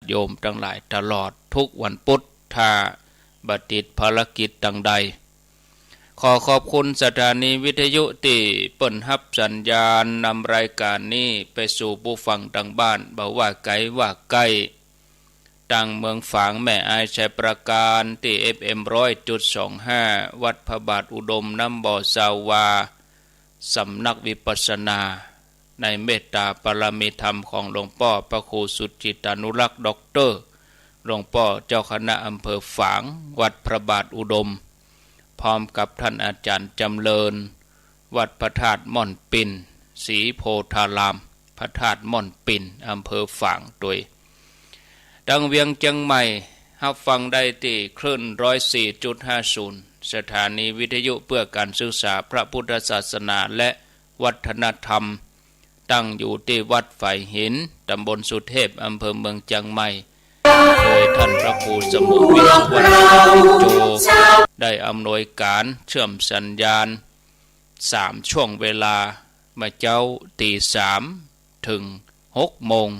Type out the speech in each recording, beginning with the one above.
โยมทั้งหลายตลอดทุกวันพุธถ้าบัดติดภารกิจต่างใดขอขอบคุณสถานีวิทยุที่เปิ่นรับสัญญาณนำรายการนี้ไปสู่ผู้ฟังทางบ้านบ่ว่าไกลว่าใกล้ตั้งเมืองฝางแม่อายชัยประการที่ FM 100.25 วัดพระบาทอุดมน้ำบ่อสาวาสำนักวิปัสสนาในเมตตาปรมีธรรมของหลวงพ่อพระครูสุจิตานุรักษ์ด็อกเตอร์หลวงพ่อเจ้าคณะอำเภอฝางวัดพระบาทอุดมพร้อมกับท่านอาจารย์จำเริญวัดพระธาตุม่อนปิ่นศรีโพธารามพระธาตุม่อนปิ่นอำเภอฝางโดยดังเวียงจังใหม่รับฟังได้ที่คลื่น 104.50 สถานีวิทยุเพื่อการศึกษาพระพุทธศาสนาและวัฒนธรรมตั้งอยู่ที่วัดไฝ่หินตำบลสุเทพอำเภอเมืองจังใหม่โดยท่านพระครูสมุทรวิสุวรรณโจได้อำนวยการเชื่อมสัญญาณ3ช่วงเวลามาเจ้าตี3ถึง6โมง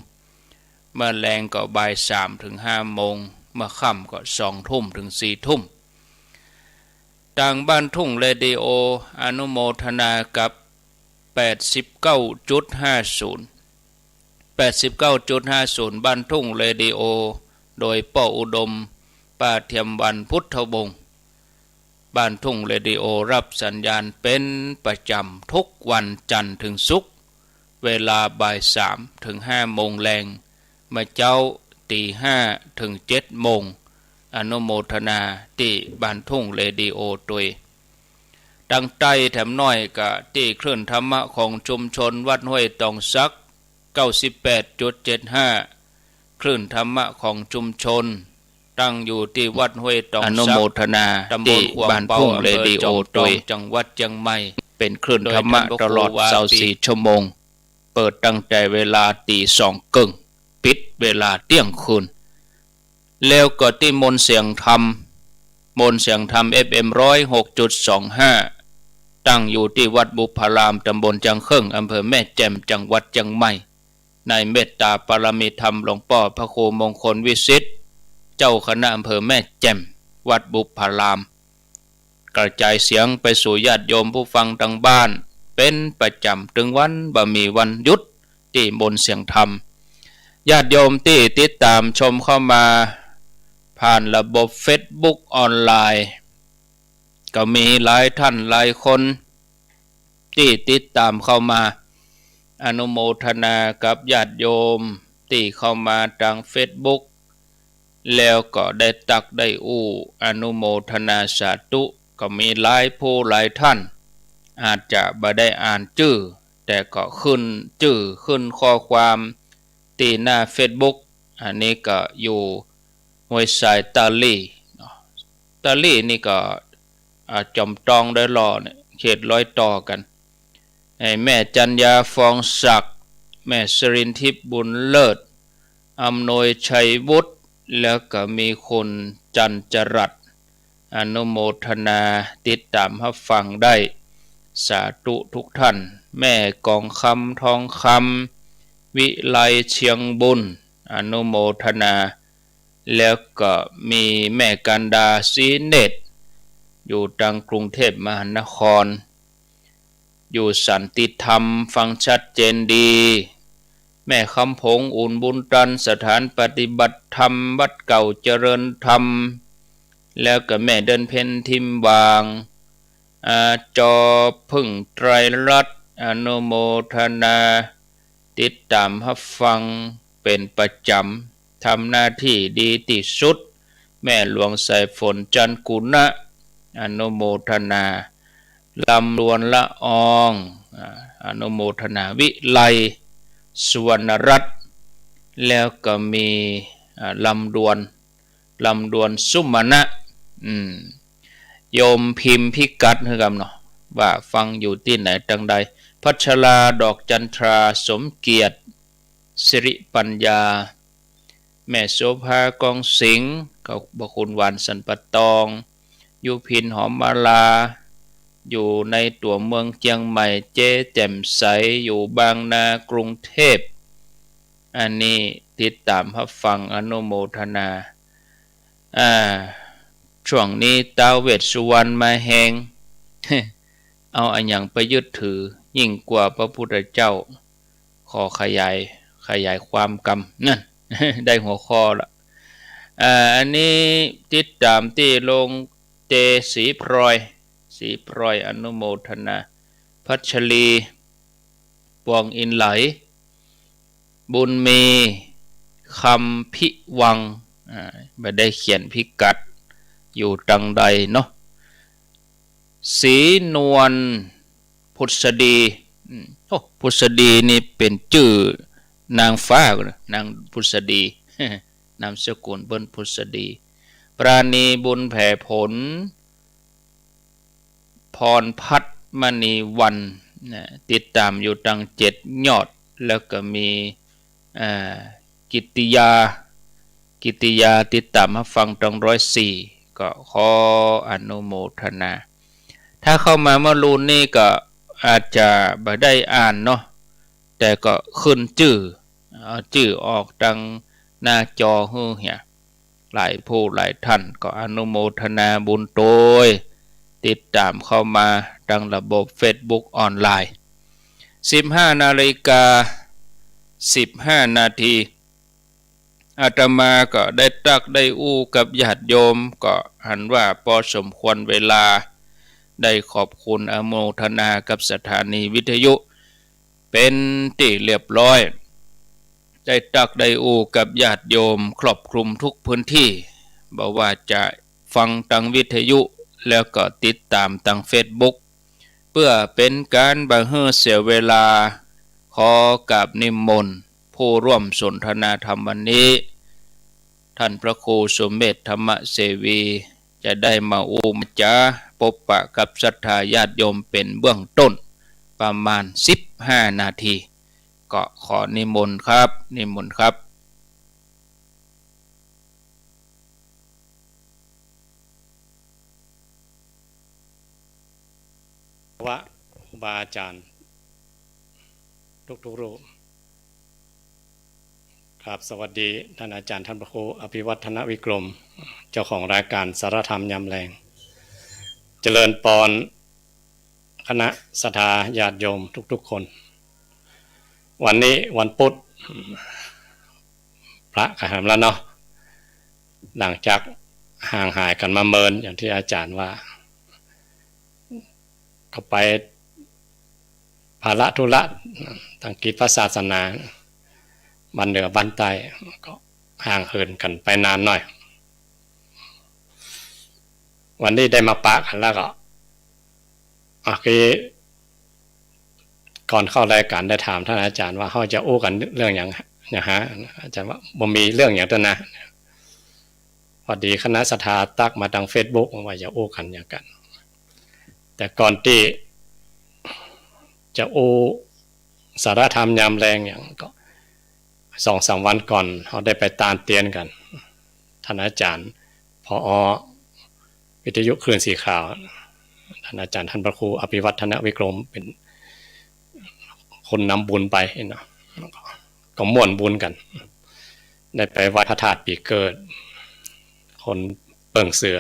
เมื่อแรงก็บ่าย3ถึง5โมงเมื่อค่ำก็2ทุ่มถึง4ทุ่มทางบ้านทุ่งเรดิโออนุโมทนากับ89.50 89.50 บ้านทุ่งเรดิโอโดยป้ออุดมป้าเทียมวันพุทธวงศ์บ้านทุ่งเรดิโอรับสัญญาณเป็นประจำทุกวันจันทร์ถึงศุกร์เวลาบ่าย3ถึง5โมงแรงมาเจ้าตี5ถึง7โมงอนุโมทนาที่บ้านทุ่งเรดิโอตัวดังใต้แถมน้อยกะที่คลื่นธรรมะของชุมชนวัดห้วยตองซัก 98.75 คลื่นธรรมะของชุมชนตั้งอยู่ที่วัดห้วยตองซักอนุโมทนาตำบลบ้านทุ่งเรดิโอตัวจังหวัดเชียงใหม่เป็นคลื่นธรรมะตลอด24ชั่วโมงเปิดตั้งแต่เวลาตี2กึ่งปิดเวลาเที่ยงคืนแล้วก็ที่มนต์เสียงธรรมFM 106.25 ตั้งอยู่ที่วัดบุพารามตำบลจังเครื่องอำเภอแม่แจ่มจังหวัดเชียงใหม่ในเมตตาปรมีธรรมหลวงพ่อพระครูมงคลวิสิทธิ์เจ้าคณะอำเภอแม่แจ่มวัดบุพารามกระจายเสียงไปสู่ญาติโยมผู้ฟังทางบ้านเป็นประจำถึงวันบ่มีวันหยุดที่มนต์เสียงธรรมญาติโยมที่ติดตามชมเข้ามาผ่านระบบ Facebook ออนไลน์ก็มีหลายท่านหลายคนที่ติดตามเข้ามาอนุโมทนากับญาติโยมที่เข้ามาทาง Facebook แล้วก็ได้ตักได้อนุโมทนาสาธุก็มีหลายผู้หลายท่านอาจจะบ่ได้อ่านชื่อแต่ก็ขึ้นชื่อขึ้นข้อความที่หน้า Facebook อันนี้ก็อยู่ห้วยทรายตาลี่นี่ก็จอมตองได้รอเนี่ยเขตร้อยต่อกันให้แม่จัญญาฟองศักดิ์แม่สรินทิพย์บุญเลิศอำนวยชัยวุฒิแล้วก็มีคุณจันจรัตน์อนุโมทนาติดตามรับฟังได้สาธุทุกท่านแม่กองคำทองคำวิไลเชียงบุญอนุโมทนาแล้วก็มีแม่กันดาศรีเนตรอยู่ทางกรุงเทพมหานครอยู่สันติธรรมฟังชัดเจนดีแม่คำผงอุ่นบุญตันสถานปฏิบัติธรรมวัดเก่าเจริญธรรมแล้วก็แม่เดินเพ็ญทิมวางจอพึ่งไตรรัตน์อนุโมทนาติดตามรับฟังเป็นประจำทำหน้าที่ดีที่สุดแม่หลวงสายฝนจันกุณะอนุโมทนาลำดวนละอองอนุโมทนาวิไลสุวรรณรัตน์แล้วก็มีลำดวนสุมาณะโยมพิมพ์พิกัดให้กันเนาะว่าฟังอยู่ที่ไหนจังใดพัชราดอกจันทราสมเกียรติสิริปัญญาแม่โสภากองสิงห์เขาบคุณหวานสันปะตองอยู่พินหอมมาลาอยู่ในตัวเมืองเชียงใหม่เจ๊แจ่มใสอยู่บางนากรุงเทพอันนี้ ติดตามรับฟังอนุโมทนาช่วงนี้ท้าวเวสสุวรรณมาแหง เอาอันอย่างไปยึดถือยิ่งกว่าพระพุทธเจ้าขอขยายความกรรมนั่น ได้หัวข้อละอันนี้ติดตามที่ลงเจสีพลอยอนุโมทนาพัชรีปวงอินไหลบุญมีคำพิวังไม่ได้เขียนพิกัดอยู่ตังใดเนาะศรีนวลพุทธดีพุทธดีนี่เป็นชื่อนางฟ้านางพุทธดี นามสกุลเบิ้นพุทธดีปราณีบุญแผ่ผลพรพัฒมณีวันติดตามอยู่ตัง7 ยอดแล้วก็มีกิตติยาติดตามมาฟังตัง104ก็ขออนุโมทนาถ้าเข้ามาเมื่อรูนนี่ก็อาจจะไม่ได้อ่านเนาะแต่ก็ขึ้นชื่อออกดังหน้าจอฮือเหี่ยหลายผู้หลายท่านก็อนุโมทนาบุญโดยติดตามเข้ามาดังระบบ Facebook ออนไลน์15 นาฬิกา 15 นาทีอาตมาก็ได้ตักได้อู้กับญาติโยมก็หันว่าพอสมควรเวลาได้ขอบคุณอนุโมทนากับสถานีวิทยุเป็นที่เรียบร้อยได้ตักได้อู้กับญาติโยมครอบคลุมทุกพื้นที่บอกว่าจะฟังทางวิทยุแล้วก็ติดตามทาง Facebook เพื่อเป็นการบ่ให้เสียเวลาขอกับนิมนต์ผู้ร่วมสนทนาธรรมวันนี้ท่านพระครูสมเด็จธรรมเสวีจะได้มาอู้มาจาพบปะกับศรัทธาญาติโยมเป็นเบื้องต้นประมาณ15 นาทีก็ขอนิมนต์ครับว่าครูบาอาจารย์ทุกรูปครับสวัสดีท่านอาจารย์ท่านพระครูอภิวัฒนวิกรมเจ้าของรายการสารธรรมยามแรงเจริญปอนคณะศรัทธาญาติโยมทุกๆคนวันนี้วันพุธพระขามแล้วเนาะหลังจากห่างหายกันมาเมินอย่างที่อาจารย์ว่าเขาไปภาระธุระทางกิจพระศาสนาบันเหนือบันใต้ก็ห่างเหินกันไปนานหน่อยวันนี้ได้มาปะกันแล้วก็ก่อนเข้ารายการได้ถามท่านอาจารย์ว่าเขาจะอู้กันเรื่องอย่างฮะอาจารย์ว่าบ่มีเรื่องอย่างนั้นนะพอดีคณะศรัทธาตักมาทาง Facebook ว่าจะอู้กันอย่างกันแต่ก่อนที่จะอู้สารธรรมยามแรงอย่างก็2-3 วันก่อนเขาได้ไปตานเตียนกันท่านอาจารย์ผอ.วิทยุคลื่นสีขาวท่านอาจารย์ท่านพระครูอภิวัฒนวิกรมเป็นคนนำบุญไปเนาะก็ม่วนบุญกันได้ไปไหว้พระธาตุปีเกิดคนเปิ่งเสือ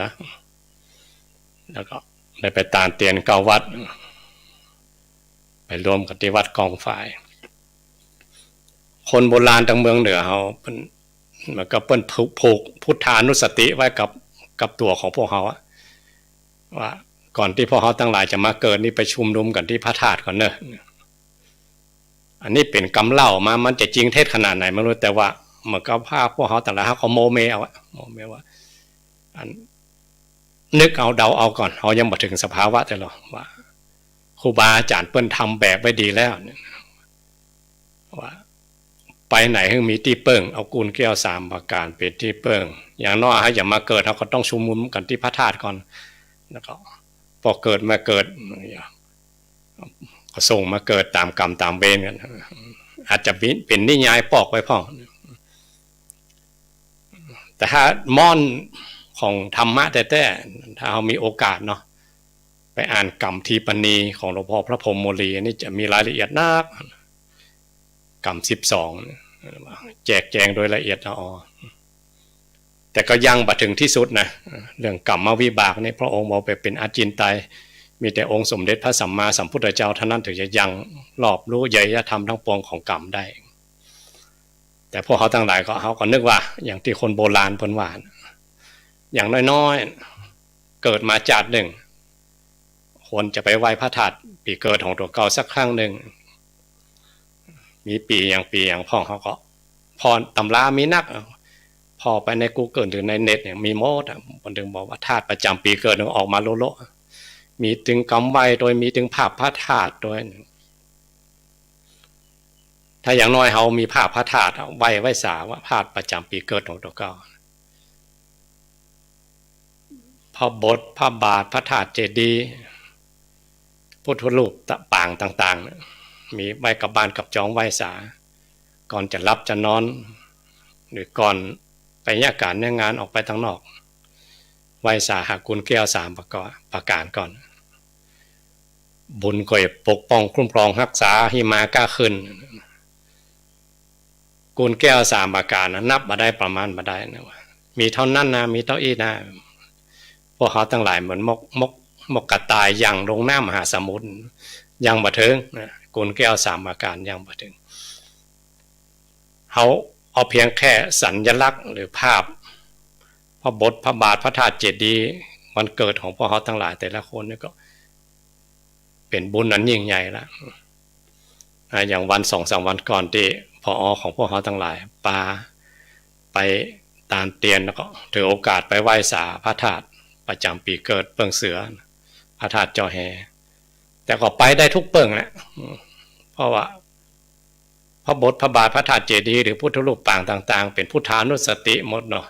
แล้วก็ได้ไปตานเตียน9 วัดไปรวมกันที่วัดกองฝ่ายคนโบราณทางเมืองเหนือเขาเป็นเหมือนกับเปิ้นผูกพุทธานุสติไว้กับตัวของพวกเขาว่าก่อนที่พวกเขาทั้งหลายจะมาเกิดนี่ไปชุมนุมกันที่พระธาตุก่อนเนอะอันนี้เป็นกำเล่ามามันจะจริงเท็จขนาดไหนไม่รู้แต่ว่าเหมือนกับภาพพวกเขาแต่ละเขาโมเมเอาว่าอันนึกเอาเดาเอาก่อนเขายังมาถึงสภาวะแต่หรอว่าครูบาอาจารย์เปิ้นทำแบบไว้ดีแล้วว่าไปไหนให้มีที่เปิ้งเอากุลแก้ว3 ประการเป็นที่เปิ้งอย่างน้อยให้อย่ามาเกิดเขาก็ต้องชุมนุมกันที่พระธาตุก่อนแล้วก็พอเกิดมาเกิดก็ส่งมาเกิดตามกรรมตามเวรกันอาจจะเป็นนิยายปอกไว้พ่อแต่ถ้าม่อนของธรรมะแต่ถ้าเรามีโอกาสเนาะไปอ่านกรรมทีปณีของหลวงพ่อพระพรหมโมลีนี่จะมีรายละเอียดนักกรรม12 แจกแจงโดยละเอียดอ่อนแต่ก็ยังบัดถึงที่สุดนะเรื่องกรรมวิบากนี่พระองค์บอกไปเป็นอาจินไตยมีแต่องค์สมเด็จพระสัมมาสัมพุทธเจ้าเท่านั้นถึงจะยังรอบรู้ใหญ่ธรรมทั้งปวงของกรรมได้แต่พวกเขาทั้งหลายเขาก็นึกว่าอย่างที่คนโบราณเพิ่นว่าอย่างน้อยๆเกิดมาจาติหนึ่งควรจะไปไหว้พระธาตุปีเกิดของตัวเก่าสักครั้งหนึ่งมีปีอย่างพ่อเขาก็พอตำรามีนักพอไปใน Google หรือในเน็ตเนี่ยมีโมดคนถึงบอกว่าธาตุประจำปีเกิดออกมาโลมีถึงกำไว้โดยมีถึงภาพพระธาตุโดยถ้าอย่างน้อยเขามีภาพพระธาตุไว้สาว่าธาตุประจำปีเกิดของตัวเก่าพระบทพระบาทพระธาตุเจดีย์พุทธรูปปางต่างๆมีไว้กับบ้านกับจองไว้สาก่อนจะรับจะนอนหรือก่อนไปเนี่ยการเนี่ยงานออกไปทางนอกไว้สาหากุลแก้ว3ประการก่อนบุญก็ปกป้องคุ้มครองรักษาให้มากล้าขึ้นกุลแก้ว3ประการนะนับมาได้ประมาณมาได้นะว่ามีเท่านั้นนะมีเท่าอี้นะพวกเขาทั้งหลายเหมือนมกกระต่ายยังลงน้ำมหาสมุทรยังบ่ถึงนะกุลแก้ว3ประการยังบ่ถึงเขาเอาเพียงแค่สัญลักษณ์หรือภาพพระบทพระบาทพระธาตุเจดีย์วันเกิดของพวกเขาทั้งหลายแต่ละคนนี่ก็เป็นบุญนั้นยิ่งใหญ่ละอย่างวัน2-3 วันก่อนที่พอของพวกเขาทั้งหลายปาไปตามเตียนแล้วก็ถือโอกาสไปไหว้สาพระธาตุประจำปีเกิดเปิงเสือพระธาตุเจ้าแฮแต่ก็ไปได้ทุกเปิงแหละเพราะว่าพระบทพระบาทพระธาตุเจดีย์หรือพุทธรูปปางต่างๆเป็นพุทธานุสติหมดเนาะ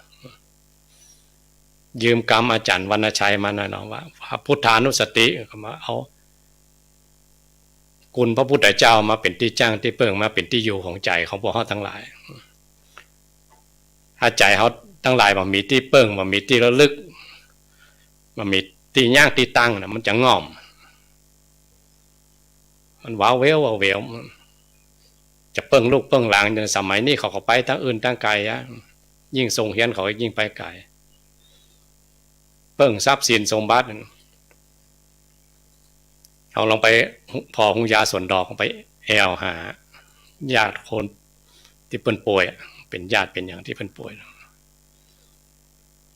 ยืมกรรมอาจารย์วรรณชัยมาหน่อยเนาะว่าพุทธานุสติก็มาเอาคุณพระพุทธเจ้ามาเป็นที่จ้างที่เปิงมาเป็นที่อยู่ของใจของพวกเขาทั้งหลายถ้าใจเขาทั้งหลายมันมีที่เปิงมันมีที่ระลึกมันมีที่ย่างที่ตั้งนะมันจะง่อมมันว้าวเวลจะเปิงลูกเปิงหลังในสมัยนี้เขาก็ไปทั้งอื่นทั้งไกลอะยิ่งทรงเฮียนเขายิ่งไปไกลเปิงทรัพย์สินสมบัติเอาลองไปพอหุงยาสวนดอกไปแอลหาญาติคนที่เพิ่นป่วยเป็นญาติเป็นอย่างที่เพิ่นป่วย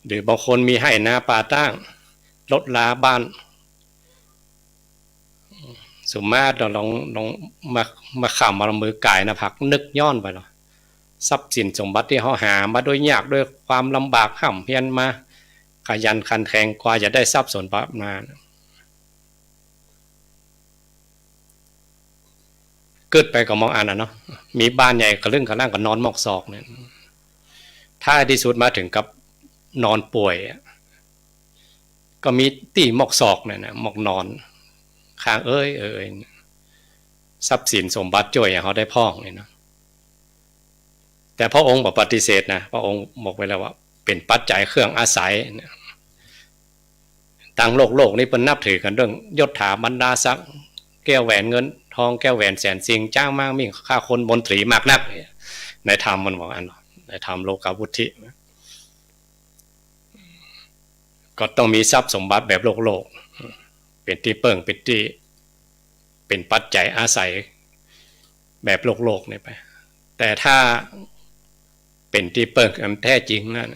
หรือบางคนมีให้นาป่าตั้งรถลาบ้านสมมาตรลองมาข่ำมามือกายนะพักนึกย้อนไปหรอทรัพย์สินสมบัติที่เขาหามาโดยยากด้วยความลำบากห่ำเพียรมาขยันขันแข็งกว่าจะได้ทรัพย์สมบัติมาเกิดไปกับมองอ่านเนาะมีบ้านใหญ่กระลึ่งกระล่างกับนอนหมอกศอกเนี่ยถ้าที่สุดมาถึงกับนอนป่วยก็มีตีหมอกศอกเนี่ยนะหมอกนอนข้างเอ้ยทรัพย์สินสมบัติจ่วยอย่างเขาได้พ้องเลยนะแต่พระองค์บอกปฏิเสธนะพระองค์บอกไว้แล้วว่าเป็นปัจจัยเครื่องอาศัยต่างโลกนี่เป็นนับถือกันเรื่องยศถาบรรดาศักดิ์แก้วแหวนเงินทองแก้วแหวนแสนสิงจ้างมากมิ่งค่าคนบนตรีมากนักในธรรมมันบอกอันในธรรมโลกาวุธิก็ต้องมีทรัพย์สมบัติแบบโลกเป็นที่เปิ่งเป็นที่เป็นปัจจัยอาศัยแบบโลกนี่ไปแต่ถ้าเป็นที่เปิ่งกันแท้จริงนะ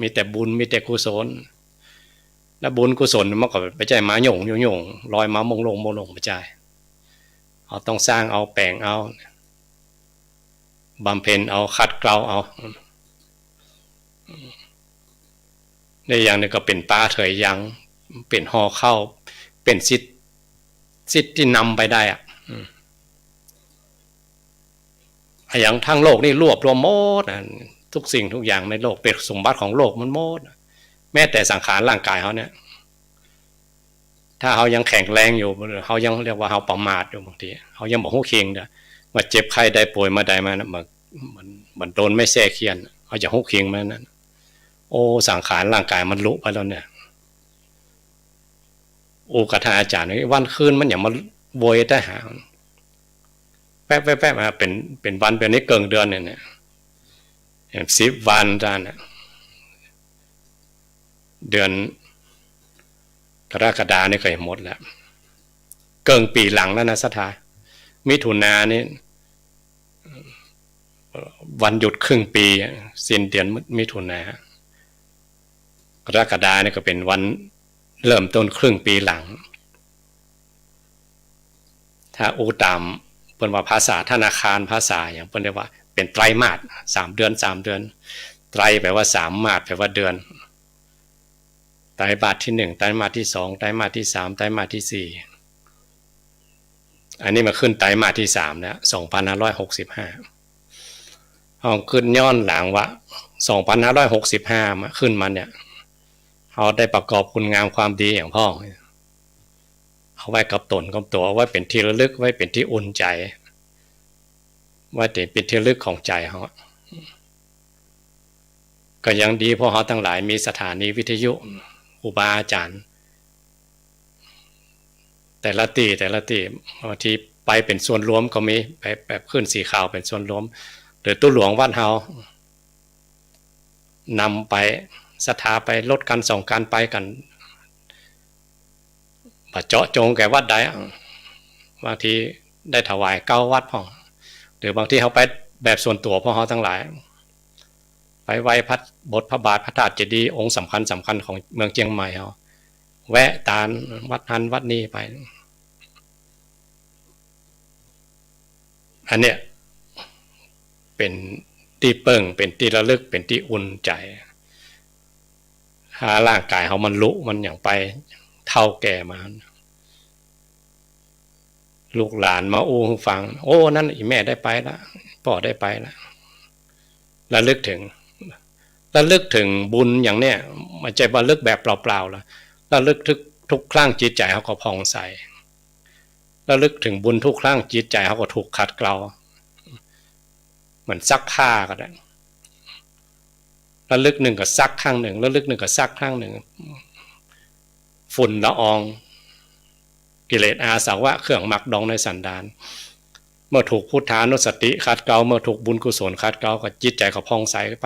มีแต่บุญมีแต่กุศลและบุญกุศลมันก็ไม่ใช่มาหย่งลอยมามงลงไม่ใช่เอาต้องสร้างเอาแปลงเอาบำเพ็ญเอาขัดเกลาเอาในอย่างนี้ก็เป็นป้าเถยยังเป็นห่อเข้าเป็นสิทธิ์ที่นำไปได้อะอย่างทั้งโลกนี่รวบรวมหมดทุกสิ่งทุกอย่างในโลกเป็นสมบัติของโลกมันหมดแม้แต่สังขารร่างกายเขาเนี่ยถ้าเขายังแข็งแรงอยู่เขายังเรียกว่าเขาประมาทอยู่บางทีเขายังบอกหูเคียงเด้อมาเจ็บไข้ได้ป่วยมาได้มามันโดนไม่แซ่เคียนเขาจะหูเคียงมานั้นโอ้สังขารร่างกายมันลุไปแล้วเนี่ยโอ้กระทาอาจารย์วันคืนมันอย่างมาโวยได้หาแป๊บมาเป็นวันเป็นนี้เกินเดือนเนี่ย 10 วันจ้านะเดือนกรกฎาเนี่ยเคยหมดแล้วเกินปีหลังแล้วนะสถามิถุนานี่วันหยุดครึ่งปีสิ้นเดือนมิถุนากรกฎาเนี่ยก็เป็นวันเริ่มต้นครึ่งปีหลังถ้าอูตามเป็นว่าภาษาธนาคารภาษาอย่างเป็นเรียกว่าเป็นไตรมาส3 เดือน3 เดือนไตรแปลว่า3 มาสแปลว่าเดือนไตรมาสที่1ไตรมาสที่2ไตรมาสที่3ไตรมาสที่4อันนี้มาขึ้นไตรมาสที่3แล้ว2565เอาขึ้นย้อนหลังว่า2565มาขึ้นมาเนี่ยเขาได้ประกอบคุณงามความดีอย่างพ่อเอาไว้กับตนกับตัวเอาไว้เป็นที่ระลึกไว้เป็นที่อุ่นใจไว้เป็นที่ระลึกของใจเขาก็ยังดีเพราะเขาทั้งหลายมีสถานีวิทยุครูบาอาจารย์แต่ละตีบางทีไปเป็นส่วนรวมก็มีไปแบบขึ้นสีขาวเป็นส่วนรวมหรือตู้หลวงวัดเฮานำไปศรัทธาไปลดกันส่งกันไปกันมาเจาะจงแก่วัดใดบางทีได้ถวาย9 วัดพ่อหรือบางที่เขาไปแบบส่วนตัวพ่อเขาทั้งหลายไปไหว้บทพระบาทพระธาตุเจดีย์องค์สำคัญของเมืองเชียงใหม่เขาแวะตามวัดนั้นวัดนี้ไปอันเนี้ยเป็นที่เปิงเป็นที่ระลึกเป็นที่อุ่นใจถ้าร่างกายเขามันลุมันอย่างไปเท่าแก่มาลูกหลานมาอู้ฟังโอ้นั่นอีแม่ได้ไปละพ่อได้ไปละระลึกถึงบุญอย่างเนี้ยมันจะระลึกแบบเปล่าๆละระลึกทุกครั้งจิตใจเขาก็พองใสระลึกถึงบุญทุกครั้งจิตใจเขาก็ถูกขัดเกลาเหมือนซักผ้าก็ได้ระลึกหนึ่งก็ซักครั้งหนึ่งระลึกหนึ่งก็ซักครั้งหนึ่งฝุ่นละอองกิเลสอาสวะเครื่องหมักดองในสันดานเมื่อถูกพุทธานุสติขัดเกลาเมื่อถูกบุญกุศลขัดเกลาก็จิตใจก็พองใสไ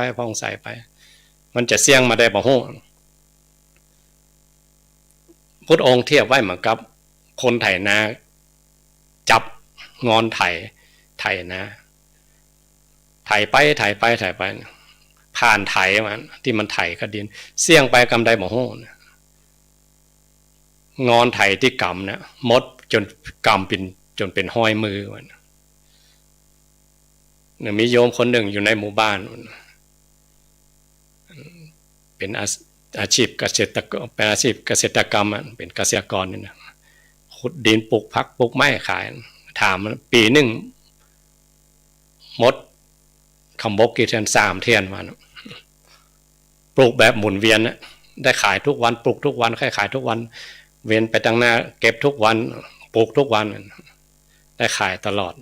ปมันจะเสี่ยงมาได้บ่ฮู้พุทธองค์เทียบไว้เหมือนกับคนไถนาจับงอนไถนาไถไปผ่านไถมันที่มันไถกระดินเสี่ยงไปกำใดบ่ฮู้งอนไถที่กำเนี่ยมดจนกำเป็นห้อยมือมันเนี่ยมีโยมคนหนึ่งอยู่ในหมู่บ้านเป็นอาชีพเกษตรกรเป็นอาชีพเกษตรกรรมเป็นเกษตรกรนี่นะขุดดินปลูกผักปลูกไม้ขายถามปีหนึ่งมดคำบกกี่เทียน3 เทียนมาปลูกแบบหมุนเวียนนะได้ขายทุกวันปลูกทุกวันขายทุกวันเวียนไปตั้งหน้าเก็บทุกวันปลูกทุกวันได้ขายตลอด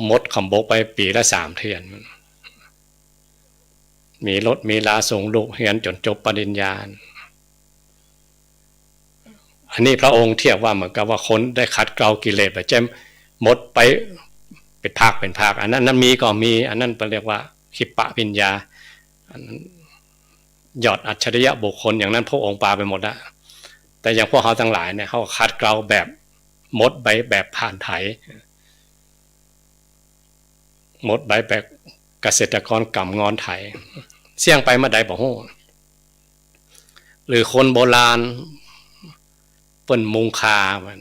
มดคำบกไปปีละ3 เทียนมีรถมีลาส่งลูกเรียนจนจบปริญญาอันนี้พระองค์เทียบว่าเหมือนกับว่าคนได้ขัดเกลากิเลสแบบเจมมดไปเป็นภาคอันนั้นมีก็มีอันนั้นเรียกว่าขิปปะปิญญาอันนั้นยอดอัจฉริยะบุคคลอย่างนั้นพระองค์ปาไปหมดแล้วแต่อย่างพวกเขาทั้งหลายเนี่ยเขาขัดเกลาแบบมดใบแบบผ่านไถมดใบแบบเกษตรกรกำงอนไถเสี่ยงไปมาใดบ่ฮู้หรือคนโบราณเปิ้นมุงคามัน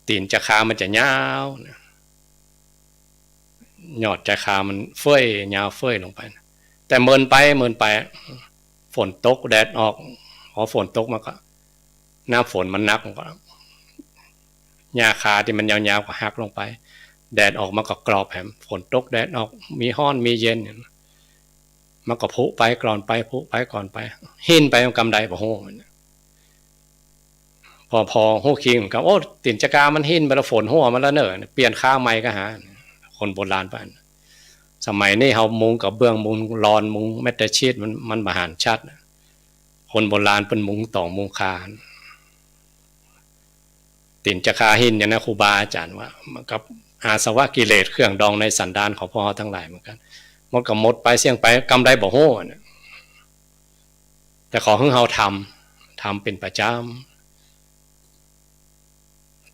ตีนจะคามันจะยาวยอดจะคามันเฟ้ยยาวเฟ้ยลงไปแต่เมินไปฝนตกแดดออกพอฝนตกมาก็หน้าฝนมันนักก็หญ้าคาที่มันยาวๆก็หักลงไปแดดออกมาก็กรอบแหมฝนตกแดดออกมีฮ้อนมีเย็นมันก็พุไปกรอนไปพุไปก่อนไปหินไปกำไดบ่ฮู้พอฮู้คิงกับโอ้ตินจักรามันหินไปแล้วฝนหัวมันแล้วเนอะเปลี่ยนข้าวใหม่ก็หาคนโบราณปานสมัยนี้เฮามุงกับเบื้องมุงรอนมุงแม้แต่ชีดมันบ่หารชัดคนโบราณเป็นมุงต่อมุงคาตินจักราหินอย่างนั้นครูบาอาจารย์ว่ามันกับ อาสวะกิเลสเครื่องดองในสันดานของพวกเราทั้งหลายเหมือนกันมันก็หมดไปเสี่ยงไปกำไรบ่โห่เนี่ยแต่ขอให้เราทำเป็นประจำ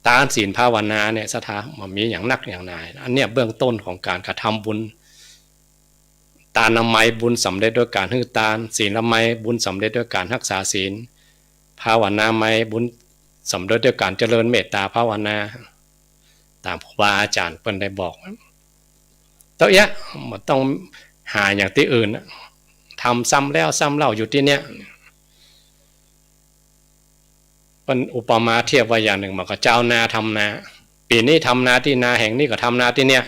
ตานศีลภาวนาเนี่ยสถามันมีอย่างนักอย่างหนาอันเนี้ยเบื้องต้นของการกระทำบุญตานามัยบุญสำเร็จด้วยการให้ทานศีลละไมบุญสำเร็จด้วยการรักษาศีลภาวนาไมบุญสำเร็จด้วยการเจริญเมตตาภาวนาตามครูบาอาจารย์เพิ่นได้บอกเต้าเอ๊ะมันต้องหาอย่างที่อื่นทำซ้ำแล้วซ้ำเล่าอยู่ที่เนี้ยเป็นอุปมาเทียบว่าอย่างหนึ่งมันก็เจ้านาทำนาปีนี้ทำนาที่นาแห่งนี้ก็ทำนาที่เนี้ย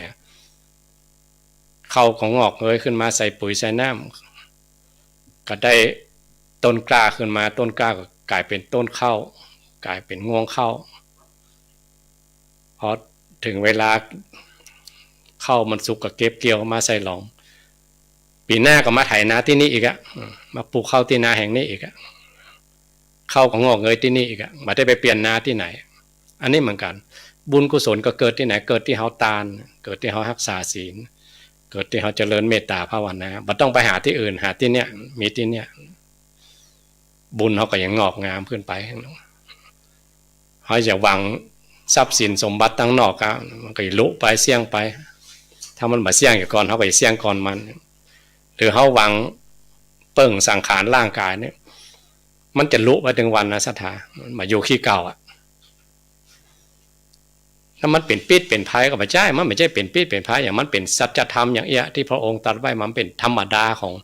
เข้าของงอกเงยขึ้นมาใส่ปุ๋ยใส่น้ำก็ได้ต้นกล้าขึ้นมาต้นกล้าก็กลายเป็นต้นข้าวกลายเป็นงวงข้าวพอถึงเวลาข้าวมันสุกก็เก็บเกี่ยวมาใส่หลองปีหน้าก็มาไถนาที่นี่อีกอะมาปลูกข้าวที่นาแห่งนี้อีกอะข้าวของงอกเงยที่นี่อีกอะมาได้ไปเปลี่ยนนาที่ไหนอันนี้เหมือนกันบุญกุศลก็เกิดที่ไหนเกิดที่เฮาทานเกิดที่เฮารักษาศีลเกิดที่เขาเจริญเมตตาภาวนาบ่ต้องไปหาที่อื่นหาที่เนี้ยมีที่เนี้ยบุญเขาก็ยังงอกงามขึ้นไปเขาจะหวังทรัพย์สินสมบัติตั้งนอกก็มันก็ลุไปเสี่ยงไปถ้ามันมาเสี่ยงอยู่ก่อนเขาก็เสี่ยงก่อนมันหรือเขาหวังเปิ่งสังขารร่างกายเนี่ยมันจะลุไปถึงวันนะสัทธามันมาอยู่ขี้เก่าถ้ามันเป็นปิดเป็นภัยก็ไม่ใช่มันไม่ใช่เป็นปิดเป็นภัยอย่างมันเป็นสัจธรรมอย่างเอี้ยที่พระองค์ตรัสไว้มันเป็นธรรมดาของ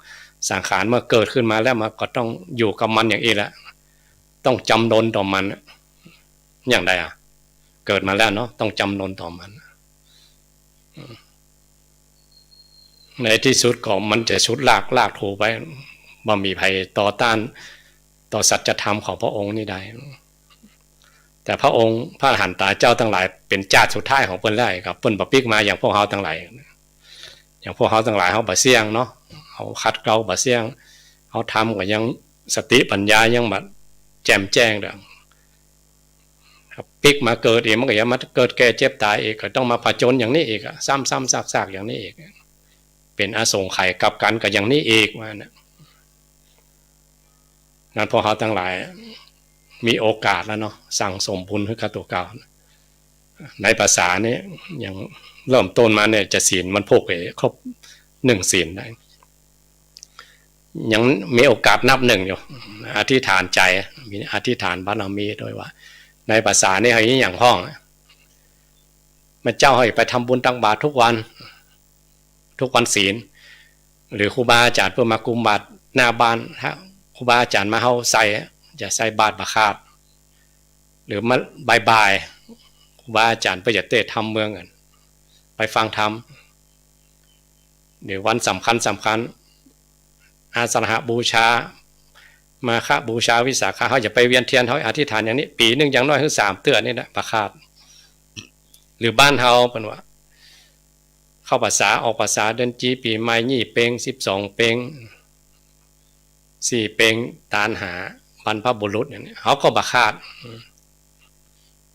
สังขารเมื่อเกิดขึ้นมาแล้วมันก็ต้องอยู่กับมันอย่างนี้แหละต้องจำนนต่อมันอย่างใดเกิดมาแล้วเนาะต้องจำนนต่อมันในที่สุดก็มันจะชุดลากถูไปบ่มีภัยต่อต้านต่อสัจธรรมของพระองค์นี่ได้แต่พระองค์พระอรหันตเจ้าทั้งหลายเป็นเจ้าสุดท้ายของเพิ่นได้ครับเพิ่นบ่ปิกมาอย่างพวกเฮาทั้งหลายอย่างพวกเฮาทั้งหลายเฮาบ่เสี่ยงเนาะเฮาคัดเกลาบ่เสี่ยงเฮาทำก็ยังสติปัญญายังบ่แจ่มแจ้งเด้อครับปิกมาเกิดอีกมันก็ยังมาเกิดแก่เจ็บตายอีกก็ต้องมาผจญอย่างนี้อีกซ้ำๆซากๆอย่างนี้อีกเป็นอสงไขยกลับกันกับอย่างนี้อีกว่านะงั้นพวกเฮาทั้งหลายมีโอกาสแล้วเนาะสั่งสมบุญให้กับตัวเก่าในภาษานี้อย่างเริ่มต้นมาเนี่ยจะศีลมันพกครบ1ศีลได้ยังมีโอกาสนับหนึ่งอยู่อธิษฐานใจมีอธิษฐานบารมีโดยว่าในภาษานี้ให้อย่างห้องมันเจ้าให้ไปทำบุญตักบาตรทุกวันศีลหรือครูบาอาจารย์เพื่อมากุมบาตรหน้าบ้านถ้าครูบาอาจารย์มาเฮาใส่จะใส่บาตรบาคาดหรือมาบายครูบาอาจารย์ไปจะเตะทำเมืองกันไปฟังธรรมหรือวันสำคัญอาสนะบูชามาฆบูชาวิสาขะเขาจะไปเวียนเทียนเขาอธิษฐานอย่างนี้ปีนึงอย่างน้อยถึง3เตือนนี่นะบาคาดหรือบ้านเฮาเป็นว่าเข้าภาษาออกภาษาเดือนจีปีใหม่ยี่เปง12เปง4เปงตานหาบรรพบุรุษอย่างนี้เขาก็บาคาด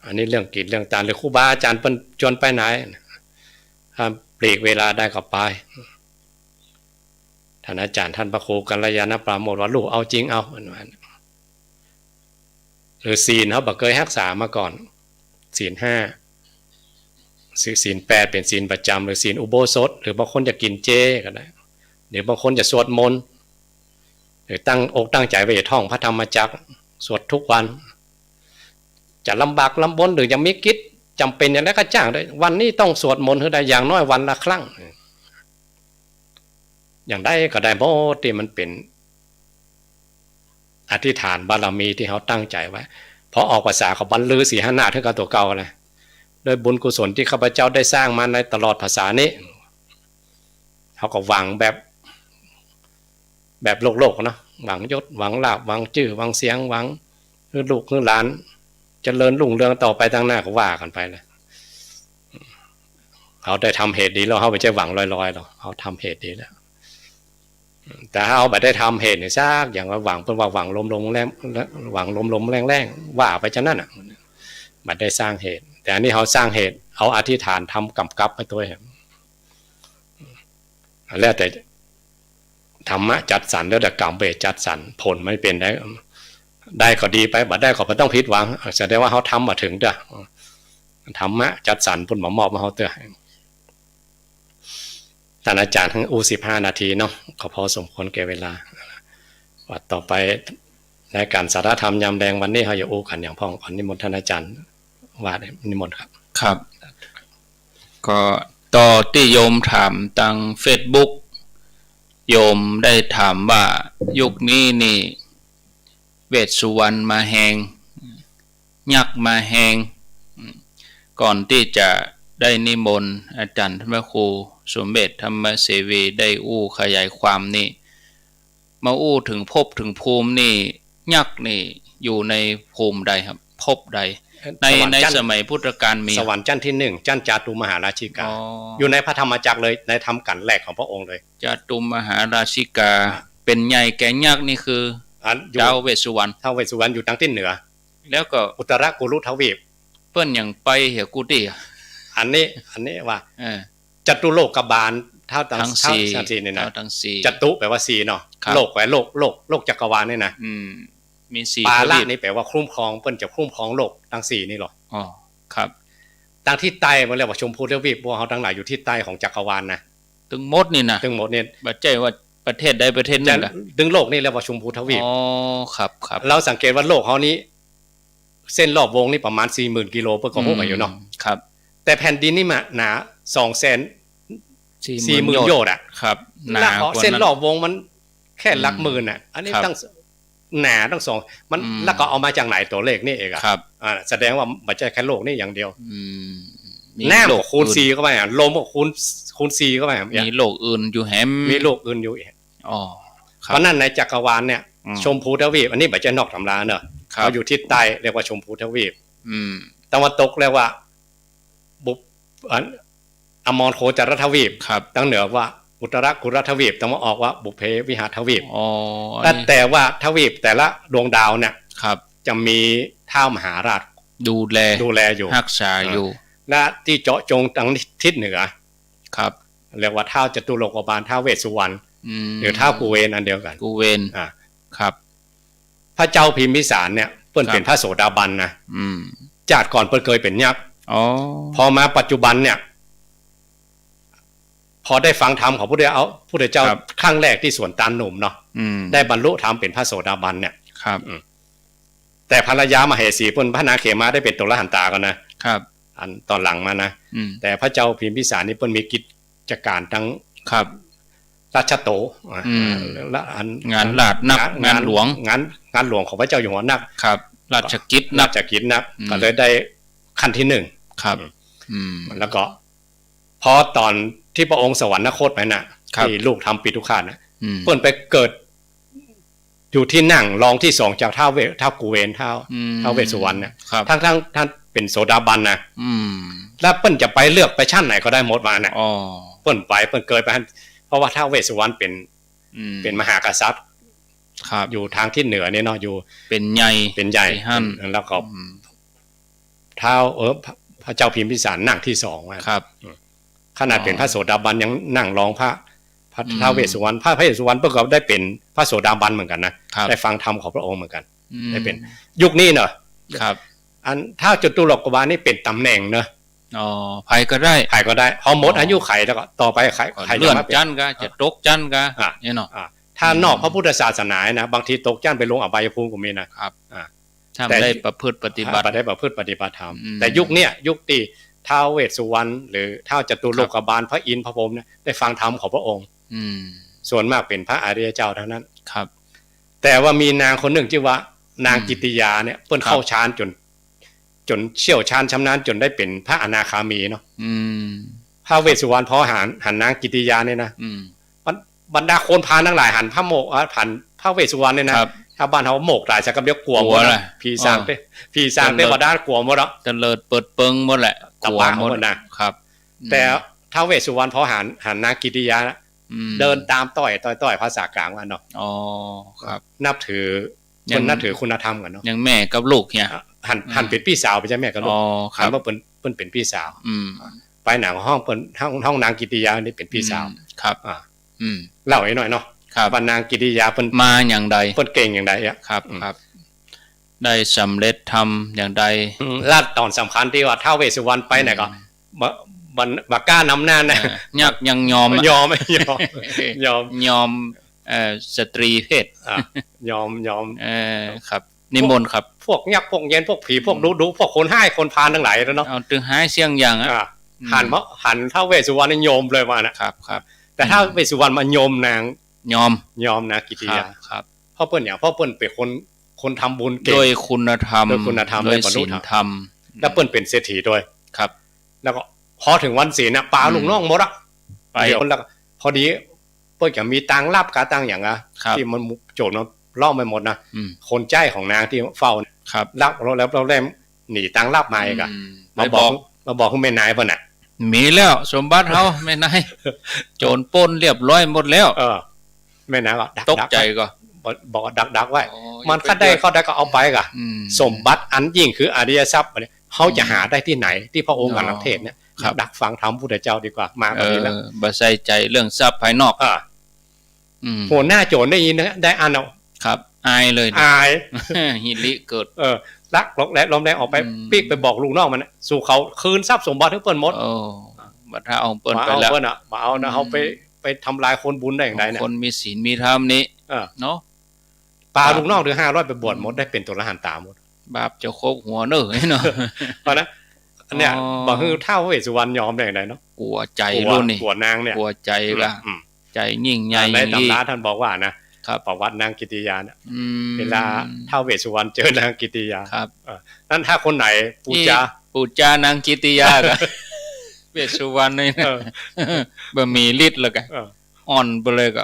อันนี้เรื่องกิจเรื่องตานหรือครูบาอาจารย์เป็นจนไปไหนถ้าปลีกเวลาได้ก็ไปท่านอาจารย์ท่านพระครูกัลยาณปราโมทว่าลูกเอาจริงเอาหรือศีลเขาบอกเคยรักษามาก่อนศีล5ศีล8เป็นศีลประจำหรือศีลอุโบสถหรือบางคนจะกินเจก็ได้หรือบางคนจะสวดมนต์หรือตั้งอกตั้งใจไว้จะท่องพระธรรมจักรสวดทุกวันจะลำบากลำบนหรือยังมีกิจจำเป็นอย่างไรก็จ้างได้วันนี้ต้องสวดมนต์ให้ได้อย่างน้อยวันละครั้งอย่างได้ก็ได้เพราะที่มันเป็นอธิษฐานบารมีที่เขาตั้งใจไว้พอออกภาษาเขาบรรลือ4-5 หน้าถึงกับตัวเก่าเลยโดยบุญกุศลที่ข้าพเจ้าได้สร้างมาในตลอดภาษานี้เขาก็หวังแบบโลกเนาะหวังยศหวังลาภหวังชื่อหวังเสียงหวังคือลูกคือหลานเจริญรุ่งเรืองต่อไปทางหน้าก็ว่ากันไปเลยเขาได้ทำเหตุดีแล้วเขาไม่ใช่หวังลอยๆหรอกเขาทำเหตุดีแล้วแต่ถ้าเขาไม่ได้ทำเหตุเนี่ยซากอย่างว่าหวังเป็นว่าหวังลมแรงหวังลมแรงว่าไปจะนั่นอ่ะมันได้สร้างเหตุแต่อันนี้เขาสร้างเหตุ เอาอธิษฐานทำกำกับไปตัวเองแล้วแต่ธรรมะจัดสรรแล้วแต่กรรมเบจัดสรรผลไม่เป็นได้ก็ดีไปบัดได้ก็ไม่ต้องผิดหวังแสดงว่าเขาทำมาถึงเด้อธรรมะจัดสรรผลมามอบมาเขาเด้อท่านอาจารย์ทั้ง15 นาทีเนาะก็พอสมควรแก่เวลาว่าต่อไปในการสาระธรรมยามแดงวันนี้เขาจะอู้กันอย่างพ้องขอนิมนต์ท่านอาจารย์ว่านิมนต์ครับครับก็ต่อที่โยมถามทาง Facebook โยมได้ถามว่ายุคนี้นี่เวสสุวรรณมาแหงยักษ์มาแหงก่อนที่จะได้นิมนต์อาจารย์พระครูสมเด็จธรรมเสวีได้อู้ขยายความนี่มาอู้ถึงภพถึงภูมินี่ยักษ์นี่อยู่ในภูมิใดครับภพใดในสมัยพุทธกาลมีสวรรค์ชั้นที่1ชั้นจาตุมหาราชิกาอยู่ในพระธรรมจักรเลยในธรรมกันแรกของพระองค์เลยจาตุมหาราชิกาเป็นใหญ่แก่ยักษ์นี่คือท้าวเวสสุวรรณท้าวเวสสุวรรณอยู่ทางทิศเหนือแล้วก็อุตรกุรุทวีปเปิ้นอย่างไปเหี่ยกุฏิอันนี้ว่าจตุโลกบาลเท่าทั้ง4นี่นะจตุแปลว่า4เนาะโลกแปลโลกจักรวาลนี่นะมี4ปาละนี่แปลว่าคุ้มครองเปิ้นจะคุ้มครองโลกทั้ง4นี่หรออ๋อครับทางที่ใต้มันเรียกว่าชมพูทวีปพวกเฮาทั้งหลายอยู่ที่ใต้ของจักรวาลนะถึงหมดนี่นะถึงหมดนี่บ่ใช่ว่าประเทศใดประเทศนึงล่ะถึงโลกนี่เรียกว่าชมพูทวีปอ๋อครับเราสังเกตว่าโลกเฮานี้เส้นรอบวงนี่ประมาณ 40,000 กิโลเปิ้นก็ฮู้กันอยู่เนาะครับแต่แผ่นดินนี่มาหนา 240,000 โยชน์อ่ะครับหนากว่าเส้นรอบวงมันแค่หลักหมื่นอ่ะอันนี้ตั้งหนาตั้ง2มันแล้วก็เอามาจากไหนตัวเลขนี่เองอ่ะแสดงว่าไม่ใช่แค่โลกนี่อย่างเดียวน้ำก็คูณ4เข้าไปอ่ะลมก็คูณ4เข้าไปมีโลกอื่นอยู่แฮมมีโลกอื่นอยู่อ๋อเพราะนั่นในจักรวาลเนี่ยชมพูทวีปอันนี้ไม่ใช่นอกตำราเนอะเขาอยู่ทิศใต้เรียกว่าชมพูทวีปตะวันตกเรียกว่าอมรโคจรทวีปตั้งเหนือว่าอุตรกุรทวีปตะวันออกว่าบุพเพวิหารทวีปแต่ว่าทวีปแต่ละดวงดาวเนี่ยจะมีท้าวมหาราชดูแลอยู่รักษาอยู่และที่เจาะจงทางทิศเหนือครับเรียกว่าท้าวจตุโลกบาลท้าวเวสสุวรรณหรือท้าวกุเวนอันเดียวกันกุเวนครับพระเจ้าพิมพิสารเนี่ยเปิ้นเป็นพระโสดาบันนะจากก่อนเปิ้นเคยเป็นยักษ์พอมาปัจจุบันเนี่ยพอได้ฟังธรรมของพระพุทธเจ้าครั้งแรกที่สวนตาลหนุ่มเนาะได้บรรลุธรรมเป็นพระโสดาบันเนี่ยครับแต่ภรรยามเหสีเปิ้นพระนาเขมาได้เป็นตุลหันตากันนะครับอันตอนหลังมานะแต่พระเจ้าพิมพิสารนี่เปิ้นมีกิจการทั้งครับราชโตและงานราชนักงานหลวงงานหลวงของพระเจ้าอยู่หัวนักครับราชกิจนักก็เลยได้ขั้นที่1ครับแล้วก็พอตอนที่พระองค์สวรรคตไปน่ะที่ลูกทำปิตุฆาตนะเพิ่นไปเกิดอยู่ที่นั่งรองที่2จากท้าวกุเวนท้าวเวสสุวรรณเนี่ยทั้งท่านเป็นโสดาบันนะแล้วเปิ้นจะไปเลือกไปชั้นไหนก็ได้หมดมาน่ะเปิ้นเกิดไปเพราะว่าท้าวเวสสุวรรณเป็นมหากษัตริย์อยู่ทางทิศเหนือเนี่ยเนาะอยู่เป็นใหญ่แล้วก็ท้าวพระเจ้าพิมพิสารนั่งที่2ครับขนาดเป็นพระโสดาบันยังนั่งรองพระท้าวเวสสุวรรณพระเวสสุวรรณประกอบได้เป็นพระโสดาบันเหมือนกันนะได้ฟังธรรมของพระองค์เหมือนกันได้เป็นยุคนี้เนอะครับอันถ้าจตุโลกบาลนี่เป็นตำแหน่งเนอะไผก็ได้พอหมดอายุไขแล้วก็ต่อไปไขเลื่อนจันก็จะตกจันก็เนี่ยเนาะถ้านอกพระพุทธศาสนานะบางทีตกจันไปลงอบายภูมิก็มีนะครับแต่ได้ประพฤติปฏิบัติธรรมแต่ยุคเนี้ยยุคที่ท้าวเวสสุวรรณหรือท้าวจตุโลกบาลพระอินทร์พระพรหมเนี่ยได้ฟังธรรมของพระองค์ส่วนมากเป็นพระอริยเจ้าทั้งนั้นครับแต่ว่ามีนางคนหนึ่งชื่อว่านางกิติยาเนี่ยเพิ่นเข้าฌานจนเชี่ยวชาญชำนาญจนได้เป็นพระอนาคามีเนาะพระเวสสุวรรณพอหันนางกิติยาเนี่ยนะบรรดาคนพาทั้งหลายหันพระโมกหันพระเวสสุวรรณเนี่ยนะชาวบ้านเขาโมกหลายสักกับเดียวกลัวหมดละพี่สร้างได้บรรดากลัวหมดแล้วเตลิดเปิดเปิงหมดแหละกลัวหมดนะครับแต่ท้าวเวสสุวรรณพอหันนางกิติยาเดินตามต่อยภาษากลางว่าเนาะครับนับถือคนนับถือคุณธรรมกันเนาะอย่างแม่กับลูกเนี่ยหันเป็นพี่สาวไปใช่แม่กับลูกหันว่า เปิ้นเป็นพี่สาว อืม ไปหนังห้องเปิ้นห้องนางกิติยานี่เป็นพี่สาว ครับ อืม เล่าให้หน่อยเนาะ ครับ ว่านางกิติยาเปิ้น มาอย่างใด เปิ้นเก่งอย่างใดอ่ะ ครับครับ ได้สำเร็จทำอย่างใด ลาดตอนสำคัญที่ว่าท้าวเวสสุวรรณไปไหนก็บ่กล้านำหน้านะ ยักยังยอม ยอม ยอมสตรีเพศ ยอม ครับนิมนต์ครับ พวกยักษ์พวกเย็นพวกผีพวกดุพวกคนให้คนพาลทั้งหลายแล้วเนาะ เอาตึงหายเสียงอย่างหันท้าวเวสสุวรรณนี่โยมเลยว่านะครับ ครับ แต่ท้าวเวสสุวรรณมาโยมนาง ยอม นะกิติยา ครับ เพราะเปิ้นอย่างเพราะเปิ้นเป็นคนทำบุญเก่ง โดยคุณธรรม โดยคุณธรรม โดย และบรรลุ ศีลธรรม แล้วเปิ้นเป็นเศรษฐีด้วย ครับ แล้วก็พอถึงวันศีลน่ะปาลูกน้องหมดอ่ะ ไป เดี๋ยวแล้วพอดีเปิ้นก็มีตังค์รับกาตังค์อย่างอ่ะ ครับ ที่มันโจรมันล่อไปหมดนะ อืม คนใจของนางที่เฝ้า ครับ รับแล้วเราได้หนีตังค์รับมาอีกอ่ะ มา มา บบ อ อก กคุณแม่นายเพิ่นน่ะ มีแล้วสมบัติเขาไม่นายโจรปล้นเรียบร้อยหมดแล้ว แม่นายก็ดัก ตกใจก็ บอกดักไว้มันคัดได้เขาได้ก็เอาไปกะ สมบัติอันยิ่งคืออริยทรัพย์เนี่ยเขาจะหาได้ที่ไหนที่พระองค์กำลังเทศเนี่ยดักฟังธรรมพุทธเจ้าดีกว่ามาแบบนี้แล้ว บ่ใส่ใจเรื่องทรัพย์ภายนอกหัวหน้าโจรได้ยินนะได้อ่านเอา ครับอายเลย อาย ฮิริเกิดรักหลอกแหลลมแรงออกไปปีกไปบอกลูกน้องมันสู่เขาคืนทรัพย์สมบัติให้เปิ้นหมดโอ้บัดถ้าเอาเปิ้น มา ไป เอา แล้ว เปิ้นอ่ะมาเอานะเขาไปทำลายคนบุญได้อย่างไรเนี่ย คนมีศีลมีธรรมนี้เนาะปาลูกน้องถึง500ไปบวชหมดได้เป็นตัวละหันตาหมด บาปจะโคกหัวเนอะเนาะ เพราะนะอันเนี้ยบอกคือเท่าเวสสุวรรณยอมได้อย่างไรเนาะ กลัวใจรุ่นนี่ กลัวนางเนี่ย กลัวใจละใจยิ่งใหญ่ ในตำราท่านบอกว่านะครับประวัตินางกิติยาเนี่ยเวลาเท่าเวสสุวรรณเจอนางกิติยาครับนั่นถ้าคนไหนปูจานางกิติยาก็เวสสุวรรณนี่นะบ่มีฤทธิ์แล้วก็อ่อนไปเลยก็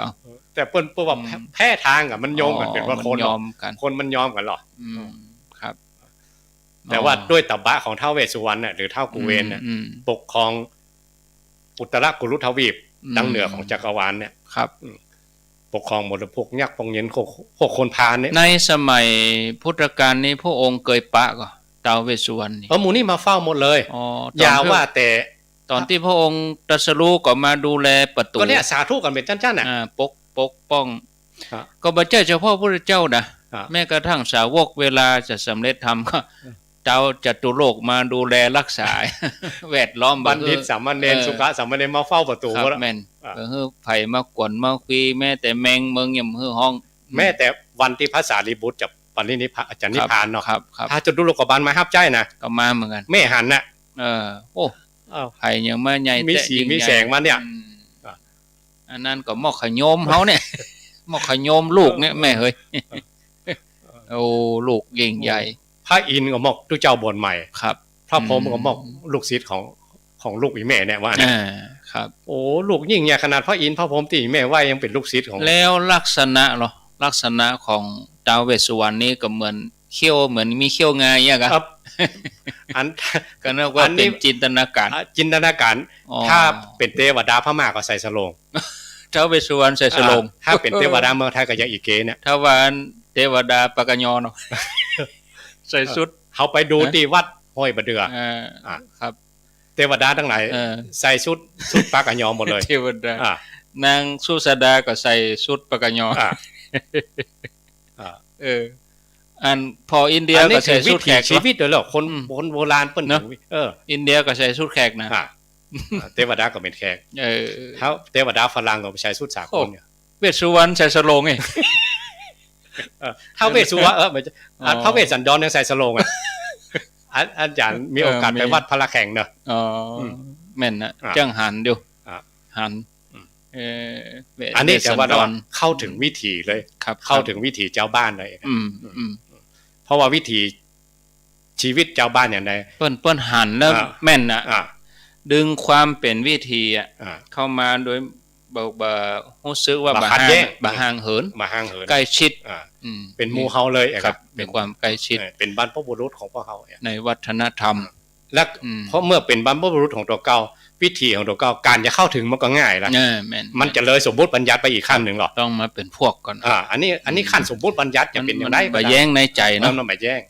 แต่เปิ้นว่าแพ้ทางอ่ะมันโยมกันเป็นว่าคนยอมกันคนมันยอมกันหรอครับแต่ว่าด้วยตบะของท้าวเวสสุวรรณน่ะหรือท้าวกุเวนน่ะปกครองอุตรกุรุทวีปดังเหนือของจักรวาลเนี่ยครับปกครองหมดพวกยักษ์พวกเย็นพวกคนพาลเนี่ยในสมัยพุทธกาลนี้พระองค์เคยปะก็ท้าวเวสสุวรรณนี่หมู่นี่มาเฝ้าหมดเลยอย่าว่าแต่ตอนที่พระองค์ตรัสรู้ก็มาดูแลประตูก็เนี่ยสาธุกันเป็นจั่นๆน่ะปกป้องก็บ่ใช่เฉพาะพระเจ้านะแม้กระทั่งสาวกเวลาจะสำเร็จธรรมก็เจ้าจตุโลกมาดูแลรักษาแวดล้อมบัณฑิตสามเณรสุขะสามเณรมาเฝ้าประตูก็แม่นไผมากวนมาคุยแม้แต่แมงเมืองย่ำห้องแม้แต่วันที่พระสารีบุตรจะปรินิพพานอาจารย์นิพพานเนาะพระจตุโลกบาลมารับใจนะก็มาเหมือนกันแม่หันน่ะโอ้ไผยังมาใหญ่มีสีมีแสงมาเนี่ยอันนั้นก็หม้อขยมเฮาเนี่ยหม้อขยมลูกเนี่ยแม่เฮ้ยโอ้ลูกยิ่งใหญ่พระอินทร์ก็มอกตู้เจ้าบนใหม่ครับพระพรหมก็มอกลูกศิษย์ของลูกอีแม่เนี่ยว่าครับโอ้ลูกยิ่งใหญ่ขนาดพระอินทร์พระพรหมตีแม่ว่ายังเป็นลูกศิษย์ของแล้วลักษณะเหรอลักษณะของท้าวเวสสุวรรณนี่ก็เหมือนเขี้ยวเหมือนมีเขี้ยวงาอย่างครับอันก็นึกว่าเป็นจินตนาการถ้าเป็นเทวดาพม่าก็ใส่สโลงท้าวเวสสุวรรณใส่สโลงถ้าเป็นเทวดาเมืองไทยก็ยังอีเกเนี่ยถ้าว่าเทวดาปากญอเนาะใส่ชุดเขาไปดูที่วัดห้วยบะเดือครับเทวดาทั้งหลายใส่ชุดปากญอหมดเลยเทวดานางสุสดาก็ใส่ชุดปากญออันพออินเดียก็ใส่ชุดแขกชีวิตเด้อเหรอคนโบราณเปิ้นอินเดียก็ใส่ชุดแขกนะเทวดาก็เป็นแขกเท้าเทวดาฝรั่งก็ใส่ชุดสากลเวสสุวรรณใส่สโลงไงท้าวเวสสุวรรณท้าวเวสสันดรยังใส่สโลงอ่ะอาจารย์มีโอกาสไปวัดพระแข่งเนอะแม่นนะจังหันเดียวหันอันนี้จะว่าเข้าถึงวิถีเลยเข้าถึงวิถีเจ้าบ้านเลยเพราะว่าวิถีชีวิตเจ้าบ้านอย่างไรเปิ้นหันแล้วแม่นนะดึงความเป็นวิถีเข้ามาโดยบ่รู้สึกว่าบ่ห่างเหินใกล้ชิดเป็นหมู่เฮาเลยครับเป็นความใกล้ชิดเป็นบรรพบุรุษของพวกเฮาในวัฒนธรรมและเพราะเมื่อเป็นบรรพบุรุษของตัวเก่าวิธีของตัวเก่าการจะเข้าถึงมันก็ง่ายละมันจะเลยสมมุติบัญญัติไปอีกขั้นหนึ่งหรอต้องมาเป็นพวกก่อนอันนี้ขั้นสมมุติบัญญัติจะเป็นอย่างไรบ่แย้งในใจเนาะมันบ่แย้ง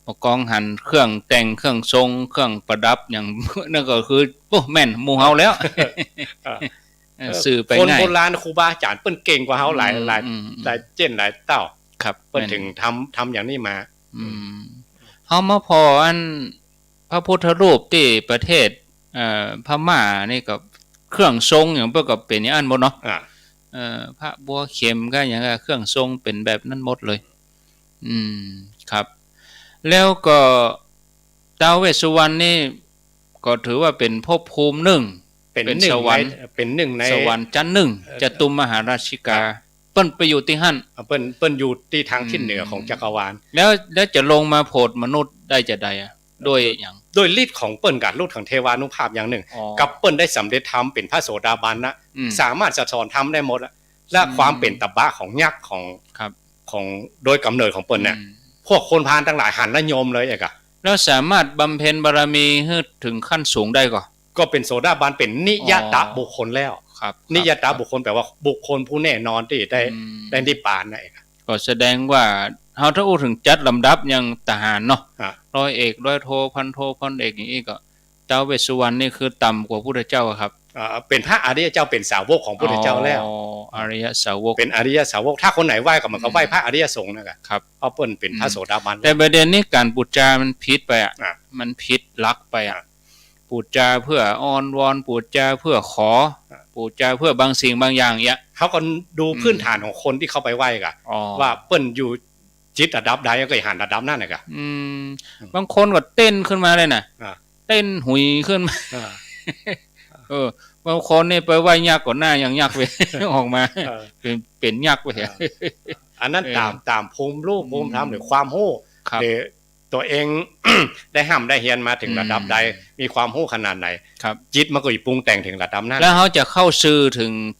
เพ กองหันเครื่องแต่งเครื่องทรงเครื่องประดับอย่าง นั่นก็คือโอ้แม่นหมู่เฮาแล้ว สื่อไป คน ง่าย โบราณครูบาอาจารย์เปิ้นเก่งกว่าเฮาหลายหลาย อืม หลายเจนหลายเต้า ครับ เปิ้นถึงทำอย่างนี้มา เฮามาพออันพระพุทธรูปที่ประเทศพม่านี่ก็เครื่องทรงอย่างเปิ้นก็เป็นอย่างนั้นหมดเนาะพระบัวเข็มก็อย่างเครื่องทรงเป็นแบบนั้นหมดเลยครับแล้วก็ท้าวเวสสุวรรณนี่ก็ถือว่าเป็นภพภูมิหนึ่งเป็นสวรรค์ เป็นหนึ่งใน สวรรค์ชั้นหนึ่งจตุมหาราชิกาเปิ้นไปอยู่ที่หั่น เปิ้นอยู่ที่ทางทิศเหนือของจักรวาล แล้วจะลงมาโผดมนุษย์ได้จะใดด้วยอย่าง โดยฤทธิ์ของเปิ้นกับฤทธิ์ของเทวานุภาพอย่างหนึ่ง กับเปิ้นได้สำเร็จธรรมเป็นพระโสดาบันนะสามารถสะท้อนธรรมได้หมดและความเป็นตบะของยักษ์ของโดยกำเนิดของเปิ้นเนี่ยพวกคนพาลทั้งหลายหันนิยมเลยอ่ะแล้วสามารถบำเพ็ญบารมีให้ถึงขั้นสูงได้ก็เป็นโสดาบันเป็นนิยตบุคคลแล้วนิยตบุคคลแปลว่าบุคคลผู้แน่นอนที่ได้นิพพานนั่นเองก็แสดงว่าเฮาถ้าอู้ถึงจัดลำดับอย่างทหารเนาะร้อยเอกร้อยโทพันโทพันเอกอย่างนี้ก็ท้าวเวสสุวรรณนี่คือต่ำกว่าพุทธเจ้าครับเป็นพระอริยเจ้าเป็นสาวกของพุทธเจ้าแล้วอริยสาวกเป็นอริยสาวกถ้าคนไหนไหว้ก็มันก็ไหว้พระอริยสงฆ์นะครับเพราะเปิ้นเป็นพระโสดาบันแต่ประเด็นนี้การบูชามันผิดไปมันผิดลักไปบูชาเพื่ออ้อนวอนบูชาเพื่อขอบูชาเพื่อบางสิ่งบางอย่างเขาก็ดูพื้นฐานของคนที่เข้าไปไหว้กันว่าเปิ้นอยู่จิตระดับใดก็หันระดับนั่นน่ะบางคนก็เต้นขึ้นมาเลยน่ะเต้นหุยขึ้นมาบางคนนี่ไปไหว้ยักษ์ก่อนหน้าอย่างยักษ์ไปออกมาเป็นยักษ์ไปอันนั้นตามภูมิรูปภูมิธรรมหรือความรู้หรือตัวเอง ได้ห้ามได้เฮียนมาถึงระดับใดมีความรู้ขนาดไหนจิตมันก็ปรุงแต่งถึงระดับนั้นแล้วเขาจะเข้าซื่อ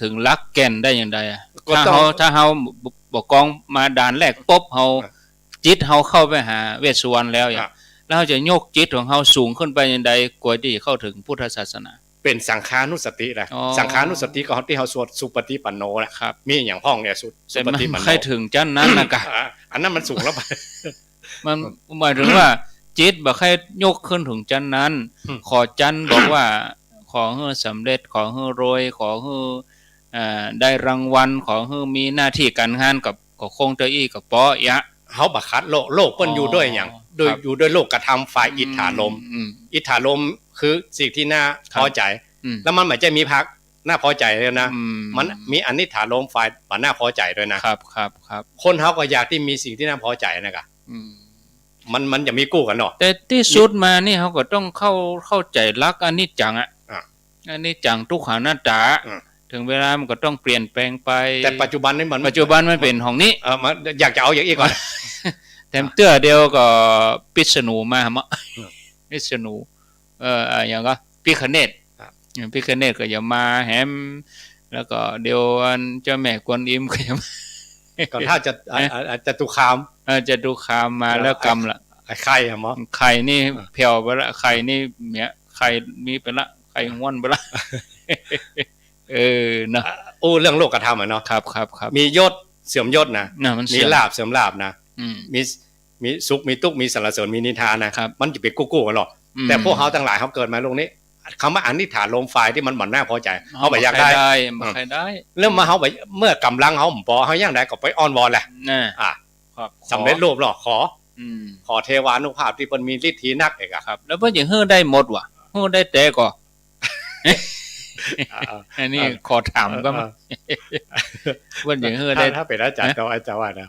ถึงลักแก่นได้อย่างไรถ้าเขาบอกกองมาด่านแรกปุ๊บเขาจิตเขาเข้าไปหาเวสสุวรรณแล้วแล้วเขาจะยกจิตของเขาสูงขึ้นไปอย่างใดกว่าที่เข้าถึงพุทธศาสนาเป็นสังขานุสติแหละสังขานุสติก็ที่เขาสวดสุปฏิปันโนแหละมีอย่างห้องเนี่ยสุปฏิปันโนใครถึงจันนั้นนะกะอันนั้นมันสูงแล้วไปมันหมายถึงว่าจิตบอกให้ยกขึ้นถึงจันนั้นขอจันบอกว่าขอให้สำเร็จขอให้รวยขอให้ได้รางวัลขอให้มีหน้าที่การงานกับคงเตอี้กับป้อยะเขาบักคัดโลกเปิ้นอยู่ด้วยอย่างโดยอยู่ด้วยโลกกระทำฝ่ายอิทธารมอิทธารมคือสิ่งที่น่าพอใจแล้วมันหมายใจมีพักน่าพอใจเลยนะมันมีอนิถารมฝ่ายบันน่าพอใจด้วยนะครับคนเขาก็อยากที่มีสิ่งที่น่าพอใจนะครับมันจะมีกู้กันเนาะแต่ที่สุดมานี่เขาก็ต้องเข้าใจรักอนิจจังอนิจจังทุกขังอนัตตาถึงเวลามันก็ต้องเปลี่ยนแปลงไปแต่ปัจจุบันนี่ปัจจุบันมันเป็นของนี้อยากจะเอาอย่างอีกก่อนแต่เตื้อเดียวก็ปิษณุมาหมะปิษณุอย่างก็พิคเนตพิคเนตก็อย่ามาแหมแล้วก็เดี๋ยวเจ้าแม่กวนอิมก็อย่ามาก่อนถ้าจะตุคามจะตุคามมาแล้วกรรมละไข่หมอไข่นี่เพียวไปละไข่นี่เมียไข่มีไปละไข่ง้วนไปละนะเรื่องโลกธรรมเนาะครับมียศเสื่อมยศนะมีลาภเสื่อมลาภนะมีสุขมีทุกข์มีสรรเสริญมีนิทานนะมันจะเป็นกู้กันหรอกแต่พวกเขาทั้งหลายเขาเกิดมาโลกนี้คำว่าอนิถาลมไฟที่มันหมอนหน้าพอใจเขาไปอยากได้เริ่มมาเขาไปเมื่อกำลังเขาพอเขาย่างได้ก็ไปอ้อนวอนแหละสำเร็จรูปหรอกขอเทวานุภาพที่มันมีฤทธิ์นักเอกครับแล้วเพื่อนอย่างเฮือได้หมดว่ะเฮือได้แต่ก็อันนี้ขอถามก็มาวันอย่างเฮือได้ถ้าเป็นอาจารย์ก็อาจารย์ว่านะ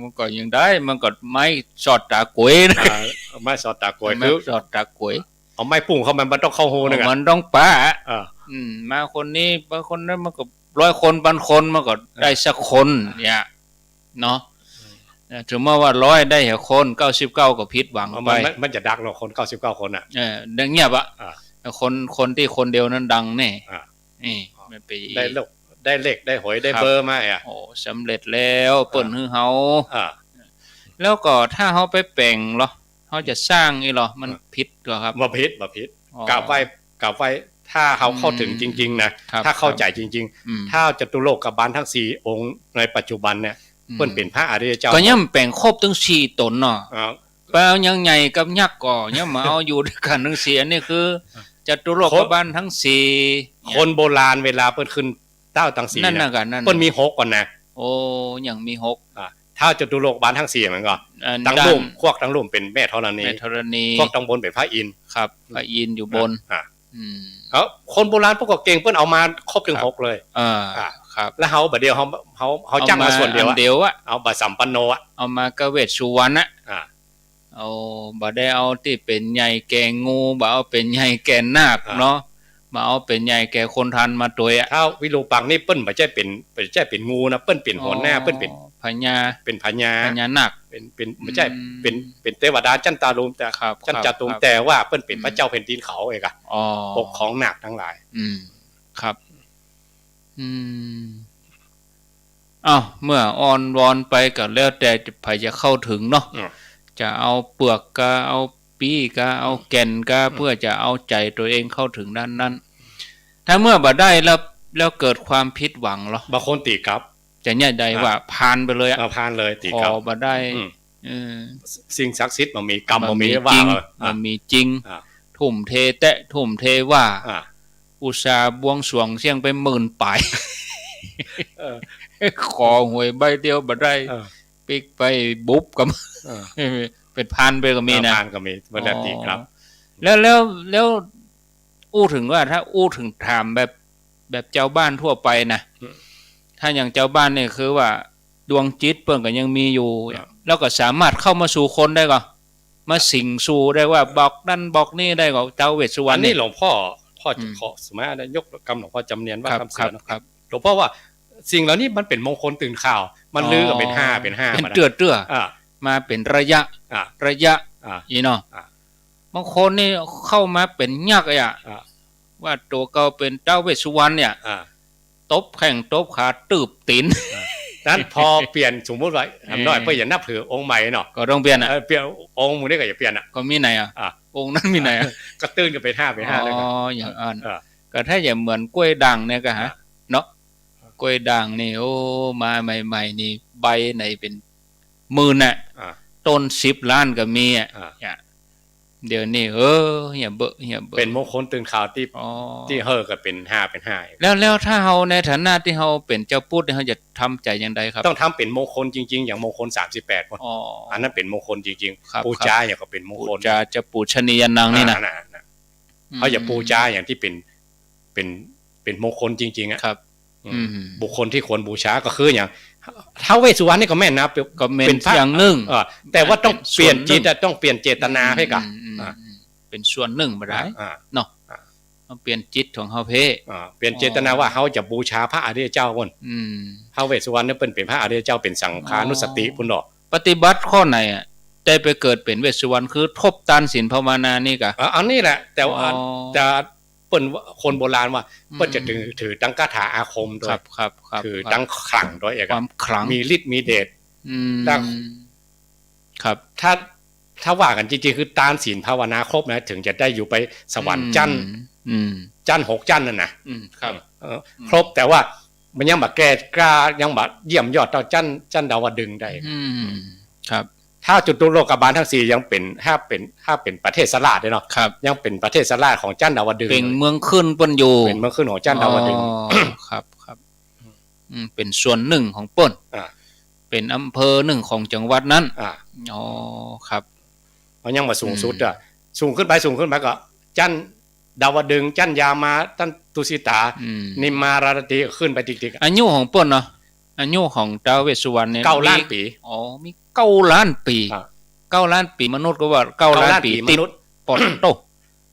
มันก็ยังได้มันก็ไม่สอดตากวยนะไม่สอดตากวยไม่สอดตากวยเอาไม้ปุ่งเขามันต้องเข้าโฮนึงมันต้องป้ามาคนนี้บางคนนั้นมันก็100 คนพันคนมันก็ได้สักคนเนี่ยเนาะถึงแม้ว่า100ได้แค่คน99ก็ผิดหวังไปมันจะดังหรอกคน99คนอ่ะดังเงียบอ่ะคนที่คนเดียวนั้นดังแน่นี่ไม่ไปได้เลขได้หวยได้เบอร์มาโอ้สำเร็จแล้วเปิ้นฮือเฮาแล้วก็ถ้าเฮาไปแปลงเหรอเขาจะสร้างนี่หรอมันผิดเหรอครับบ่ผิดกราบไหว้ถ้าเขาเข้าถึงจริงๆนะถ้าเข้าใจจริงๆถ้าจตุโลกบาลทั้ง4องค์ในปัจจุบันเนี่ยเพิ่นเป็นพระอริยเจ้าก็ย่ำแปลงครบถึง4ตนเนาะ ไปเอายังใหญ่กับยักษ์ก่อเนี่ยมาเอาอยู่ด้วยกันทั้งสี่อันนี้คือจตุโลกบาลทั้งสี่คนโบราณเวลาเปิ้นขึ้นเต้าตังสีนั่นน่ะกันนั่นเปิ้นมี6ก่อนนะโอ้ยังมี6ถ้าจตุโลกบาลทั้ง4มันก็ตั้งลุ่มพวกตั้งลุ่มเป็นแม่ธรณีพวกตั้งบนเป็นพระอินทร์ครับพระอินทร์อยู่บนคนโบราณพวกก็เก่งเปิ้นเอามาครบถึง6เลยครับแล้วเฮาบัดเดียวเฮาจังมาส่วนเดียวอ่ะเอาบัดสัมปันโนอ่ะเอามากเวทสุวรรณเอาบ่ได้เอาที่เป็นใหญ่แก่งูบ่เอาเป็นใหญ่แก่นาคเนาะมาเอาเป็นใหญ่แก่คนทันมาตัวอ่ะถ้าวิรูปังนี่เปิ้นบ่ใช่เป็นงูนะเปิ้นเป็นหัวหน้าเปิ้นเป็นพญาพญานาคเป็นไม่ใช่เป็นเทวดาจันตารุมแต่จันจตุมแต่ว่าเปิ้นเป็นพระเจ้าแผ่นดินเขาเองอ่ะปกครองนาคทั้งหลายครับอ้าวเมื่ออ่อนวอนไปก็แล้วแต่ไผจะเข้าถึงเนาะจะเอาเปลือกก็เอาปีก็เอาแก่นก็เพื่อจะเอาใจตัวเองเข้าถึงด้านนั้นถ้าเมื่อบ่ได้แล้วเกิดความผิดหวังเหรอบางคนตีกลับจะเนี่ยใดว่าผ่านไปเลยผ่านเลยตีกลับบ่ได้สิ่งศักดิ์สิทธิ์มันมีกรรมมันมีว่ามันมีจริงทุ่มเทแตะทุ่มเทว่าอุตสาห์บวงสรวงเสียงไป10,000 ปลายขอหวยใบเดียวบ่ได้ปิกไปบุบกับเป็นพันไปก็มีนะพันก็มีบ่ได้ตีครับแล้วอู้ถึงว่าถ้าอู้ถึงถามแบบเจ้าบ้านทั่วไปนะถ้าอย่างเจ้าบ้านเนี่ยคือว่าดวงจิตเปิ้นก็ยังมีอยู่แล้วก็สามารถเข้ามาสู่คนได้ก็มาสิงสู่ได้ว่าบอกนั่นบอกนี่ได้ก็เจ้าเวสสุวรรณนี่หลวงพ่อจะขอสมัยยกกรรมหลวงพ่อจำเนียนว่าคำเสือนะครับหลวงพ่อว่าสิ่งเหล่านี้มันเป็นมงคลตื่นข่าวมันลือก็เป็น5เป็น5เป็นเตื้อมาเป็นระยะอีเนาะบางคนนี่เข้ามาเป็นยักษ์ว่าตัวเก่าเป็นเจ้าเวสสุวรรณเนี่ยตบแข้งตบขาตืบตีนนั้นพอเปลี่ยนสมมุติว่าน้อยเพื่ออย่านับถือองค์ใหม่เนาะก็ต้องเปลี่ยนเปลี่ยนองค์มึงได้ก็อย่าเปลี่ยนก็มีไหนองค์นั้นมีไหนก็ตื่นกันเป็น5เลยอย่างอันก็ถ้าอย่างเหมือนกล้วยด่างเนี่ยก็ฮะเนาะกล้วยด่างนี่โอ้มาใหม่ๆนี่ใบไหนเป็น10,000น่ะต้น10 ล้านก็มีเดี๋ยวนี้อย่าเบอะเป็นมงคลตื่นข่าวที่เฮอก็เป็น5แล้วถ้าเฮาในฐานะที่เฮาเป็นเจ้าพุทธเฮาจะทำใจอย่างไรครับต้องทำเป็นมงคลจริงๆอย่างมงคล38คนอันนั้นเป็นมงคลจริงๆปูจาอย่างก็เป็นมงคลจะปูชนียนังนี่นะเขาอย่าปูจาอย่างที่เป็นมงคลจริงๆอ่ะครับบุคคลที่ควรบูชาก็คืออย่างท้าวเวสสุวรรณนี่ก็แม่นนะเป็นอย่างหนึ่งแต่ว่าต้องเปลี่ยนจิตต้องเปลี่ยนเจตนาให้กับเป็นส่วนหนึ่งบ่ได้เนาะต้องเปลี่ยนจิตของเฮาเเปลี่ยนเจตนาว่าเฮาจะบูชาพระอริยเจ้าพุ่นท้าวเวสสุวรรณนี่เป็นพระอริยเจ้าเป็นสังฆานุสติพุ่นดอกปฏิบัติข้อไหนได้ไปเกิดเป็นเวสสุวรรณคือทบตานศีลภาวนานี่กะอันนี้แหละแต่ว่าจะเปิ้นคนโบราณว่าเปิ้นจะถือตั้งคาถาอาคมด้วยครับถือตั้งขลังด้วยความขลังมีฤทธิ์มีเดชครับถ้าว่ากันจริงๆคือตานศีลภาวนาครบนะถึงจะได้อยู่ไปสวรรค์จันทร์6จันทร์นั่นนะครับครบแต่ว่ามันยังบ่แก่กล้ายังบ่เยี่ยมยอดต่อจันทร์ดาวดึงได้ครับถ้าจุตุโลกบาลทั้ง4ยังเป็นถ้าเป็นประเทศสลาดเนาะยังเป็นประเทศสลาดของจันทร์ดาวดึงเป็นเมืองขึ้นเปิ้นอยู่เป็นเมืองขึ้นของจันทร์ดาวดึงครับเป็นส่วนหนึ่งของเปิ้นเป็นอำเภอหนึ่งของจังหวัดนั้นครับเพราะยังมาสูงสุดสูงขึ้นไปก็จันทร์ดาวดึงจันทร์ยามาจันทร์ตุสิตานิมารารติขึ้นไปติ๊กๆอายุของเปิ้นเนาะอายุของท้าวเวสสุวรรณเนี่ย9 ล้านปีมี9 ล้านปี9 ล้านปีมนุษย์ก็ว่า9 ล้านปีมนุษย์ปอดโต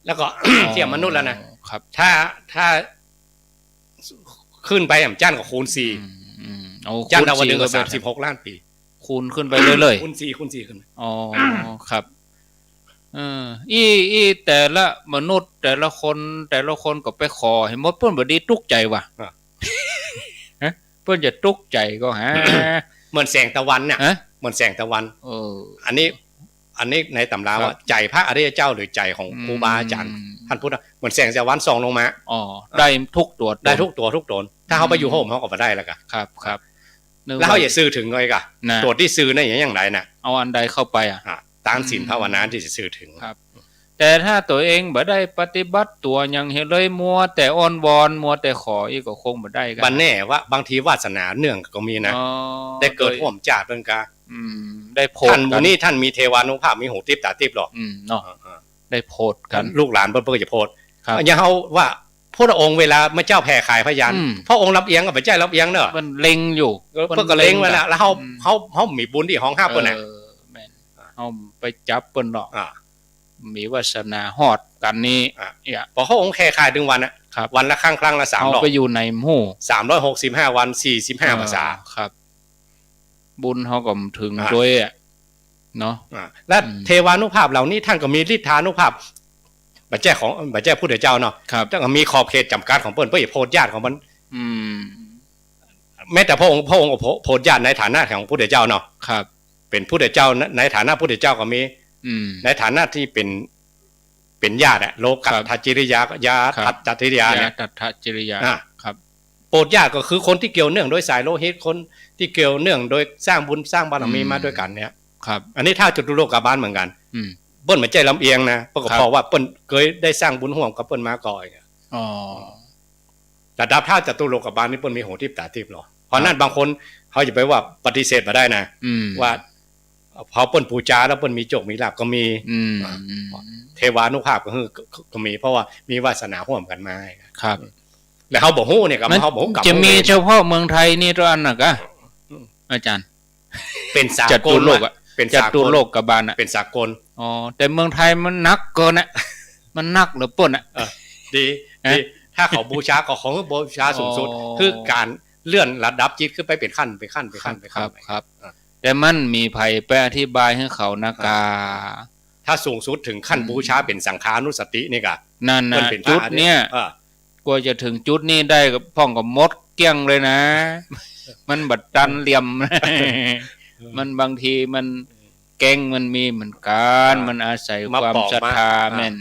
แล้วก็เทียบมนุษย์แล้วนะครับถ้าขึ้นไปจันทร์ก็คูณ4จันทร์ดาวดึงก็36 ล้านปีคูณขึ้นไปเรื่อยๆคูณ4ขึ้นครับอีแต่ละมนุษย์แต่ละคนก็ไปขอให้หมดเพิ่นบ่ดีตุกใจว่ะเพิ่นจะตุกใจก็เหมือนแสงตะวันเนี่ยเหมือนแสงตะวันอันนี้ในตำราว่าใจพระอริยเจ้าหรือใจของครูบาอาจารย์ท่านพูดว่าเหมือนแสงตะวันส่องลงมาได้ทุกตัวได้ทุกตนถ้าเขาไปอยู่โฮมเขาก็บ่ได้แล้วกะครับแล้วเขาอย่าซื้อถึงเลยกะตัวที่ซื้อนั่นอย่างไรน่ะเอาอันใดเข้าไปต ตามศีลภาวนาที่จะสื่อถึงครับแต่ถ้าตัวเองบ่ได้ปฏิบัติตัวยังเห็นเลยมัวแต่อ้อนวอนมัวแต่ขออีกก็คงบ่ได้กันบันแน่ว่าบางทีวาสนาเนื่องก็มีนะได้เกิดห่วมจาดเพิ่นกะได้โพดท่านผู้นี้ท่านมีเทวานุภาพมีหูทิพตาทิพหรอกเนาะได้โพดกันลูกหลานเพิ่นก็จะโพดอย่างเฮาว่าพระองค์เวลาพระเจ้าแผ่ขายพยานพระองค์รับเอียงกับพระเจ้ารับเอียงเนอะมันเล็งอยู่เพิ่นก็เล็งไว้แล้วเฮามีบุญที่ห้องห้าเพิ่นน่ะแม่นเฮาไปจับเพิ่นเนาะมีวาสนาฮอดกันนี้พอพระองค์แผ่ขายถึงวันน่ะวันละครั้งละ3รอบไปอยู่ในหมู่365วัน45พรรษาครับบุญเฮาก็ถึงด้วยเนาะและเทวานุภาพเหล่านี้ท่านก็มีฤทธานุภาพบัจเจ้ของบัจเจ้พุทธเจ้าเนาะท่านก็มีขอบเขตจำกัดของเพิ่นเพื่อโพธิญาติของมันแม้แต่พระองค์โพธิญาติในฐานะของพุทธเจ้าเนาะครับเป็นพุทธเจ้าในฐานะพุทธเจ้าก็มีในฐานะที่เป็นญาติโลกัตถจริยายาทัตจริยาเนี่ยทัตถจริยาครับโพธิญาติก็คือคนที่เกี่ยวเนื่องโดยสายโลหิตคนที่เกี่ยวเนื่องโดยสร้างบุญสร้างบารมีมาด้วยกันเนี่ยครับอันนี้ถ้าจตุโลกบาลเหมือนกันเปิ้นไม่ใจลำเอียงนะเพราะก็พอว่าเปิ้นเคยได้สร้างบุญร่วมกับเปิ้นมาก่อนแต่ดับถ้าจตุโลกบาลนี่เปิ้นมีหูทิพตาทิพหรอเพราะนั้นบางคนเขาจะไปว่าปฏิเสธมาได้นะว่าพอเปิ้นปูจาแล้วเปิ้นมีโจกมีลาภก็มีเทวานุภาพก็มีเพราะว่ามีวาสนาร่วมกันมาครับแล้วเขาบอกฮู้เนี่ยกับเขาบอกกับจะมีเฉพาะเมืองไทยนี่ตัวอันน่ะก็อาจารย์เป็นสากลโลกอ่ะเป็นจตุโลกบาลน่ะเป็นสากลแต่เมืองไทยมันหนักเกินน่ะมันหนักเหลือเปิ้นน่ะดีถ้าเขาบูชาก็ของบูชาสูงสุดคือการเลื่อนระดับจิตขึ้นไปเป็นขั้นครับแต่มันมีไผไปอธิบายให้เขานะกาถ้าสูงสุดถึงขั้นบูชาเป็นสังฆานุสตินี่ก็นั่นน่ะจุดเนี้ยกว่าจะถึงจุดนี้ได้ก็พ้องกับมดเกี้ยงเลยนะมันบัดดันเหลี่ยมมันบางทีมันแกงมันมีเหมือนกันมันอาศัยความศรัทธาแม่น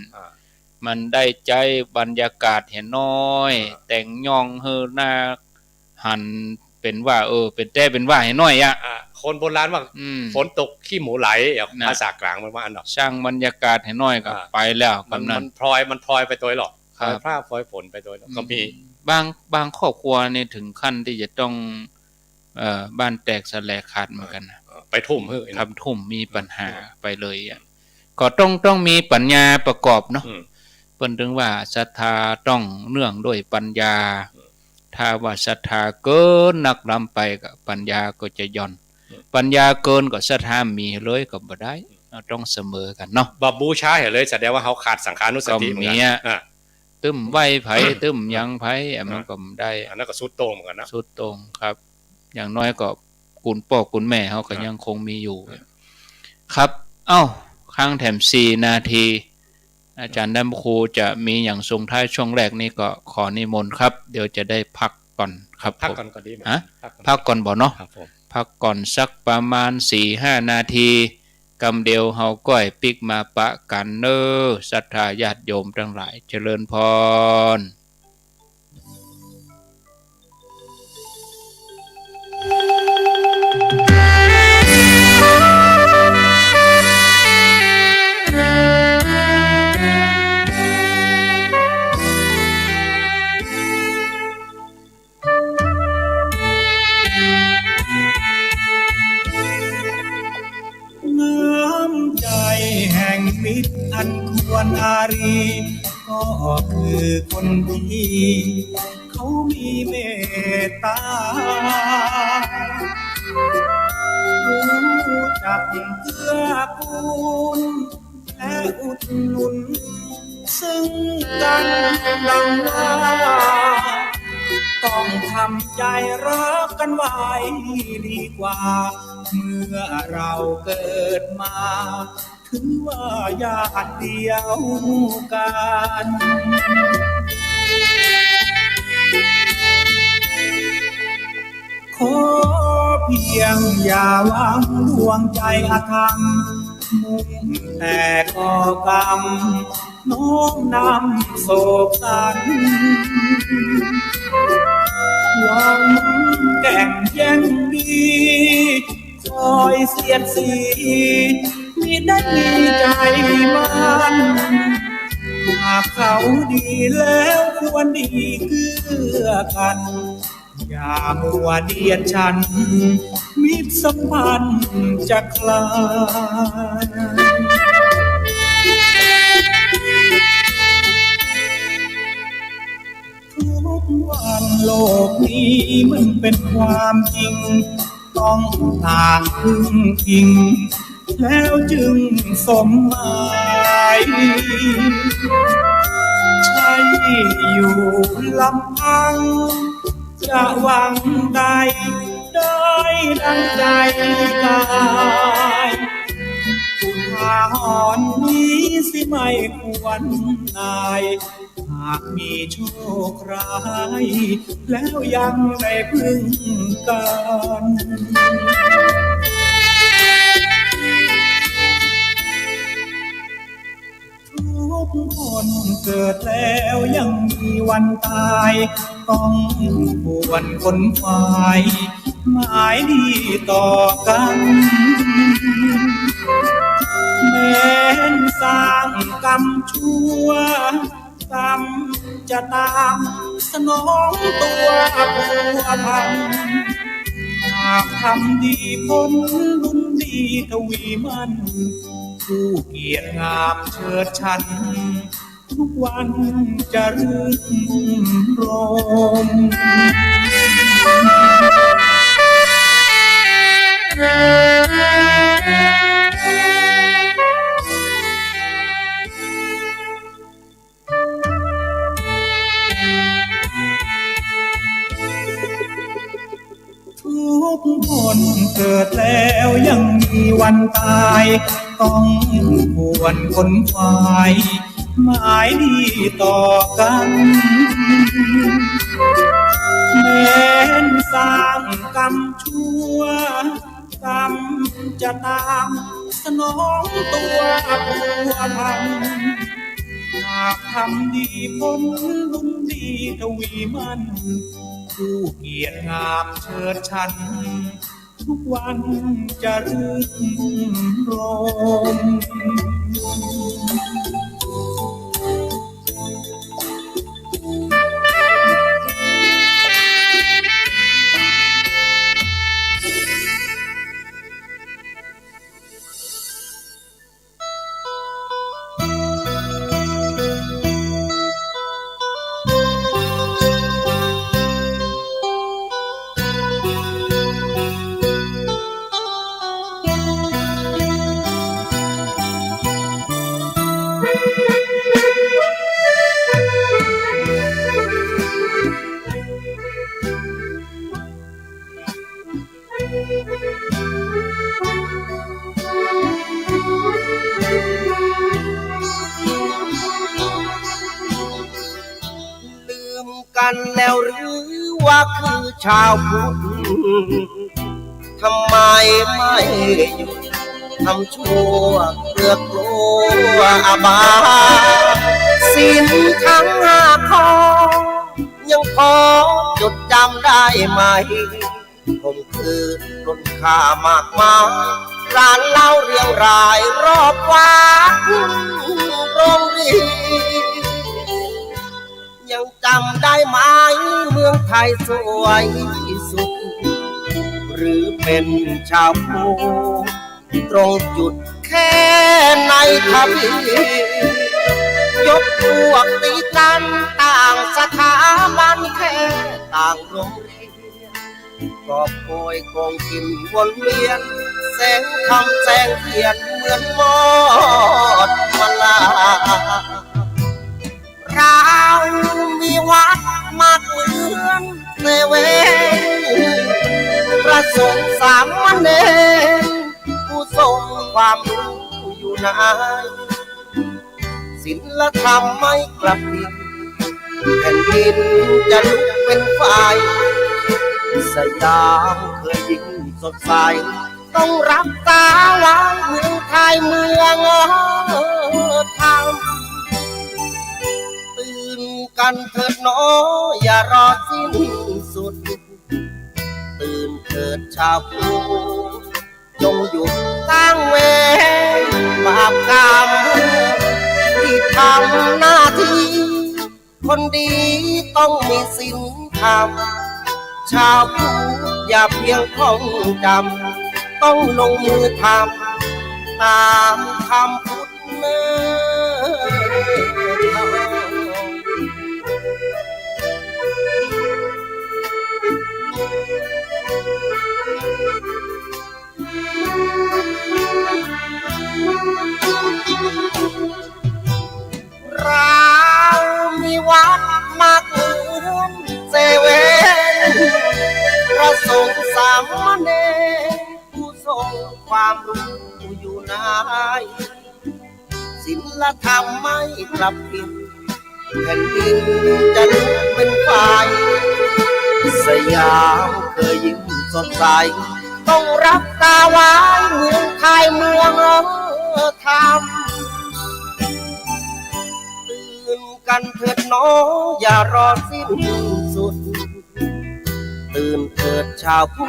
มันได้ใจบรรยากาศเห็นน้อยแต่งย่องเฮอหน้าหันเป็นว่าเป็นแต่เป็นว่าให้น้อยอ่ะคนโบราณว่าฝนตกขี้หมูไหลภาษากลางมันว่าอันดอกสร้างบรรยากาศให้น้อยก็ไปแล้วมันพลอยไปตัวหรอกพลอยฝนไปตัวก็มีบางครอบครัวนี่ถึงขั้นที่จะต้องบ้านแตกสลายขาดเหมือนกันนะไปทุ่มทำทุ่มมีปัญหาไปเลยอ่ะก็ต้องมีปัญญาประกอบเนาะเปิ้นถึงว่าศรัทธาต้องเนื่องด้วยปัญญาถ้าว่าศรัทธาเกินนักลำไปก็ปัญญาก็จะย่อนปัญญาเกินก็ศรัทธามีเลยก็บ่ได้ต้องเสมอกันเนาะบ่บูชาเลยแสดงว่าเขาขาดสังฆานุสติเหมือนกันตึมไหวไผตึมยังไผมันก็ได้อันนั้นก็สุดโต่งเหมือนกันนะสุดโต่งครับอย่างน้อยก็คุณพ่อคุณแม่เขาก็ยังคงมีอยู่ครับข้างแถม4นาทีอาจารย์ดัมครูจะมีอย่างทรงท้ายช่วงแรกนี้ก็ขอนิมนต์ครับเดี๋ยวจะได้พักก่อนครับพักก่อนก็ดีพักก่อนบ่เนาะพักก่อนสักประมาณ 4-5 นาทีกำเดียวเฮาก้อยปิกมาปะกันเน้อศรัทธาญาติโยมทั้งหลายเจริญพรมิตรอันควรอารีก็คือคนที่เขามีเมตตารู้จักเกื้อกูลและอุดหนุนซึ่งกันดังว่าต้องทำใจรักกันไว้ดีกว่าเมื่อเราเกิดมาถึงว่าญาติเดียวกันขอเพียงอย่าหวังดวงใจอาธรรมมุ่งแต่ก่อกรรมน้อมนำโศกสันหวังแก่งแย่งดีคอยเสียดสี ได้มีใจมันหากเขาดีแล้วควรดีเกื้อกันอย่ามัวเดียดฉันมิตรสัมพันธ์จะคลายทุกวันโลกนี้มันเป็นความจริงต้องต่างพึ่งพิงแล้วจึงสมหมายใช่อยู่ลำพังจะหวังใดได้ดังใจกายอุทาหรณ์นี้สิไม่ควรนายหากมีโชคร้ายแล้วยังได้พึ่งกันทุกคนเกิดแล้วยังมีวันตายต้องควรคนฝ่ายหมายดีต่อกันแม้นสร้างกรรมชั่วกรรมจะตามสนองตัวผัวพันหากทำดีผลบุญดีทวีมันผู้เกียรติงามเชิดชันทุกวันจะรื่นรมทุกคนเกิดแล้วยังมีวันตายต้องควรคนฝ่ายหมายดีต่อกันแม้นสร้างกรรมชั่วกรรมจะตามสนองตัวผัวพันหากทำดีผลบุญดีทวีมันผู้เกียรติงามเชิดชันทุกวันจะรื่นรมกันแล้วหรือว่าคือชาวพุทธทำไมไม่หยุดทำชั่วเกลือกลัวอบายศีลทั้ง5 ข้อยังพอจดจำได้ไหมผมคือล้นค่ามากมายร้านเหล้าเรียวรายรอบวัดโรงเรียนยังจำได้ไหมเมืองไทยสวยที่สุดหรือเป็นชาวพุทธตรงจุดแค่ในทวียกพวกตีกันต่างสถาบันแค่ต่างโรงเรียนก็โกยกองกินวนเวียนแสงคำแสงเทียนเหมือนมอดมาลาเรามีวัดมากเหมือนเซเว่นพระสงฆ์สามเณรผู้ทรงความรู้อยู่ไหนศีลธรรมไม่กลับดินแผ่นดินจะลุกเป็นไฟสยามเคยยิ่งสดใสต้องรักษาไว้เมืองไทยเมืองธรรมกันเถิดน้ออย่ารอสิ้นสุดตื่นเถิดชาวพุทธจงหยุดตั้งเวร บาปกรรมที่ทำหน้าที่คนดีต้องมีศีลธรรมชาวพุทธอย่าเพียงท่องจำต้องลงมือทำตามคำพุทธเน้เรามีวัดมากเหมือนเซเว่นพระสงฆ์สามเณรผู้ทรงความรู้อยู่ไหนศีลธรรมไม่กลับผิดแผ่นดินจะลุกเป็นไฟสยามเคยยิ้มสดใสต้องรับตาไว้เมืองไทยเมืองธรรมตื่นกันเถิดน้องอย่ารอสิ้นสุดตื่นเถิดชาวพุท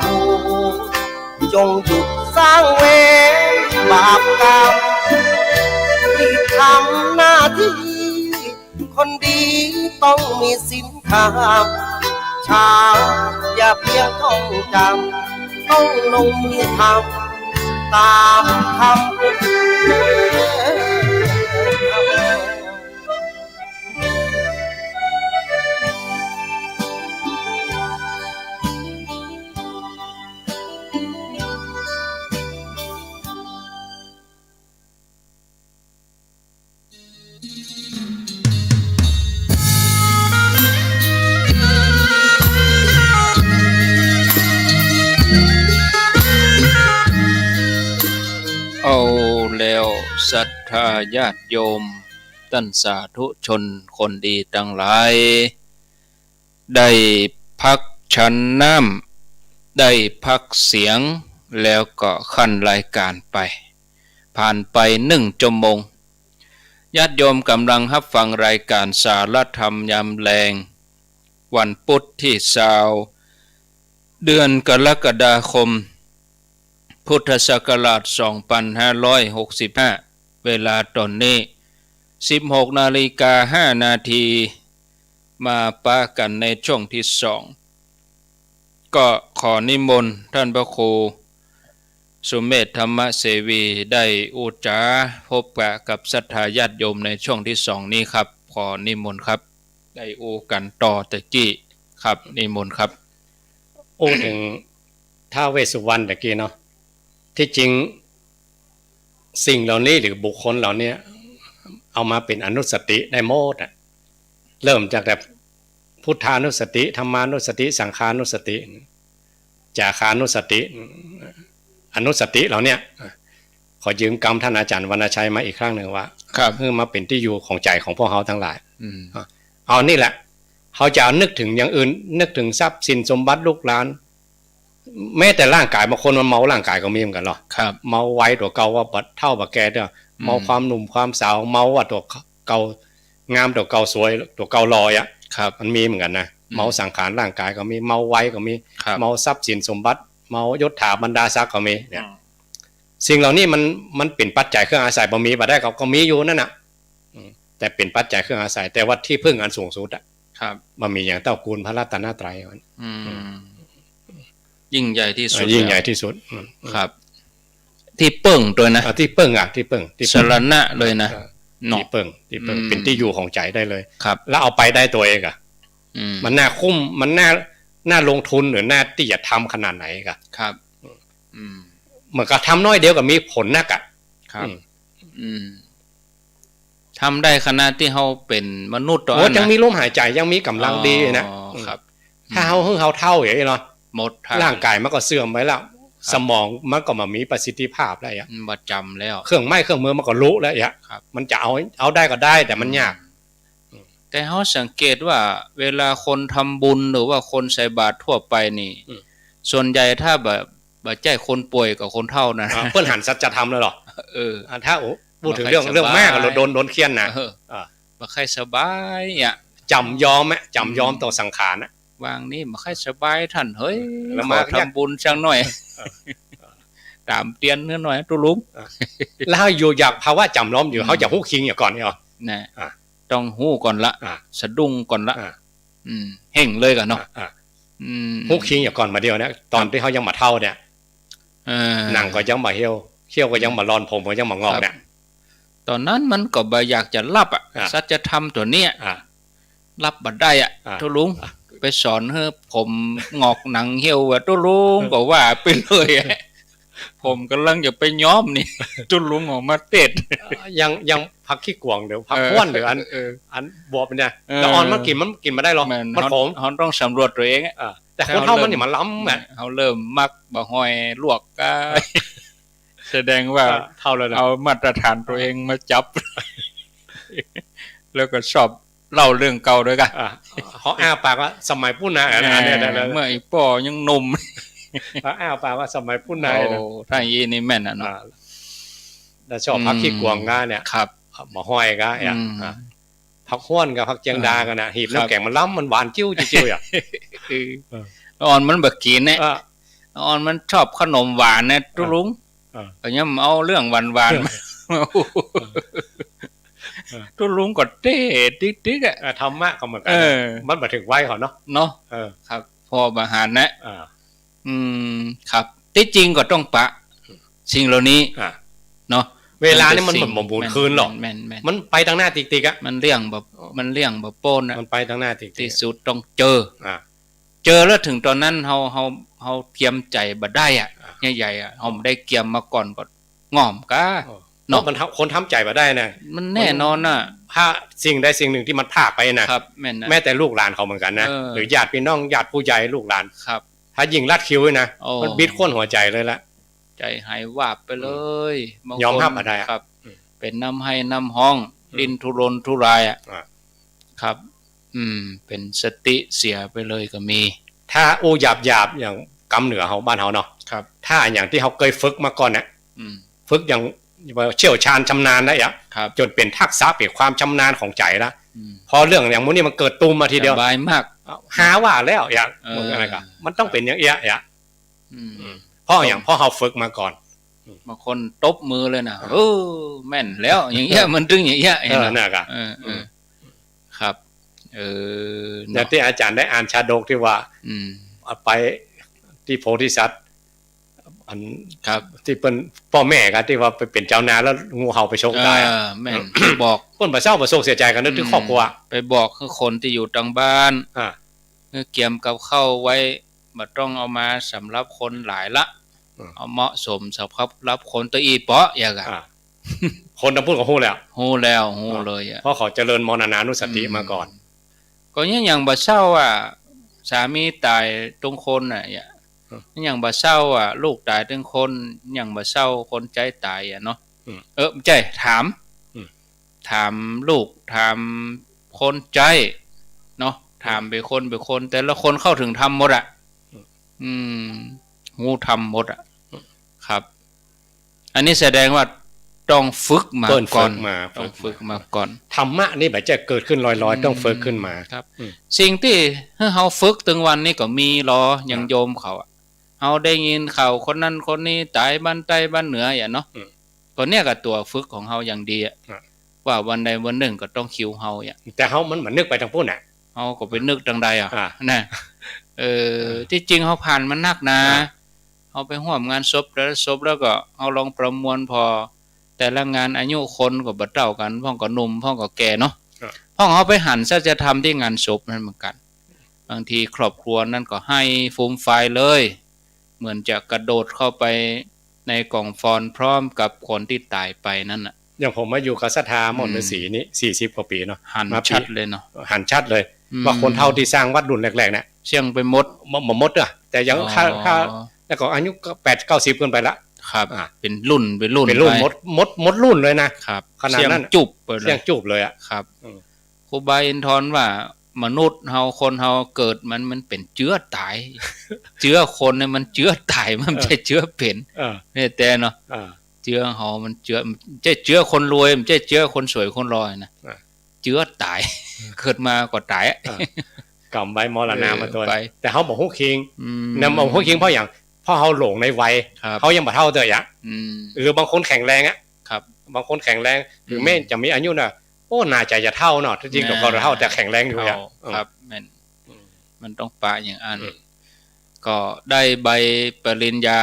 ธจงหยุดสร้างเวรบาปกรรมที่ทำหน้าที่คนดีต้องมีศีลธรรมชาวอย่าเพียงท่องจำต้องลงมือทำตามคำพุทธเอาแล้วศรัทธาญาติโยมท่านสาธุชนคนดีทั้งหลายได้พักฉันน้ำได้พักเสียงแล้วก็ขั้นรายการไปผ่านไป1 ชั่วโมงญาติโยมกำลังรับฟังรายการสารธรรมยามแลงวันพุธที่20เดือนกรกฎาคมพุทธศักราช2565เวลาตอนนี้ 16:05 นาทีมาปะกันในช่วงที่2ก็ขอนิมนต์ท่านพระครูสุเมธธรรมเสวีได้อุจาพบปะกับศรัทธาญาติโยมในช่วงที่2นี้ครับขอนิมนต์ครับได้อูกันต่อตะกี้ครับนิมนต์ครับโอ้ถึงท้าวเวสสุวรรณตะกี้เนาะที่จริงสิ่งเหล่านี้หรือบุคคลเหล่านี้เอามาเป็นอนุสติได้หมดอ่ะเริ่มจากแบบพุทธานุสติธรรมานุสติสังขานุสติจาคานุสติอนุสติเหล่านี้ขอยืมกรรมท่านอาจารย์วรรณชัยมาอีกครั้งหนึ่งว่าเพื่อมาเป็นที่อยู่ของใจของพวกเขาทั้งหลายเอานี่แหละเขาจะนึกถึงอย่างอื่นนึกถึงทรัพย์สินสมบัติลูกหลานแม้แต่ร่างกายบางคนมันเมาร่างกายก็มีเหมือนกันหรอเมาไว้ตัวเก่าว่าบัดเท่าบัดแก่เนี่ยเมาความหนุ่มความสาวเมาว่าตัวเก่างามตัวเก่าสวยตัวเก่าลอยอ่ะมันมีเหมือนกันนะเมาสังขารร่างกายก็มีเมาไว้ก็มีเมาทรัพย์สินสมบัติเมายศถาบรรดาศักดิ์ก็มีเนี่ยสิ่งเหล่านี้มันเป็นปัจจัยเครื่องอาศัยบ่มีบ่ได้ก็มีอยู่นั่นน่ะแต่เป็นปัจจัยเครื่องอาศัยแต่ว่าที่พึ่งอันสูงสุดอ่ะมันมีอย่างเต้ากูลพระรัตนตรัยยิ่งใหญ่ที่สุดยิ่งใหญ่ที่สุดครับที่เปิ้งตัวนะที่เปิ้งอ่ะที่เปิ้งสรณะเลยนะที่เปิ้งเป็นที่อยู่ของใจได้เลยแล้วเอาไปได้ตัวเองอ่ะมันน่าคุ้มมันน่าลงทุนหรือน่าที่จะทำขนาดไหนกะครับเหมือนกับทำน้อยเดียวกับมีผลนักอ่ะครับทำได้ขนาดที่เขาเป็นมนุษย์ตัวนั้นยังมีลมหายใจยังมีกำลังดีนะครับถ้าเขาเท่าอย่างนี้เนาะหมดร่างกายมันก็เสื่อมไปแล้วสมองมันก็มามีประสิทธิภาพแล้วประจำแล้วเครื่องไม้เครื่องมือมันก็รู้แล้วมันจะเอาได้ก็ได้แต่มันยากแต่เขาสังเกตว่าเวลาคนทำบุญหรือว่าคนใส่บาตรทั่วไปนี่ส่วนใหญ่ถ้าแบบใจคนป่วยกับคนเฒ่านะเพิ่นหันสัจธรรมเลยหรอถ้าพูดถึงเรื่องแม่ก็โดนเคี่ยนนะบ่ค่อยสบายอ่ะจำยอมต่อสังขารนะวางนี่บ่ค่อยสบายท่านเฮ้ยแล้วมาทำบุญจังหน่อย ตามเตียนนิดหน่อยตุลุง แล้วอยู่อยากภาวะจำล้อมอยู่เขาจะฮู้คิงอย่างก่อนนี่เหรอ นะ อ่ะ ต้องหู้ก่อนละ อ่ะ สะดุ้งก่อนละ อ่ะ เห่งเลยกันเนาะ อ่ะ อืม ฮู้คิงอย่างก่อนมาเดียวเนี่ยตอนที่เขายังมาเท่าเนี่ย หนังก็ยังมาเขี้ยวก็ยังมาร้อนผมก็ยังมางอกเนี่ย ตอนนั้นมันก็บ่อยากจะรับอ่ะ อ่ะ สัจธรรมตัวเนี้ย อ่ะ รับบัดได้อ่ะ อ่ะ ตุลุงไปสอนให้ผมงอกหนังเหี่ยวอ่ะตุลุงก็ว่าไปเลยอะผมกำลังจะไปย้อมนี่ ตุลุงออกมาเต็ด ยังพักขี้กวางเดี๋ยวพักห้วนหรืออันบวบเนี่ยแล้วออนมันกินมาได้หรอมันผม เขาต้องสำรวจตัวเองอะ แต่คนเท่ามันนี่มันล้ำอ่ะ เขาเริ่มมักบะหอยลวกกาย แสดงว่า เท่าเลยนะ เอามาตรฐานตัวเองมาจับ แล้วก็ชอบเล่าเรื่องเก่าด้วยกัน เขาอ้าปากว่าสมัยปุ้นนะอันนี้ได้เลย เมื่อไอ้ป่อยังหนุ่ม เขาอ้าปากว่าสมัยปุ้นนะ โอ้ถ้ายีนี่แม่นอ่ะเนาะ แล้วชอบพักขี้กวางง่าเนี่ย ครับ มาห้อยก็พักห้วนกับพักเจียงดากันนะหีบน้ำแข็งมันล้ำมันหวานจิ้วจิ้วอ่ะ อ่อนมันแบบกินเนี่ยอ่อนมันชอบขนมหวานเนี่ยตุลุงก็ยังเอาเรื่องหวานมาตุลุงก็เต้ติ๊กๆอ่ะ ธรรมะก็เหมือนกันมันมาถึงไว้เขาเนาะ เนาะครับพอมาหารนะครับที่จริงก็ต้องปะสิ่งเหล่านี้เนาะเวลานี่มันหมุนคืนหรอกมันไปทางหน้าติ๊กๆอ่ะมันเลี่ยงแบบโป้นนะมันไปทางหน้าติ๊กที่สุดต้องเจอแล้วถึงตอนนั้นเฮาเตรียมใจบ่ได้อ่ะใหญ่ๆอ่ะเฮาได้เกียมมาก่อนก็ง่อมกะเนาะมันคนทำใจบ่ได้นะมันแน่นอนน่ะถ้าสิ่งใดสิ่งหนึ่งที่มันพลาดไปนะครับแม้แต่ลูกหลานเขาเหมือนกันนะหรือญาติพี่น้องญาติผู้ใหญ่ลูกหลานครับถ้ายิงลัดคิวนะมันบิดข้นหัวใจเลยละใจหายวาบไปเลยยอมรับบ่ได้ครับเป็นน้ำให้น้ำห้องดินทุรนทุรายอ่ะครับเป็นสติเสียไปเลยก็มีถ้าโอหยาบอย่างกำเหนือเขาบ้านเขาเนาะครับถ้าอย่างที่เขาเคยฝึกมาก่อนเนี่ยฝึกอย่างเชี่ยวชาญชำนาญได้อะจนเป็นทักษะเป็นความชำนาญของใจละพอเรื่องอย่างพวกนี้มันเกิดตูมมาทีเดียวสบายมากหาว่าแล้วอย่างอะไรกันมันต้องเป็นอย่างเอี้ยเพราะอย่างพ่อเขาฝึกมาก่อนบางคนตบมือเลยนะแม่นแล้วอย่างเงี้ยมันตึงอย่างเงี้ยน่ะกันครับอย่างที่อาจารย์ได้อ่านชาดกที่ว่าไปที่โพธิสัตว์อันครับที่เป็นพ่อแม่กันที่ว่าไปเป็นเจ้านาแล้วงูเห่าไปชกตายแม่นบอกคนประเศร้าประโศกเสียใจกันนึกถึงครอบครัวไปบอกคือคนที่อยู่ทางบ้านเกี่ยมกับข้าวไว้บ่ต้องเอามาสำหรับคนหลายละเอาเหมาะสมสำหรับคนตัวอีเปาะอย่างอ่ะคนต้องพูดกับฮู้แล้วเลยอ่ะเพราะเขาเจริญมรณานุสติมาก่อนก็อย่างบ่เศร้าอ่ะสามีตายตรงคนน่ะอย่างบ่เศร้าอ่ะลูกตายตรงคนอย่างบ่เศร้าคนใจตายอ่ะเนาะใจถามลูกถามคนใจเนาะถามไปคนแต่ละคนเข้าถึงธรรมหมดอ่ะงูธรรมหมดอ่ะครับอันนี้แสดงว่าต้องฝึกมาก่อนต้องฝึกมาก่อนธรรมะนี่แบบจะเกิดขึ้นลอยๆต้องฝึกขึ้นมาครับสิ่งที่เฮาฝึกถึงวันนี้ก็มีรออย่างโยมเขาเฮาได้ยินข่าวคนนั้นคนนี้ตายบ้านใต้บ้านเหนืออย่างเนาะก็เนี่ยก็ตัวฝึกของเฮาอย่างดีอ่ะว่าวันใดวันหนึ่งก็ต้องคิวเฮาอย่างแต่เฮามันเหมือนนึกไปทางพุ่นน่ะเฮาก็ไปนึกทางใดอ่ะนะที่จริงเฮาผ่านมันนักนะเฮาไปร่วมงานศพแล้วก็เฮาลองประมวลพอแต่ละงานอายุคนก็บ่เท่ากันพ่องก็หนุ่มพ่องก็แก่เนาะพ่องเฮาไปหันซะจะทำที่งานศพนั่นเหมือนกันบางทีครอบครัวนั่นก็ให้ฟูมไฟเลยเหมือนจะกระโดดเข้าไปในกล่องฟอนพร้อมกับคนที่ตายไปนั่นน่ะอย่างผมมาอยู่กับศรัทธามนต์ฤาษีนี่40กว่าปีเนาะหันชัดเลยเนาะหันชัดเลยว่าคนเฒ่าที่สร้างวัดรุ่นแรกๆเนี่ยเสี่ยงไปหมดอ่ะแต่ยังถ้าแล้วก็อายุก็80-90ขึ้นไปละครับเป็นรุ่นมดรุ่นเลยนะครับขนาดนั้นจุบเสียงจุบเลยอ่ะครับครูบาอินทร์ว่ามนุษย์เฮาคนเฮาเกิดมันเป็นเชื้อตายเชื้อคนเนี่ยมันเชื้อตายมันไม่ใช่เชื้อเป็นนี่แต่เนาะเชื้อเฮามันเชื้อคนรวยมันไม่ใช่เชื้อคนสวยคนรอยนะเชื้อตายเกิดมาก็ตายกำไว้มรณะมาตัวแต่เฮาบอกฮู้คิงนำเอาฮู้คิงเพราะอย่างพ ราะเขาหลงในวัย ครับ เขายังบ่เท่าเตยอ่ะ อืม หรือบางคนแข็งแรงอ่ะ ครับ บางคนแข็งแรงหรือแม่จะมีอายุน่ะโอ้น่าจะเท่าเนาะที่จริงกับเขาเท่าแต่แข็งแรงอยู่อ่ะ ครับแม่นมันต้องปะอย่างอัน อืม ก็ได้ใบปริญญา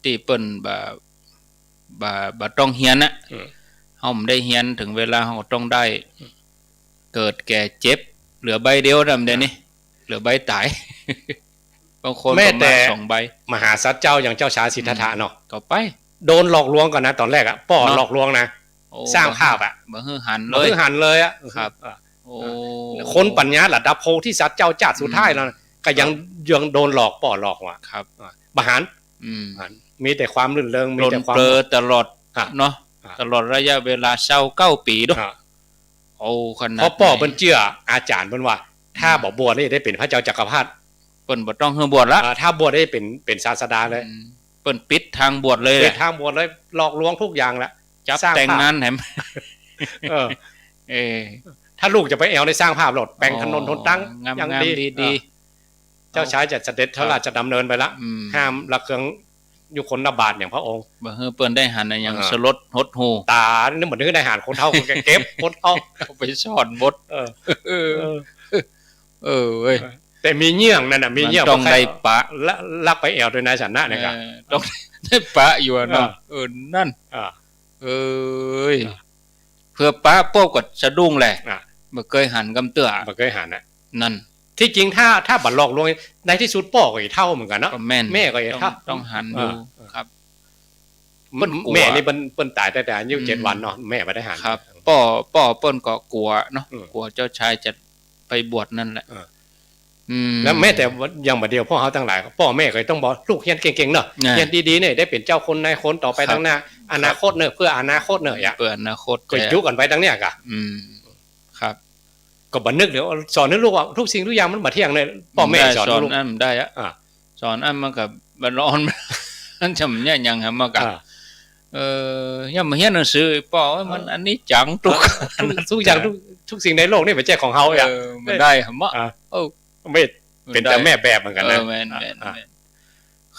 ที่เปิ้นบ่ต้องเรียนน่ะ เฮาไม่ได้เรียนถึงเวลาเฮาต้องได้ เกิดแก่เจ็บ เหลือใบเดียวนำเดี๋ยวนี้เหลือใบตาย บางคน แม้ ก็ แต่ มา2ใบ มหาสัตว์เจ้าอย่างเจ้าชายสิทธัตถะเนาะ ก็ไป โดนหลอกลวงก่อนนะตอนแรกอ่ะป้อ เนาะ หลอกลวงนะ โอ้ สร้างภาพอ่ะ บ่ฮือหันเล มัน ย คือหันเลยอ่ะ ครับ อ่ะ โอ้ คนปัญญาระดับโพธิสัตว์เจ้าจาดสุดท้ายแล้วนะก็ยังโดนหลอกป้อหลอกว่ะ ครับ บหาร อืม มีแต่ความรื่นเริงมี หล่น แต่ความ เปลอตลอด อ่ะ เนาะ อ่ะ ตลอดระยะเวลา29ปีด้วย อ่ะ โอ้ขนาด เพราะป้อ ไหน เปิ้นเชื่ออาจารย์เปิ้นว่า ถ้าบ่บวชนี่ได้เป็นพระเจ้าจักรพรรดิ เปิ้นบ่ต้องเฮือบวชละ ถ้าบวชได้เป็นศาสดาเลย อืมเปิ้นปิดทางบวชเลย เปิ แห ด ละ ทางบวชเลยหลอกลวงทุกอย่างแล้ว จับ สร้าง แต่ง ภาพ งานแถม เออ เออ ถ้าลูกจะไปแอลในสร้างภาพหลดแปลงถนนทนตั้ง งาม อย่าง งาม ดี ดี เจ้าชายจะเสด็จพระราชดำเนินไปละ อืม ห้ามละเครื่องอยู่คนละบาทอย่างพระองค์ บ่เฮือเปิ้นได้หันอะหยัง อ่า สลดหดหู ตานี่เหมือนนึกได้หารคนเท่าคนแก่เก็บคนเท่า เอาไปสอนบท เออ เออเว้ย แต่มีเงี้ยงนั่นน่ะมีเงี้ยง มันต้องได้ปะ ละลักไปแอลโดยนายสันนะเนี่ยครับ ต้องได้ปะอยู่อะเนาะนั่น อ่า เอ้ย อ่า เพื่อปะโป๊บก็สะดุ้งแหละ อ่า บ่เคยหันกำเตื้อ บ่เคยหันน่ะ นั่น ที่จริงถ้าบัตรหลอกลวงในที่สุดพ่อก็อีเท่าเหมือนกันเนาะ ก็แม่น แม่ก็อย่า ต้อง ทำ ต้องหันอยู่ อ่า ครับ เปิ้นกลัว แม่นี่เปิ้นตายแต่อายุ อืม 7 วันเนาะแม่ไม่ได้หัน ครับป้อเปิ้นก็กลัวเนาะ อืม กลัวเจ้าชายจะไปบวชนั่นแหละ อ่า อืม แล้วแม่แต่ยังบ่เดียวพ่อเขาทั้งหลายพ่อแม่ก็ต้องบอกลูกเรียนเก่งๆเนาะ อ่า เรียนดีๆเนี่ยได้เป็นเจ้าคนนายคนต่อไป ครับ ทั้งหน้าอนาคตเนอะเพื่ออนาคตเนอะอย่า เปิดอนาคต ก็ยุกันไปทั้งเนี้ยกะ อืมครับ ก็บ่นึกเดี๋ยวสอนให้ลูกว่าทุกสิ่งทุกอย่างมันบ่เที่ยงเลยพ่อแม่สอน สอน ลูก อันได้อะ อ่า สอนอันมันกับบัร้อน อันจำเนี่ยยังหามากับ อ่า ยังมาเรียนหนังสือป้อว่ามันอันนี้จังตุก ทุกอย่างทุกสิ่งในโลกนี่เป็นแจ้ของเขาอ่ะ มันได้หำว่า อ่า เอ้า ไม่เป็นแต่แม่แบบเหมือนกันนะ แม่นแม่น อ่า แม่น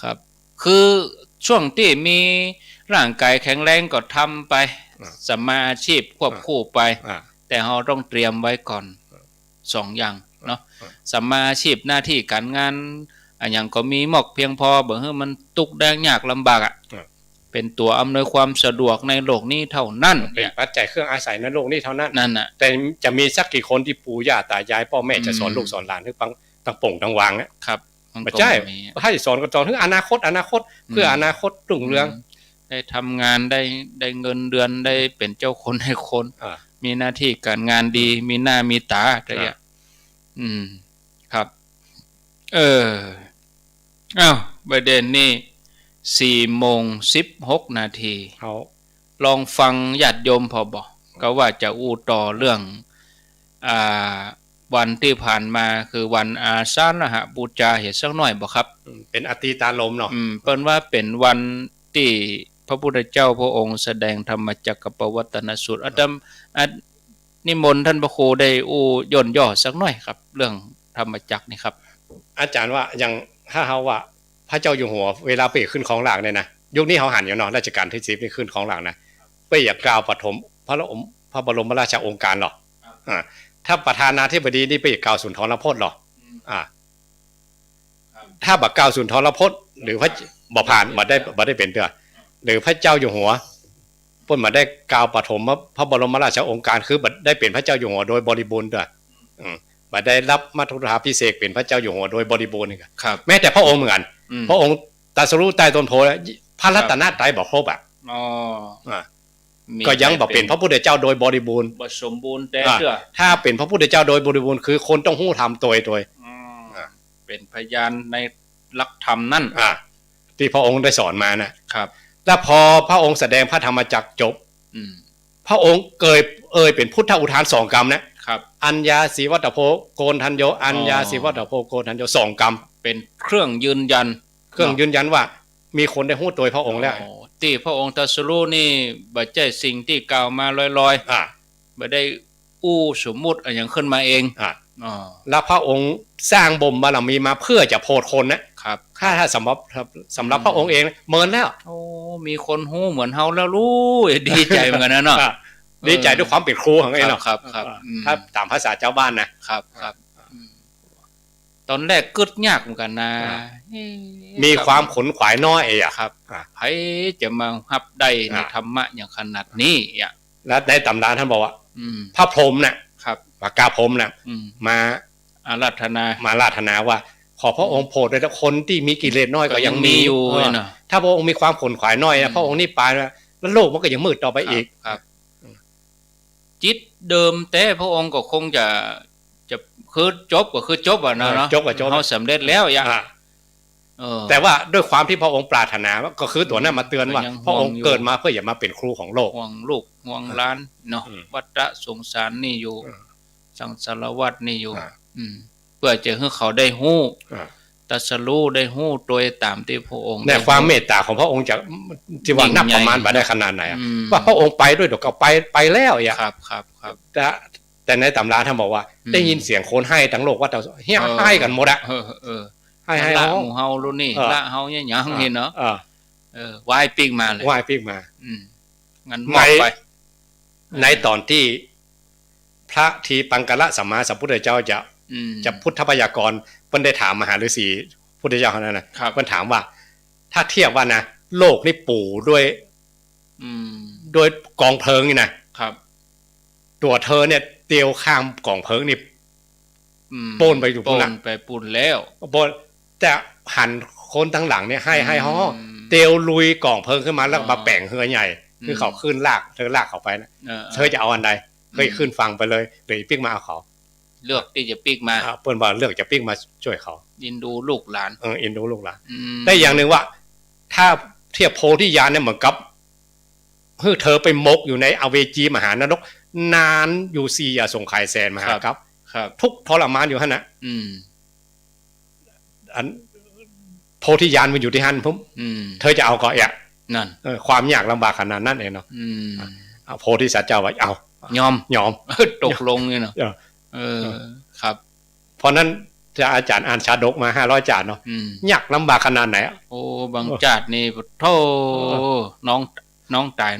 ครับ คือช่วงที่มีร่างกายแข็งแรงก็ทำไปสัมมาอาชีพควบคู่ไป อ่า แต่เราต้องเตรียมไว้ก่อน2อย่างเนาะ อ่า สัมมาอาชีพหน้าที่การงานอันอย่างก็มีหมอกเพียงพอบ่ให้มันตุกข์ได้ยากลำบากอ่ะเป็นตัวอำนวยความสะดวกในโลกนี้เท่านั้น เป็นปัจจัยเครื่องอาศัยในโลกนี้เท่านั้น นั่นน่ะ แต่จะมีสักกี่คนที่ปู่ย่าตายายพ่อแม่จะสอน อืม ลูกสอนหลานให้ปังตั้งโป่งตั้งวางเนี่ย ครับมัน ไม่ ก็ ใช่ มี ให้สอนก็สอนถึงอนาคตเพื่ออนาคตรุ่งเรือง ได้ทำงานได้เงินเดือนได้เป็นเจ้าคนให้คน อ่า มีหน้าที่การงานดีมีหน้ามีตาอะไรอย่างครับ อ้าวประเด็นนี้4:16 เขา ลองฟังญาติโยมพอบอกก็ว่าจะอู้ต่อเรื่องวันที่ผ่านมาคือวันอาสาฬหบูชาเห็นสักหน่อยบ่ครับ เป็นอติตาลมเนาะ เปิ้นว่าเป็นวันที่พระพุทธเจ้าพระองค์แสดงธรรมจักรปวัตตนสูตรนิมนต์ท่านพระครูได้อู้ย่นย่อสักหน่อยครับ เรื่องธรรมจักรนี่ครับ อาจารย์ว่าอย่างถ้าเขาว่าพระเจ้าอยู่หัวเวลาไปขึ้นของหลางเนี่ยนะยุคนี้เขาหันอยู่เนาะราชการที่10นี่ขึ้นของหลางนะไปอยากกล่าวปฐมพระบรมราชโองการหรอถ้าประธานาธิบดีนี่ไปอยากกล่าวสุนทรพจน์หรอถ้าบักกล่าวสุนทรพจน์หรือพระบ่ผ่านบ่ได้เป็นเด้อหรือพระเจ้าอยู่หัวเพิ่นมาได้กล่าวปฐมพระบรมราชโองการคือบ่ได้เป็นพระเจ้าอยู่หัวโดยบริบูรณ์เด้อบ่ได้รับมัทุราภิเษกเป็นพระเจ้าอยู่หัวโดยบริบูรณ์นี่ครับแม้แต่พระองค์เหมือนกันพระองค์ตรัสรู้ใต้ต้นโพแล้วพระรัตนตรัยบ่ครบอ่ะก็ยังบ่เป็นพระพุทธเจ้าโดยบริบูรณ์ บ่สมบูรณ์แต่เชื่อ ถ้าเป็นพระพุทธเจ้าโดยบริบูรณ์คือคนต้องหู้ธรรมโดยเป็นพยานในหลักธรรมนั่น ที่พระองค์ได้สอนมานะครับแล้วพอพระองค์แสดงพระธรรมจักรจบพระองค์เป็นพุทธอุทาน2 กรรมนะครับ อัญญาสีวัตโพโกนทันโยอัญญาสีวัตโพโกนทันโย2 กรรมเป็นเครื่องยืนยัน เครื่องยืนยันว่ามีคนได้หู้โดยพระองค์แล้วที่พระองค์ตรัสรู้นี่บ่ใช่สิ่งที่กล่าวมาลอยๆบ่ได้อู้สมมุติอะไรอย่างขึ้นมาเองแล้วพระองค์สร้างบ่มบารมีมาเพื่อจะโพดคนนะ ครับ ถ้าสำหรับพระองค์เองเมินแล้ว โอ้มีคนฮู้เหมือนเฮาแล้วรู้ดีใจเหมือนกันนะเนาะ ดีใจด้วยความเป็นครูของเองเนาะ ครับถ้าตามภาษาเจ้าบ้านนะครับ ตอนแรกกึดยากเหมือนกันนะ มีความขนขวายน้อยอ่ะ ครับไผจะมาฮับได้ในธรรมะอย่างขนาดนี้อ่ะ แล้วในตำราท่านบอกว่าพระพรหมน่ะ ครับ ปากกาพรหมน่ะมาอาราธนา ราธนาว่า ขอพระองค์โปรดด้วยคนที่มีกิเลสน้อยก็ยังมีอยู่นะถ้าพระองค์มีความขนขวายน้อยนะพระองค์นี่ไปแล้วโลกมันก็ยังมืดต่อไปอีกครับจิตเดิมแต่พระองค์ก็คงจะคือจบก็คือจบอ่ะเนาะเขาสำเร็จแล้วอย่างแต่ว่าด้วยความที่พระองค์ปรารถนาก็คือตัวนั้นมาเตือนว่าพระองค์เกิดมาเพื่ออย่ามาเป็นครูของโลกห่วงลูกห่วงล้านเนาะวัฏสงสารนี่อยู่สังสารวัฏนี่อยู่เพื่อจะให้เขาได้ฮู้ตรัสรู้ได้ฮู้โดยตามที่พระองค์ในความเมตตาของพระองค์จะที่ว่านับประมาณไปได้ขนาดไหนว่าพระองค์ไปด้วยเดี๋ยวก็ไปแล้วอย่างครับแต่ในตำราท่านบอกว่าได้ยินเสียงคนให้ทั้งโลกว่าแต่ให้กันหมดอะให้ละหมู่เฮารุ่นนี้ละเฮาเนี่ยหยังเห็นเนาะวายปิ้งมาเลยงั้นมอบไปในตอนที่พระทีปังกละสัมมาสัมพุทธเจ้าจะพุทธพยากรเพิ่นได้ถามมหาฤาษีพุทธเจ้าคนนั้นนะเพิ่นถามว่าถ้าเทียบว่านะโลกนี่ปู่ด้วยกองเพลิงนี่นะครับตัวเธอเนี่ยเตียวข้ามกองเพลิงนี่ปูนไปอยู่ปูนไปปูนแล้วปูนแต่หันคนทั้งหลังเนี่ยให้ห่อเตียวลุยกองเพลิงขึ้นมาแล้วมาแป่งเฮือใหญ่คือเขาขึ้นลากเธอลากเขาไปนะเธอจะเอาอันใดเคยขึ้นฟังไปเลยหรือปิ๊กมาเอาเขาเลือกที่จะปิ๊กมาเปิ้นว่าเลือกจะปิ๊กมาช่วยเขาอินดูลูกหลานอินดูลูกหลานได้อย่างหนึ่งว่าถ้าเทียบโพธิญาณเนี่ยเหมือนกับเธอไปมกอยู่ในอเวจีมหานรกนานอยู่สี่อสงไขยแสนมหาครับทุกทรมานอยู่ฮะนะอันโพธิญาณมันอยู่ที่หันพุ่มเธอจะเอาก็นั่นความยากลำบากขนาดนั้นเองเนาะโพธิสัตว์เจ้าว่าเอายอมตกลงเลยเนาะครับเพราะนั้นจะอาจารย์อ่านชาดกมา500 จานเนาะยากลำบากขนาดไหนโอ้บางจาดนี่โธ่น้องตาย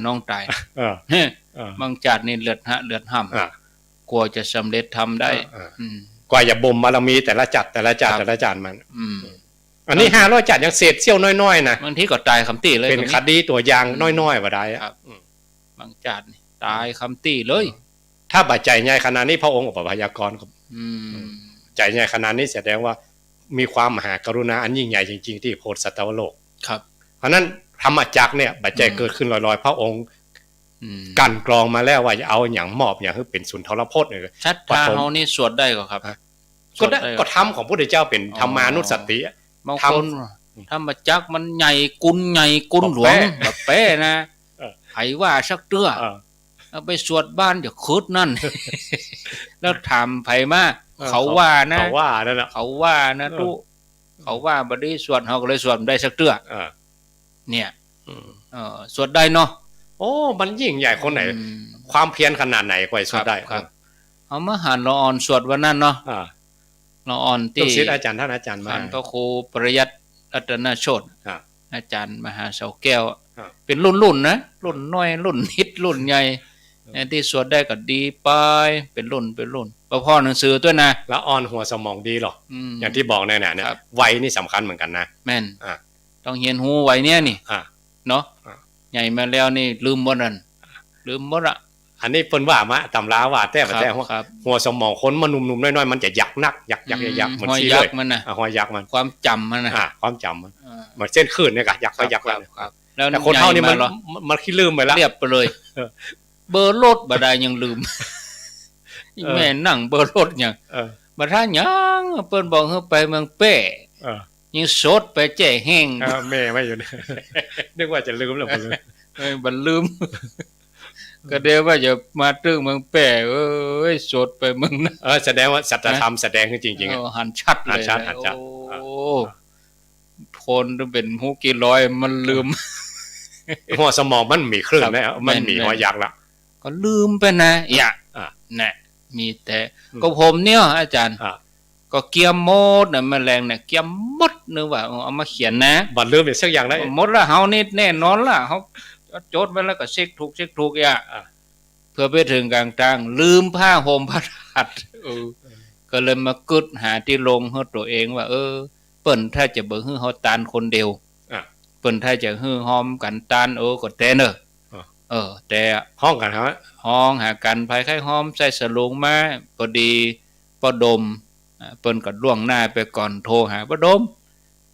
บางจาดนี่เลือดห่ำกลัวจะสำเร็จทำได้กว่าจะบ่มบารมีแต่ละจานมันอันนี้500 จานยังเศษเสี้ยวน้อยๆนะบางทีก็ตายคำตี้เลยเป็นคดีตัวอย่างน้อยๆว่าได้ครับบางจาดนี่ตายคำตี้เลยถ้าบาดใจใหญ่ขนาดนี้พระองค์พยากรณ์ใจใหญ่ขนาดนี้แสดงว่ามีความมหากรุณาอันยิ่งใหญ่จริงๆที่โพธิสัตวโลกครับเพราะนั้นธรรมจักรเนี่ยบาดใจเกิดขึ้นลอยๆพระองค์กันกรองมาแล้วว่าจะเอาอย่างมอบอย่างคือเป็นสุนทรพจน์เนี่ยชัดตาเฮานี่สวดได้ก็ครับก็ธรรมของพระพุทธเจ้าเป็นธรรมานุสติธรรมธรรมจักรมันใหญ่กุลหลวงแบบเป้นะไผว่าสักเตื้อเอาไปสวดบ้านอย่าคืดนั่นแล้วถามไผมาเขาว่านะเขาว่านั่นแหละเขาว่านะตู้เขาว่าบ่ได้สวดเฮาก็เลยสวดได้สักเตื้อเนี่ยสวดได้เนาะโอ้มันยิ่งใหญ่คนไหนความเพียรขนาดไหนกว่าสวดได้ครับเอามาหาละอ่อนสวดวันนั้นเนาะละอ่อนที่ศิษย์อาจารย์ท่านอาจารย์มาพระครูประยัตรัตนโชติอาจารย์มหาเสาแก้วเป็นรุ่นนะรุ่นน้อยรุ่นนิดรุ่นใหญ่ที่สวดได้ก็ดีไปเป็นรุ่นพ่อหนังสือด้วยนะแล้วอ่อนหัวสมองดีหรออย่างที่บอกเนี่ยวัยนี่สำคัญเหมือนกันนะแม่นต้องเรียนรู้วัยเนี้ยนี่เนาะใหญ่มาแล้วนี่ลืมหมดนั่นลืมหมดอ่ะอันนี้เพิ่นว่ามาตำราว่าแต่หัวสมองคนมันนุ่มๆน้อยๆมันจะยักนักยักเหมือนซี่เลยหัวยักมันความจำมันนะความจำมันเหมือนเส้นขึ้นเนี่ยกะยักแล้วแต่คนเท่านี้มันขี้ลืมไปแล้วเรียบไปเลยเบอร์รถบ่ได้ยังลืมแม่นั่งเบอร์รถยังบ่ทันยังเพิ่นบอกให้ไปเมืองเป้ยังสดไปแจ้แห้งแม่ไม่อยู่นึกว่าจะลืมแล้วบ่ลืมก็เดี๋ยวว่าจะมาตึ้งเมืองแป้สดไปเมืองนะแสดงว่าสัจธรรมแสดงขึ้นจริงๆหันชัดเลยโอ้ทนเป็นฮู้กี่ร้อยมันลืมหัวสมองมันมีคลื่นไหมมันมีหัวยักษ์ละก็ลืมไปนะเนี่ยน่ะมีแต่ก็ผมเนี่ยอาจารย์ ก็เกียมหมดน่ะแมลงเนี่ยเกียมหมดนึกว่าเอามาเขียนนะ บัดเริ่มอีกสักอย่างได้ หมดละเฮานี่แน่นอนล่ะเฮาจดไว้แล้วก็เช็คถูกอ่ะเพื่อไปถึงกลางๆลืมผ้าห่มผ้าถัดก็เลยมากึดหาที่ลงให้ตัวเองว่าเปิ้นถ้าจะบ่ฮื้อเฮาตานคนเดียวเปิ้นถ้าจะฮื้อหอมกันตานก็แต่เนอะแต่ห้องกันครับห้องหากันภายใครหอมใส่สลุงมาพอดีปอดมเปิ้นก็ล่วงหน้าไปก่อนโทรหาปอดม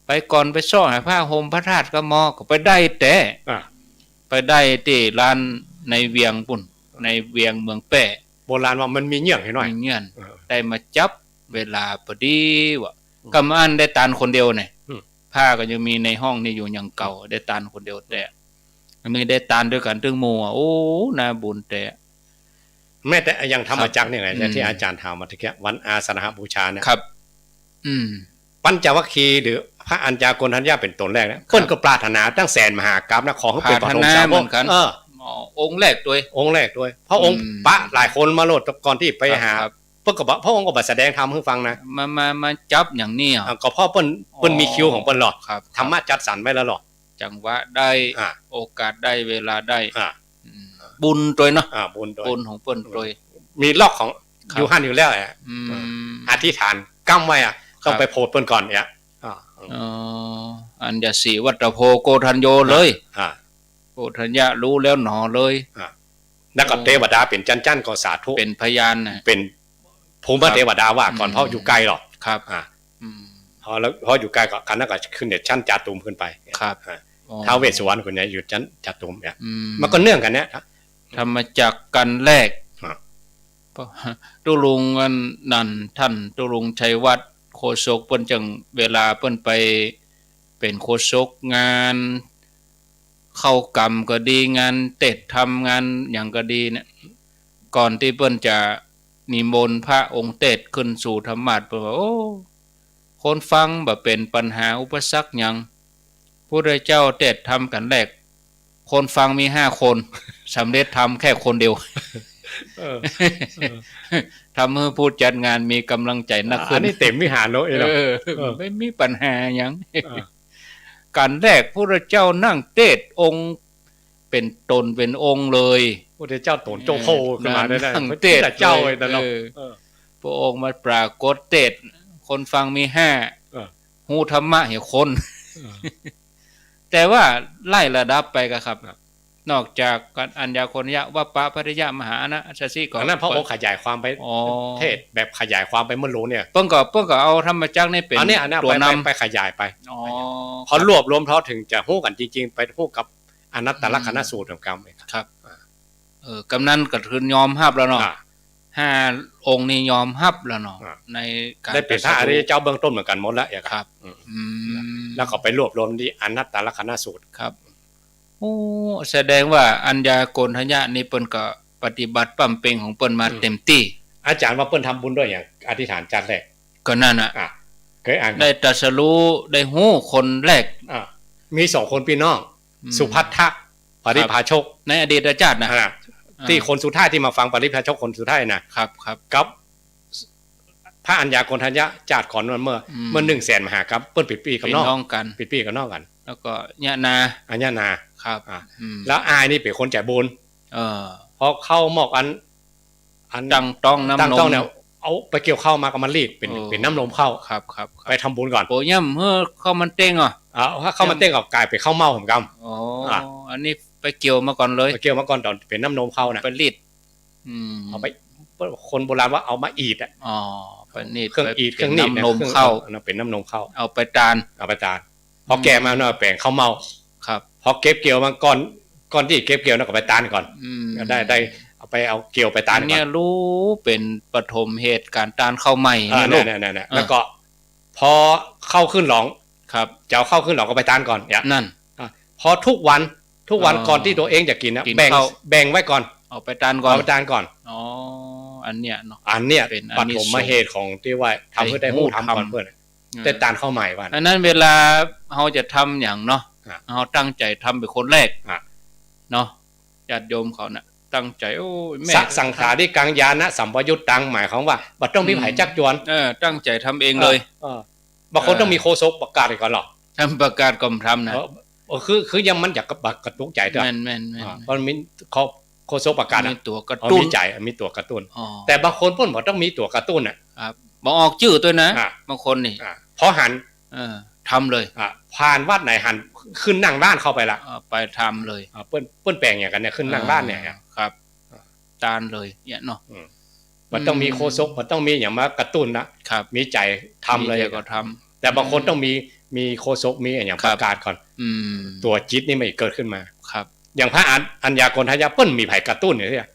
ไปก่อนไปซ้อหาผ้าห่มพระธาตุก็มอก็ไปได้แต่ไปได้ที่ร้านในเวียงปุ่นในเวียงเมืองแป้โบราณว่ามันมีเงี้ยงให้หน่อยเงี้ยได้มาจับเวลาพอดีว่ากำอันได้ตานคนเดียวเนี่ยผ้าก็ยังมีในห้องนี่อยู่อย่างเก่าได้ตานคนเดียวแต่มีได้ตานด้วยกันถึงหมู่โอ้น่าบุญแต่แม้แต่ยังธรรมจักรเนี่ยไงที่อาจารย์ถามมาตะกี้วันอาสนะบูชาเนี่ยครับปัญจวัคคีย์หรือพระอัญญาโกณทัญญาเป็นตนแรกนะเพิ่นก็ปรารถนาตั้งแสนมหากราพย์นะขอให้เป็นปฐมสาวกองค์แรกด้วยเพราะองค์ปะหลายคนมาโลดก่อนที่ไปหาเพิ่นก็บอกพระองค์ก็บัดแสดงธรรมให้ฟังนะมาจับอย่างนี้ก็เพราะเพิ่นมีคิวของเพิ่นหรอกธรรมะจัดสรรไว้แล้วหรอกจังหวะได้โอกาสได้เวลาได้บุญโดยเนาะบุญของเปิ้นโดยมีล็อกของอยู่หันอยู่แล้วอธิษฐานกั้มไว้ต้องไปโพดเปิ้นก่อนเนี่ยอัญญสีวัตโพโกทัญโยเลยโกทัญญะรู้แล้วหนอเลยนักเทวดาเป็นจันก็สาธุเป็นพยานเป็นภูมิเทวดาว่าก่อนเพราะอยู่ไกลหรอกครับพออยู่ไกลก็กันนั้นก็ขึ้นเด็ดชั้นจาตุมขึ้นไปครับท้าวเวสสุวรรณคนนี้อยู่ชั้นจาตุมเนี่ยมันก็เนื่องกันเนี่ยทำมาจากกันแรกตุลุงนั่นท่านตุลุงชัยวัฒน์โฆษกเปิ้นจังเวลาเปิ้นไปเป็นโฆษกงานเข้ากรรมก็ดีงานเต็ดทำงานอย่างก็ดีเนี่ยก่อนที่เปิ้นจะนิมนต์พระองค์เต็ดขึ้นสู่ธรรมาสน์เปิ้นว่าโอ้คนฟังบ่เป็นปัญหาอุปสรรคหยังพระเจ้าเต็ดทำกันแรกคนฟังมี5คนสำเร็จทำแค่คนเดียวทำให้ผู้จัดงานมีกำลังใจนักขึ้นอันนี้เต็มวิหารเลยไม่มีปัญหาอย่างการแรกพระเจ้านั่งเทศองค์เป็นตนเป็นองค์เลยพระเจ้าตนโจโคขึ้นมาได้นั่งเทศเจ้าเลยนะพระองค์มาปรากฏเทศคนฟังมี5หูธรรมะเห็นคนแต่ว่าไล่ระดับไปก็ครับนอกจากอัญญาโกณทัญญะวัปปะภัทยมหานะอัสสีก่อนนั้นพระองค์ขยายความไปเทศแบบขยายความไปเมื่อรู้เนี่ยเพิ่งก็เอาธรรมจักรนี่เป็นตัวนำไปขยายไปพอรวบรวมเขาถึงจะฮู้กันจริงๆไปฮู้กับอนัตตลักษณสูตรของกรรมครับกำนันก็คือยอมรับแล้วเนาะ5องค์นี้ยอมรับแล้วเนาะในการได้เป็นพระอริยเจ้าเบื้องต้นเหมือนกันหมดแล้วครับแล้วก็ไปรวบรวมที่อนัตตลักษณสูตรครับโอ้แสดงว่าอัญญาโกณทัญญะนี่เปิ้นก็ปฏิบัติปั้มเป่งของเปิ้นมาเต็มที่อาจารย์ว่าเปิ้นทำบุญด้วยอย่างอธิษฐานจัดแรกก็นั่นเคยอ่านได้ตรัสรู้ได้ฮู้คนแรกมี2คนพี่น้องสุภัททะปริภาชกในอดีตชาตินะที่คนสุดท้ายที่มาฟังปริภาชกคนสุดท้ายนะครับกับพระอัญญาโกณทัญญะจาดก่อนเมื่อ100,000มหากรัพย์เปิ้นปิดปีกับน้องกันปิดปีกับน้องกันแล้วก็ญานาญานาครับแล้วอายนี่เป็นคนใจบุญพอเข้าหมอกอันตั้งต้องน้ำนมเนี่ยเอาไปเกี่ยวข้าวมาก็มันรีดเป็นน้ำนมเข้าครับไปทำบุญก่อนโอ้ย่ำข้าวมันเต้งถ้าข้าวมันเต้งก็กลายเป็นข้าวเมาผมกอันนี้ไปเกี่ยวมาก่อนเลยไปเกี่ยวมาก่อนตอนเป็นน้ำนมเข้านะไปรีดเอาไปคนโบราณว่าเอามาอีดไปนีดเครื่องอีดเครื่องนีดนมเข้าเป็นน้ำนมเข้าเอาไปตาลพอแก่มาเนาะแปลงข้าวเมาครับพอเก็บเกี่ยวมาก่อนที่เก็บเกี่ยวก็ไปตานก่อนได้เอาไปเอาเกี่ยวไปตานก่อนเนี่ยรู้เป็นปฐมเหตุการตานข้าวใหม่เนี่ยแล้วก็พอเข้าขึ้นหลองครับจะเอาเข้าขึ้นหลองก็ไปตานก่อนนั่นพอทุกวันก่อนที่ตัวเองจะกินนะแบ่งไว้ก่อนเอาไปตานก่อนอันเนี้ยเนาะอันเนี้ยเป็นปฐมเหตุของที่ว่าทำเพื่อได้ผู้ทำก่อนเพื่อนแต่ตานเข้าใหม่วันอันนั้นเวลาเราจะทำอย่างเนาะเราตั้งใจทำเป็นคนแรกเนาะญาติโยมเขาน่ะ ตั้งใจโอ้ยแม่ สังขาริกังญาณสัมปยุตตังหมายของว่าบัดต้องมีไผจักจวนตั้งใจทำเองเลยบางคนต้องมีโฆษกประกาศก่อนหรอทำประกาศกรมทำนะคือยังมันอยากกระตุกใจด้วยแม่นเพราะมีโฆษกประกาศมีตัวกระตุ้นมีใจมีตัวกระตุ้นแต่บางคนเพิ่นบอกต้องมีตัวกระตุ้นบอกออกชื่อตัวนะบางคนนี่พอหันทำเลยผ่านวัดไหนหันขึ้นนั่งบ้านเข้าไปละไปทำเลยเปิ้นแปลงอย่างกันเนี่ยขึ้นนั่งบ้านเนี่ยครับตานเลยเนี่ยเนาะมันต้องมีโฆษกมันต้องมีอย่างมากระตุ้นนะครับมีใจทำเลยก็ทำแต่บางคนต้องมีโฆษกมีอย่างประกาศก่อนตัวจิตนี่ไม่เกิดขึ้นมาครับอย่างพระอัญญากรทายะเปิ้นมีไผกระตุ้นเนี่ย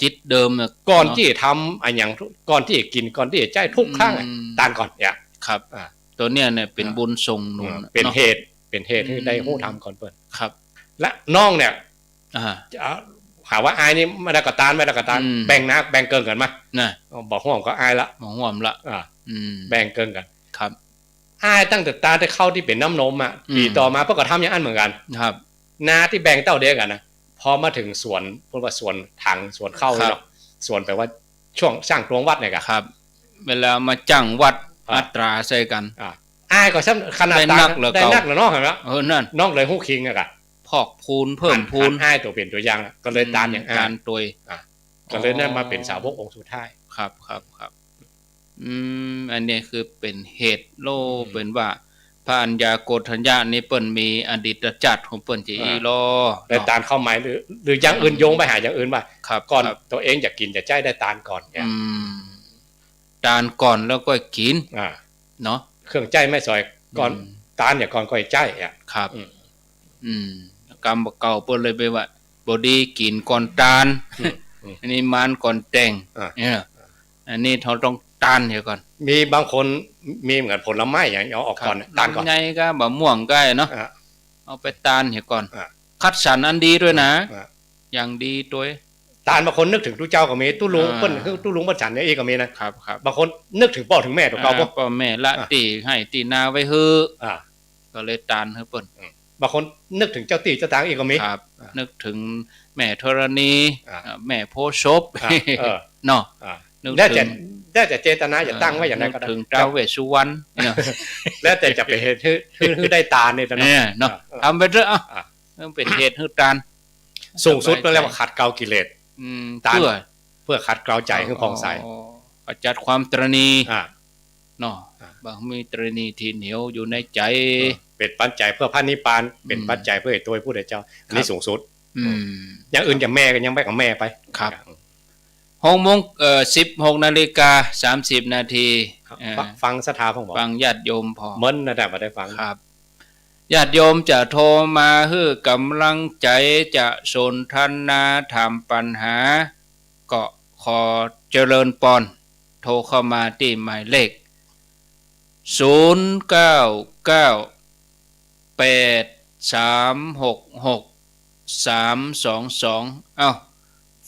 จิตเดิมก่อนที่ทำอันอย่างก่อนที่กินก่อนที่ใจทุกครั้งตานก่อนเนี่ยครับตัวเนี้ยเนี่ยเป็นบุญทรงหนุนเป็นเหตุที่ได้ฮู้ทำก่อนเปิ้นครับและน้องเนี่ยหาว่าอายนี่ไม่ได้กระตานแบ่งนักแบ่งเกินกันมั้ยน่ะบอกห่วงก็อายละบอกห่วงละแบ่งเกินกันครับอายตั้งแต่ตาได้เข้าที่เป็นน้ำนมปีต่อมาเพิ่นก็ทำอย่างอันเหมือนกันครับนาที่แบ่งเต้าเดียวกันนะพอมาถึงสวนเพิ่นว่าสวนทางสวนเข้าเนาะสวนแปลว่าช่วงสร้างโรงวัดเนี่ยก็ครับเวลามาจ้างวัดอัตราใส่กันอายก็ขนาดตาได้นักแล้วเนาะเห็นมั้ยนั่นน้องเลยฮู้คิงอ่ะพอกพูนเพิ่มพูนอายตัวเป็นตัวอย่างก็เลยตามอย่างการตัวก็เลยนั่นมาเป็นสาวกองค์สุดท้ายครับอันนี้คือเป็นเหตุโลเป็นว่าพระัญญาโกฏัญญานี่เปิ้นมีอดีตจัดของเปิ้นจีรอได้ตานเข้าหมายหรืออย่างอื่นโยงไปหาอย่างอื่นว่าก่อนตัวเองอยากกินจะใจได้ตานก่อนเนี่ยตานก่อนแล้วก็กินเนาะเครื่องใจไม่ซอยก่อนตานเนี่ยก่อนก็ใจครับกรรมเก่าเปิ้นเลยไปว่าบ่ดีกินก่อนตานอันนี้มานก่อนแต่งเนี่ยอันนี้เราต้องตานเดี๋ยวก่อนมีบางคนมีเหมือนผลไม้อย่างเอาออกก่อนตานก่อนไงก็บะม่วงก็เนาะเอาไปตานเดี๋ยวก่อนคัดสรรอันดีด้วยนะอย่างดีตัวตานบางคนนึกถึงตู้เจ้าก็มีตู้ลุงเปิ้นคือตู้ลุงบ่ฉันเนี่ยอีกก็มีนะครับบางคนนึกถึงพ่อถึงแม่ตัวเก่าบ่พ่อแม่ละตีให้ตีนาไว้ฮื้อก็เลยตานให้เปิ้นบางคนนึกถึงเจ้าตีเจ้าตางอีกก็มีครับนึกถึงแม่ธรณีแม่โพชบเนาะได้แต่เจตนาอย่าตั้งไว้อย่างนั้นก็ได้ถึงท้าวเวสสุวรรณแล้วแต่จะไปเหตุให้ได้ตาเนี่ยเนาะทำไปเถอะต้องเป็นเหตุให้ตาสูงสุดเรียกว่าขัดเกลากิเลสตาเพื่อขัดเกลาใจให้ผ่องใสขจัดความตระหนี่เนาะบางมีตระหนี่ที่เหนียวอยู่ในใจเป็นปัจจัยเพื่อพระนิพพานเป็นปัจจัยเพื่อตัวผู้ใดเจ้าอันนี้สูงสุดอย่างอื่นอย่างแม่ก็ยังไปกับแม่ไปครับ16:30 นาทีฟังศรัทธาพ่อฟังญาติโยมพอเหมือนนะแต่บ่ได้ฟังครับญาติโยมจะโทรมาฮื้อกำลังใจจะสนทนาถามปัญหาก็ขอเจริญพรโทรเข้ามาที่หมายเลข0998366322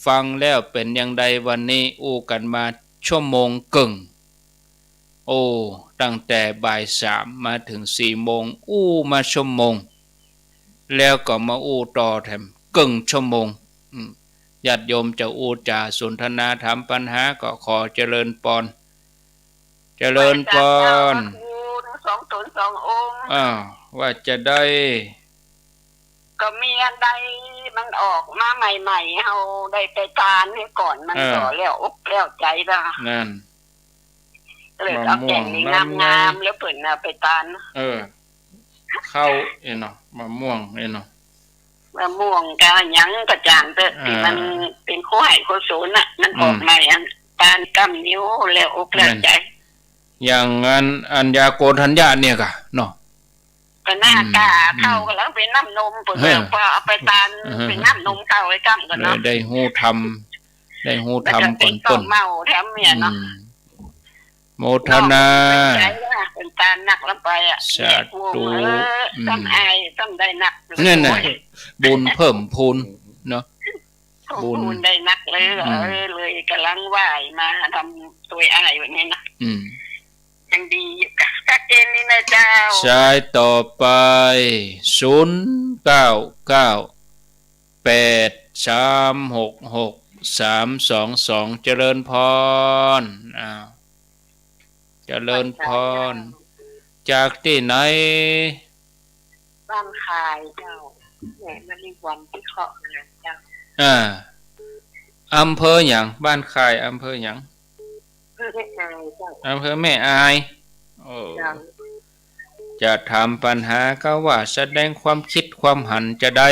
ฟังแล้วเป็นอย่างใดวันนี้อู้กันมาชั่วโมงกึ่งตั้งแต่บ่าย3มาถึง4โมงอู้มาชั่วโมงแล้วก็มาอู้ต่อแถมกึ่งชั่วโมงญาติโยมจะอู้จาสนทนาถามปัญหาก็ขอเจริญพร2 ตน 2 องค์ว่าจะได้ก็มีอันใดมันออกมาใหม่ๆเฮาได้ไปทานให้ก่อนมันก็แล้วอกแล้วใจละนั่นเลยเอาแกงนี่งามๆแล้วเพิ่นน่ะไปทานเข้าเนาะมะม่วงเนาะมะม่วงก็หยังก็จางเด้อที่มันเป็นโคไหโคโซนน่ะมันออกใหม่อันทานกำนิ้วแล้วอกแล้วใจอย่างอัญญาโกฏัญญาเนี่ยก็เนาะก็หน้ากาเข้าก็แล้วเป็นน้ำนมเพิ่นเอาไปทานเป็นน้ำนมเข้าไว้กำกันเนาะได้ฮู้ทำก่อนต้นเมาแถมเนี่ยเนาะโมทนาเป็นตาหนักลงไปสาธุต้องอายต้องได้หนักนั่นน่ะบุญเพิ่มพูนเนาะบุญได้หนักเลยกำลังไหว้มาทำตัวอายแบบนี้นะยังดีอยู่ชัดเจนนี่นะเจ้าใช้ต่อไป0998366322 366 322เจริญพรเจริญพรจากที่ไหนบ้านคายเจ้าแม่มณีวันที่เคาะงานเจ้าอำเภอหยังบ้านคายอำเภอหยังอำเภอแม่อายจะถามปัญหาก็ว่าแสดงความคิดความหันจะได้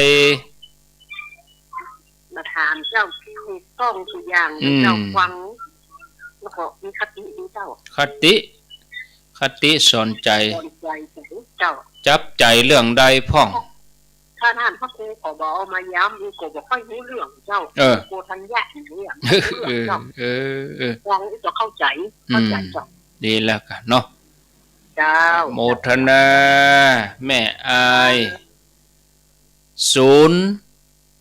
มาถามเจ้าถูกต้องทุกอย่างเจ้าฟังแล้วก็มีคติดีเจ้าคติสอนใจเจ้าจับใจเรื่องใดพ่องถ้าท่านพระครูขอบอกมาย้ำมีก็บอกค่อยรู้เรื่องเจ้าโกทันแยกอย่างนี้ฟังจะเข้าใจเจ้าดีแล้วกันเนาะเจ้าโมทนาแม่อาย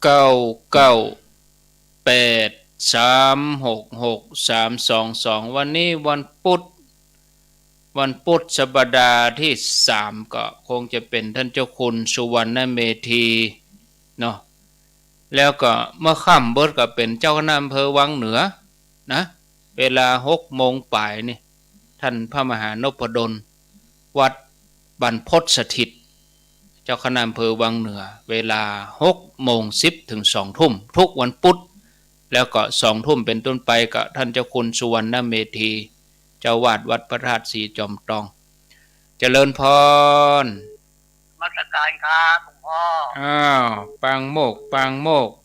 0998366322วันนี้วันพุธสัปดาห์ที่3ก็คงจะเป็นท่านเจ้าคุณสุวรรณเมธีเนาะแล้วก็เมื่อค่ำเบิดก็เป็นเจ้าคณะอำเภอวังเหนือนะเวลา 18:00 นนี่ท่านพระมหานพดลวัดบรรพตสถิตเจ้าคณะอำเภอวังเหนือเวลา 18:10 ถึง 20:00 ทุกวันพุธแล้วก็ 20:00 เป็นต้นไปก็ท่านเจ้าคุณสุวรรณเมธีเจ้าวาดวัดพระธาตุศรีจอมทองเจริญพรมัสการครับหลวงพ่อปังโมก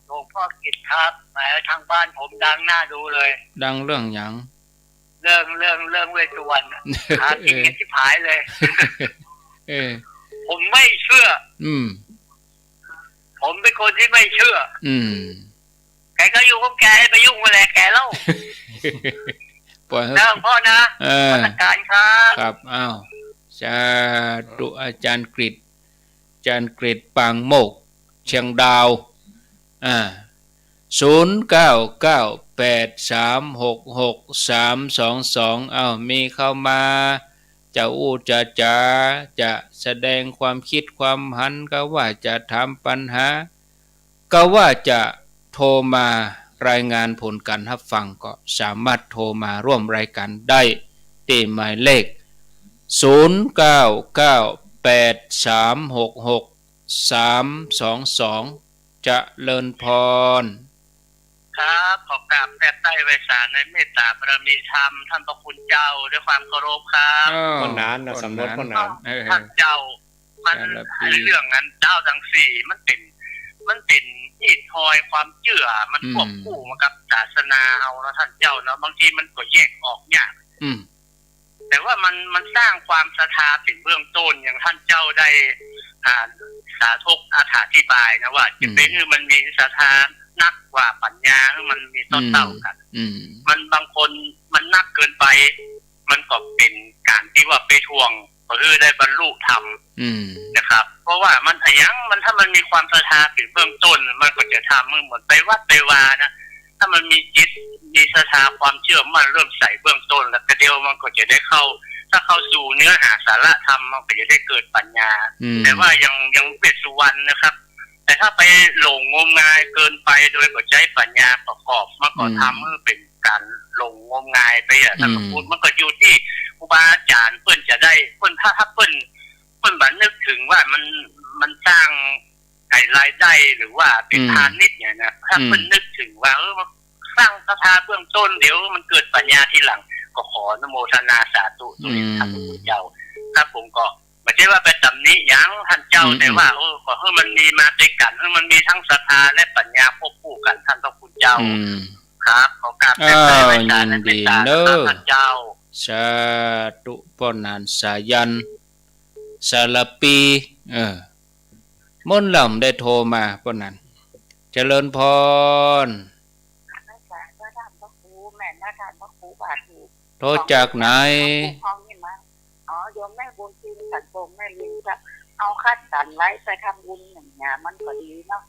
หลวงพ่อกิจครับแหมทางบ้านผมดังน่าดูเลยดังเรื่องหยังเรื่องเวทสุวรรณหากินกันที่ผายเลยผมไม่เชื่อผมเป็นคนที่ไม่เชื่อแกก็อยู่ของแกให้ไปยุ่งอะไรแกเล่านะหลวงพ่อนะมาตรการครับสาธุอาจารย์กฤษปางโมกเชียงดาว0998366322มีเข้ามาจะจะแสดงความคิดความหันก็ว่าจะถามปัญหาก็ว่าจะโทรมารายงานผลการรับฟังก็สามารถโทรมาร่วมรายการได้ที่หมายเลข0998366322จะเลินพรครับขอกราบแผ่ใต้ไพศาลในเมตตาบารมีธรรมท่านพระคุณเจ้าด้วยความเคารพครับคนนั้นนะสำนึกคนนั้นท่านเจ้ามันเรื่องนั้นเจ้าทั้งสี่มันเป็นที่ทอยความเชื่อมันควบคู่มากับศาสนาเอาแล้วท่านเจ้าเนาะบางทีมันก็แยกออกยากแต่ว่ามันสร้างความศรัทธาเป็นเบื้องต้นอย่างท่านเจ้าได้สาธกอธิบายนะว่าจะเป็นคือมันมีศรัทธานักกว่าปัญญามันมีต้นเต่ากันมันบางคนมันนักเกินไปมันก็เป็นการที่ว่าไปทวงก็คือได้บรรลุธรรมนะครับเพราะว่ามันถ้ามันมีความศรัทธาเป็นเบื้องต้นมันก็จะทำเหมือนไปวัดไปวานะถ้ามันมีจิตมีศรัทธาความเชื่อมั่นเริ่มใส่เบื้องต้นแล้วก็เดียวมันก็จะได้เข้าถ้าเข้าสู่เนื้อหาสาระธรรมมันก็จะได้เกิดปัญญาแต่ว่ายังเวสสุวรรณนะครับแต่ถ้าไปหลงงมงายเกินไปโดยใช้ปัญญาประกอบมันก็ทำให้เป็นการหลงงมงายไปถ้าพูดมันก็อยู่ที่ครูบาอาจารย์เพิ่นจะได้เพิ่นถ้าเพิ่นบันนึกถึงว่ามันสร้างรายได้หรือว่าเป็นทานนิดเนี่ยนะถ้าเพิ่นนึกถึงว่าสร้างศรัทธาเบื้องต้นเดี๋ยวมันเกิดปัญญาทีหลังก็ขอนโมทนาสาธุด้วยท่านเจ้าครับผมก็ไม่ใช่ว่าไปตำหนิยังท่านเจ้าแต่ว่าก็ให้มันมีมาด้วยกันให้มันมีทั้งศรัทธาและปัญญาควบคู่กันท่านพระคุณเจ้าครับขอกราบแผ่ไว้ศาลในเมตตาท่านเจ้าสาธุปนานสายันสารปีม่นลำได้โทรมาปนนั้นเจริญพรโทรจากไหนโยมแม่บุญทีมสันโปงแม่ลิงครับเอาคัดสรรไว้ไปทำบุญอย่างเงี้ยมันก็ดีเนาะ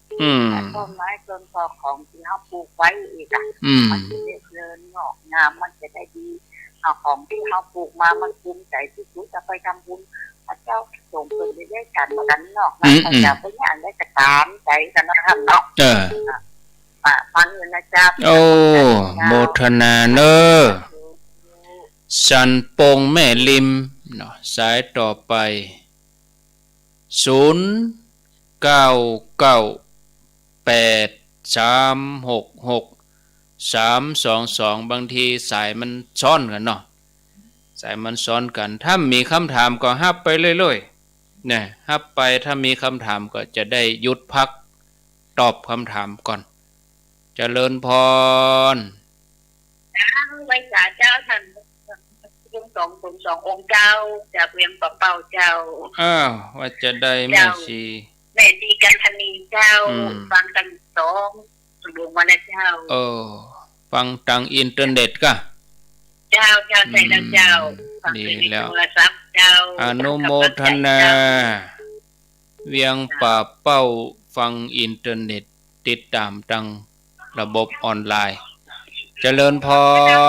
ต้นไม้ต้นพอของที่เขาปลูกไว้อีกมันจะได้เจริญงอกงามมันจะได้ดีเอาของที่เขาปลูกมามันภูมิใจที่สุดจะไปทำบุญพระเจ้าส่งคนไปได้กันเนาะพระเจ้าไปงานได้กระตามใจกันนะครับเนาะ ปะฟังอยู่นะเจ้าโอ้โมทนาเนอสันปงแม่ริมเนาะสายต่อไป0998366322บางทีสายมันซ้อนกันเนาะสายมันซ้อนกันถ้ามีคำถามก็ฮับไปเรื่อยๆเนี่ยฮับไปถ้ามีคำถามก็จะได้หยุดพักตอบคำถามก่อนเจริญพรไว้สาเจ้าท่านองค์สององค์เจ้าจากเวียงเป่าเจ้าว่าจะได้แม่ชีแม่ดีกันธนีเจ้าฟังตั้งสองดวงวันเจ้าฟังทางอินเทอร์เน็ตก็เจ้าใส่แล้วเจ้าดีแล้วเจ้าอนุโมทนาเวียงป่าเป้าฟังอินเทอร์เน็ตติดตามทางระบบออนไลน์เจริญพ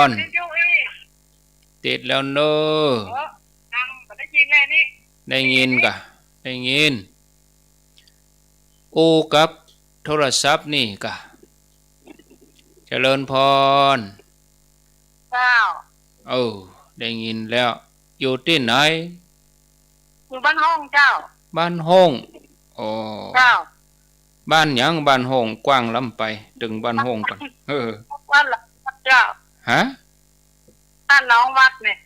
รติดแล้วเนอะได้ยินกะได้ยินโอ้กับโทรศัพท์นี่กะเจริญพรเจ้าได้ยินแล้วอยู่ที่ไหนอยู่บ้านห้องเจ้าบ้านห้องเจ้าบ้านหยังบ้านห้องกว้างล้ำไปถึงบ้านห้องก่อนบ้านเจ้าฮะบ้านน้องวัดเนี่ย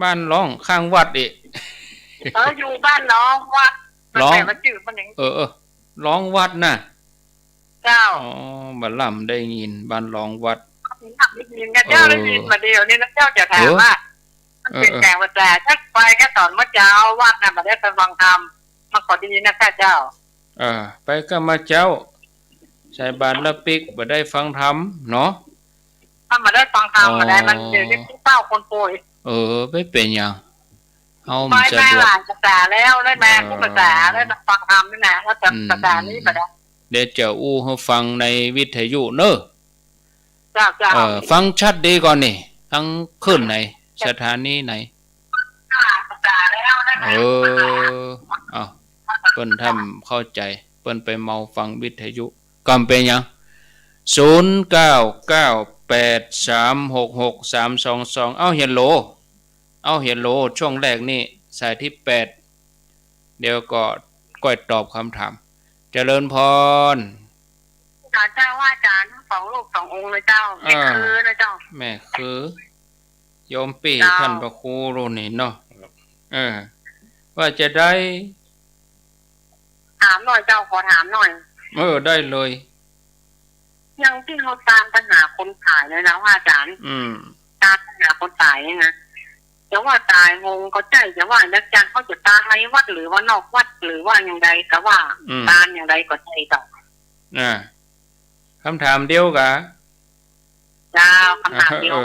บ้านร้องข้างวัดอีกอยู่บ้านน้องวัดร้องมันจืดมันอย่างร้องวัดน่ะเจ้าบ้านลำได้ยินบ้านร้องวัดได้ยินเจ้าได้ยินมาเดียวนี่นะเจ้าจะถามว่ามันเป็นแก่วัดแต่ถ้าไปแค่ตอนเมื่อเช้าวัดน่ะมาได้ไปฟังธรรมมาขอดีนะเจ้าไปก็มาเจ้าใส่บาตรละปิกมาได้ฟังธรรมเนาะถ้ามาได้ฟังธรรมมาได้มันเดี๋ยวนี้เป้าคนป่วยไม่เป็นอย่างเอาไม่แม่หลานภาษาแล้วได้แม่ผู้ภาษาได้ฟังธรรมนี่นะแล้วจะภาษานี้มาได้เดี๋ยวจะอู้ให้ฟังในวิทยุเนอะเจ้าฟังชัดดีก่อนนี่ทั้งขึ้นไหนสถานีไหนเปิ้นทำเข้าใจเปิ้นไปเมาฟังวิทยุกำเป็นยัง0998366322เห็นโลช่วงแรกนี่สายที่8เดี๋ยวก็ก้อยตอบคำถามเจริญพรเจ้าว่าอาจารย์2 ลูก 2 องค์เลยเจ้าแม่คือนะเจ้าแม่คือโยมปี่ท่านพระครูโรนี่เนาะว่าจะได้ถามหน่อยเจ้าขอถามหน่อยได้เลยยังที่เขาตามปัญหาคนตายเลยนะว่าอาจารย์ตามปัญหาคนตายนี่นะจะว่าตายงงเขาใจจะว่านักจังเขาจะตายในวัดหรือว่านอกวัดหรือว่าอย่างใดก็ว่าตายอย่างใดก็ใจต่อคำถามเดียวกะเจ้าคำถามเดียว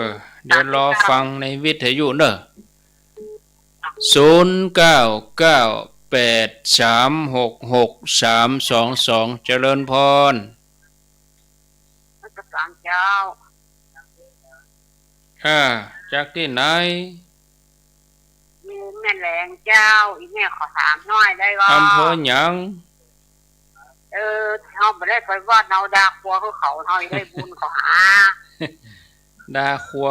เดี๋ยวรอฟังในวิทยุเนอะ0998366322เจริญพรเจ้าจากที่ไหนแม่แหลงเจ้าอีแม่ขอถามหน่อยได้ว่าอำเภอหยังเฮาบ่ได้ไปวัดเฮาดาครัวเขาเฮาได้บุญขอหาดาครัว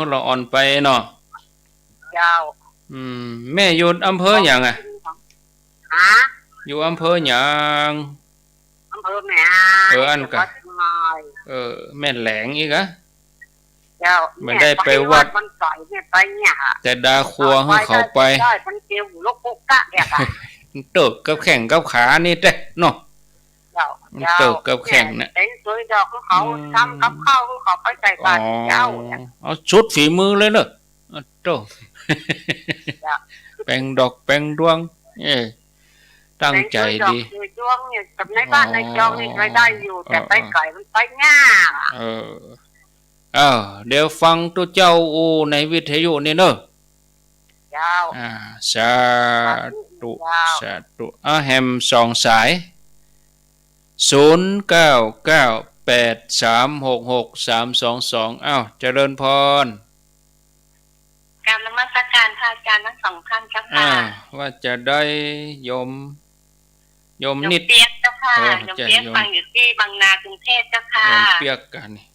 เราอ่อนไปเนาะเจ้าแม่อยู่อำเภอหยังอยู่อำเภอหยังอำเภอแม่อันกะแม่แหลงอีกอะเจ้าไม่ได้ไปวัดมันต่อยไปเนี่ยแต่ดาครัวให้เขาไปมันเกี่ยวลูกปุ๊กกะเนี่ยค่ะเติบกับแข่งกับขานี่เด้เนาะมันเติบกับแข่งเนี่ยเต็งสวยดอกเขาทำกับข้าวเขาไปใส่บาตรเจ้าเอาชุดฝีมือเลยเนอะโตแปลงดอกแปลงดวงตั้งใจดีดวงเนี่ยกับในบ้านในจองนี่ไม่ได้อยู่แต่ไปไก่มันไปง่าเดี๋ยวฟังตัวเจ้าในวิทยุนี่เนอะเจ้าสาธุแฮม2 สาย0998366322เจริญพรการนมัสการพระอาจารย์ทั้ง2 ท่านครับว่าจะได้โยมนิดเปียกเจ้าค ค่ะยมเปียกฟังอยู่ที่บางนากรุงเทพเจ้าค่ะยมเปียกกันนี่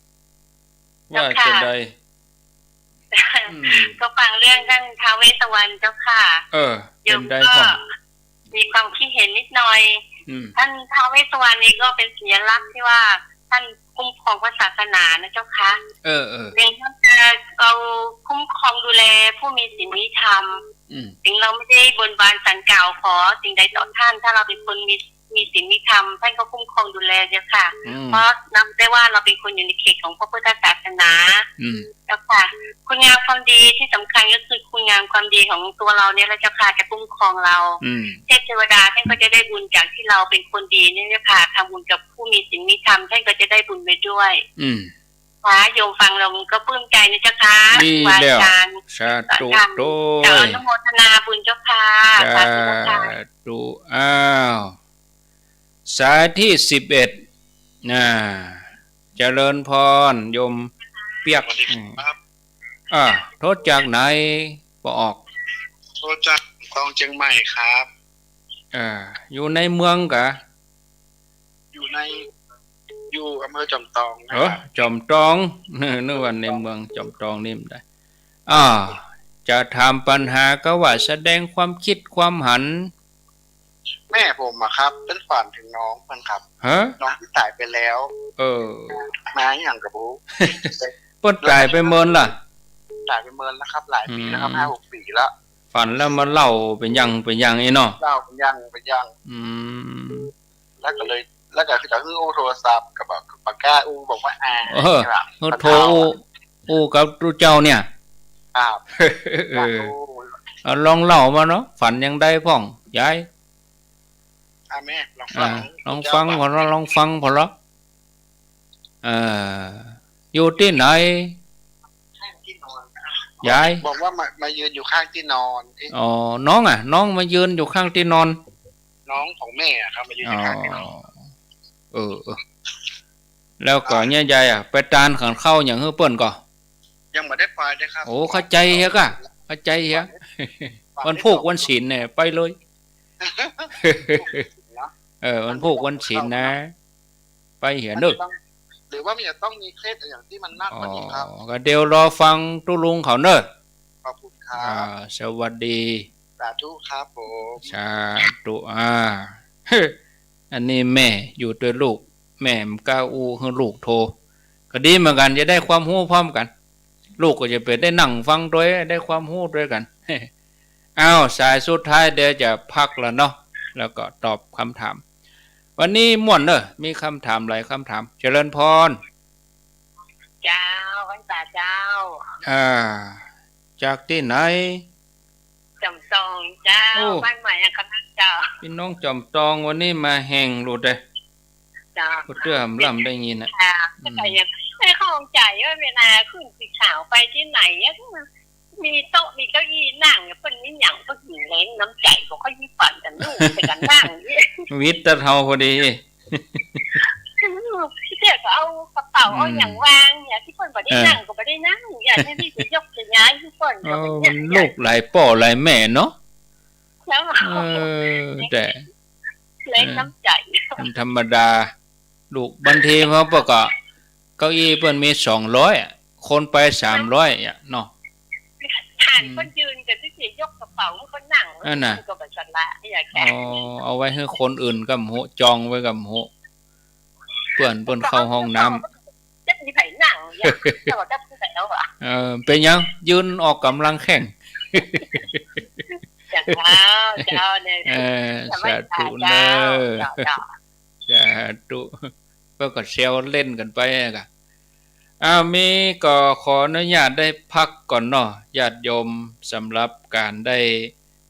ว่าจะได้ก็ฟังเรื่องท่านท้าวเวสสวรรณเจ้าค่ะเป็นได้ก็มีความคิดเห็นนิดหน่อยท่านท้าวเวสสวรรณนี่ก็เป็นสัญลักษณ์ที่ว่าท่านคุ้มครองพระศาสนานะเจ้าค่ะเรื่องท่านจะเอาคุ้มครองดูแลผู้มีศีลมีธรรมถึงเราไม่ได้บนบานสันกล่าวขอสิ่งใดต่อท่านถ้าเราเป็นคนมีศีลมีธรรมท่านก็คุ้มครองดูแลเจ้าค่ะเพราะนำได้ว่าเราเป็นคนอยู่ในเขตของพระพุทธศาสนาเจ้าค่ะคุณงามความดีที่สำคัญก็คือคุณงามความดีของตัวเราเนี่ยแล้วเจ้าค่ะจะคุ้มครองเราเทพวดาท่านก็จะได้บุญจากที่เราเป็นคนดีเนี่ยเจ้าค่ะทำบุญกับผู้มีศีลมีธรรมท่านก็จะได้บุญไปด้วยโยมฟังเราก็ปลื้มใจนะเจ้าค่ะวาจารย์สาธุโดยอนุโมทนาบุญเจ้าค่ะสาธุสายที่11เจริญพรโยมเปียกโทษจากไหนบ่ออกโทษจากคลองเชียงใหม่ครับอยู่ในเมืองกะอยู่อำเภอจอมทองนะครับจอมทองนึกว่าในเมืองจอมทองนี่มันได้จะถามปัญหาก็ว่าแสดงความคิดความหันแม่ผมครับเป็นฝันถึงน้องมันครับน้องที่ตายไปแล้วมาอย่างกับบุ๊เปิ้นตายไปเมินล่ะตายไปเมินแล้วครับหลายปีแล้วครับ5-6 ปีแล้วฝันแล้วมาเล่าเป็นยังไอ้เนาะเล่าเป็นยังแล้วก็คือจะคือโทรศัพท์กับปากกาบอกว่าโทรกับรูเจ้าเนี่ยลองเล่ามาเนาะฝันยังได้พ่องยายแม่ลองฟังพอลองฟังพอละอยู่ที่ไหนยายบอกว่ามายืนอยู่ข้างที่นอนน้องน้องมายืนอยู่ข้างที่นอนน้องของแม่ครับมายืนอยู่ข้างที่นอนแล้วก็เนี่ยยายไปตานขันเข้าอย่างเฮ้อเปิ้นก็ยังไม่ได้ไปเลยครับเข้าใจเฮะเข้าใจเฮะวันพุธวันศีลเนี่ยไปเลยวันพุธวันศีลนะไปเหียนึกหรือว่ามันจะต้องมีเคล็ดอย่างที่มันมากกว่านี้ครับก็เดี๋ยวรอฟังตุลุงเขาเนอะขอบคุณครับสวัสดีสาธุครับผมสาธุอันนี้แม่อยู่ด้วยลูกแม่มก้าให้ลูกโทรก็ดีเหมือนกันจะได้ความรู้พร้อมกันลูกก็จะไปได้นั่งฟังด้วยได้ความรู้ด้วยกันสายสุดท้ายเดี๋ยวจะพักแล้วเนาะแล้วก็ตอบคำถามวันนี้ม่วนเนอะมีคำถามหลายคำถามเจริญพรเจ้าวันตาเจ้าจากที่ไหนจอมตองเจ้าบ้านใหม่คณะเจ้าพี่น้องจอมตองวันนี้มาแห่งหลุดเลยเจ้าเตื้อมล่ำได้ยินนะแต่ยังไม่เข้าใจว่าเวลาขึ้นสีขาวไปที่ไหนมีโต๊ะมีเก้าอี้นั่งเป็นนิหยังก็หินเล้งน้ำใจบอกเขายิ้มฝันกันลูกแต่กันนั่งวิทย์ตะเทาพอดีพี่เจ้าก็เอากระเป๋าเอาอย่างวางเนี่ยที่คนก็ได้นั่งก็ไม่ได้นั่งอย่าให้พี่จะยกจะย้ายทุกคนลูกหลายป่อหลายแม่เนาะแล้วแต่เล้งน้ำใจธรรมดาลูกบางทีเขาบอกก็เก้าอี้เปิ้นมี200คนไป300เนาะผ่านคนยืนกันที่จะยกกระเป๋าคนนั่งก็เป็นสันละอย่าแค่เอาไว้ให้คนอื่นกับโหจองไว้กับโหเพื่อนเข้าห้องน้ำจะมีไผ่นั่งแต่ว่าจะพูดแล้วเป็นยังยืนออกกำลังแข่งเจ้าเนี่ยสาธุเนอะสาธุก็เซลเล่นกันไปกันมีก็ขออนุญาตได้พักก่อนเนาะญาติโยมสำหรับการได้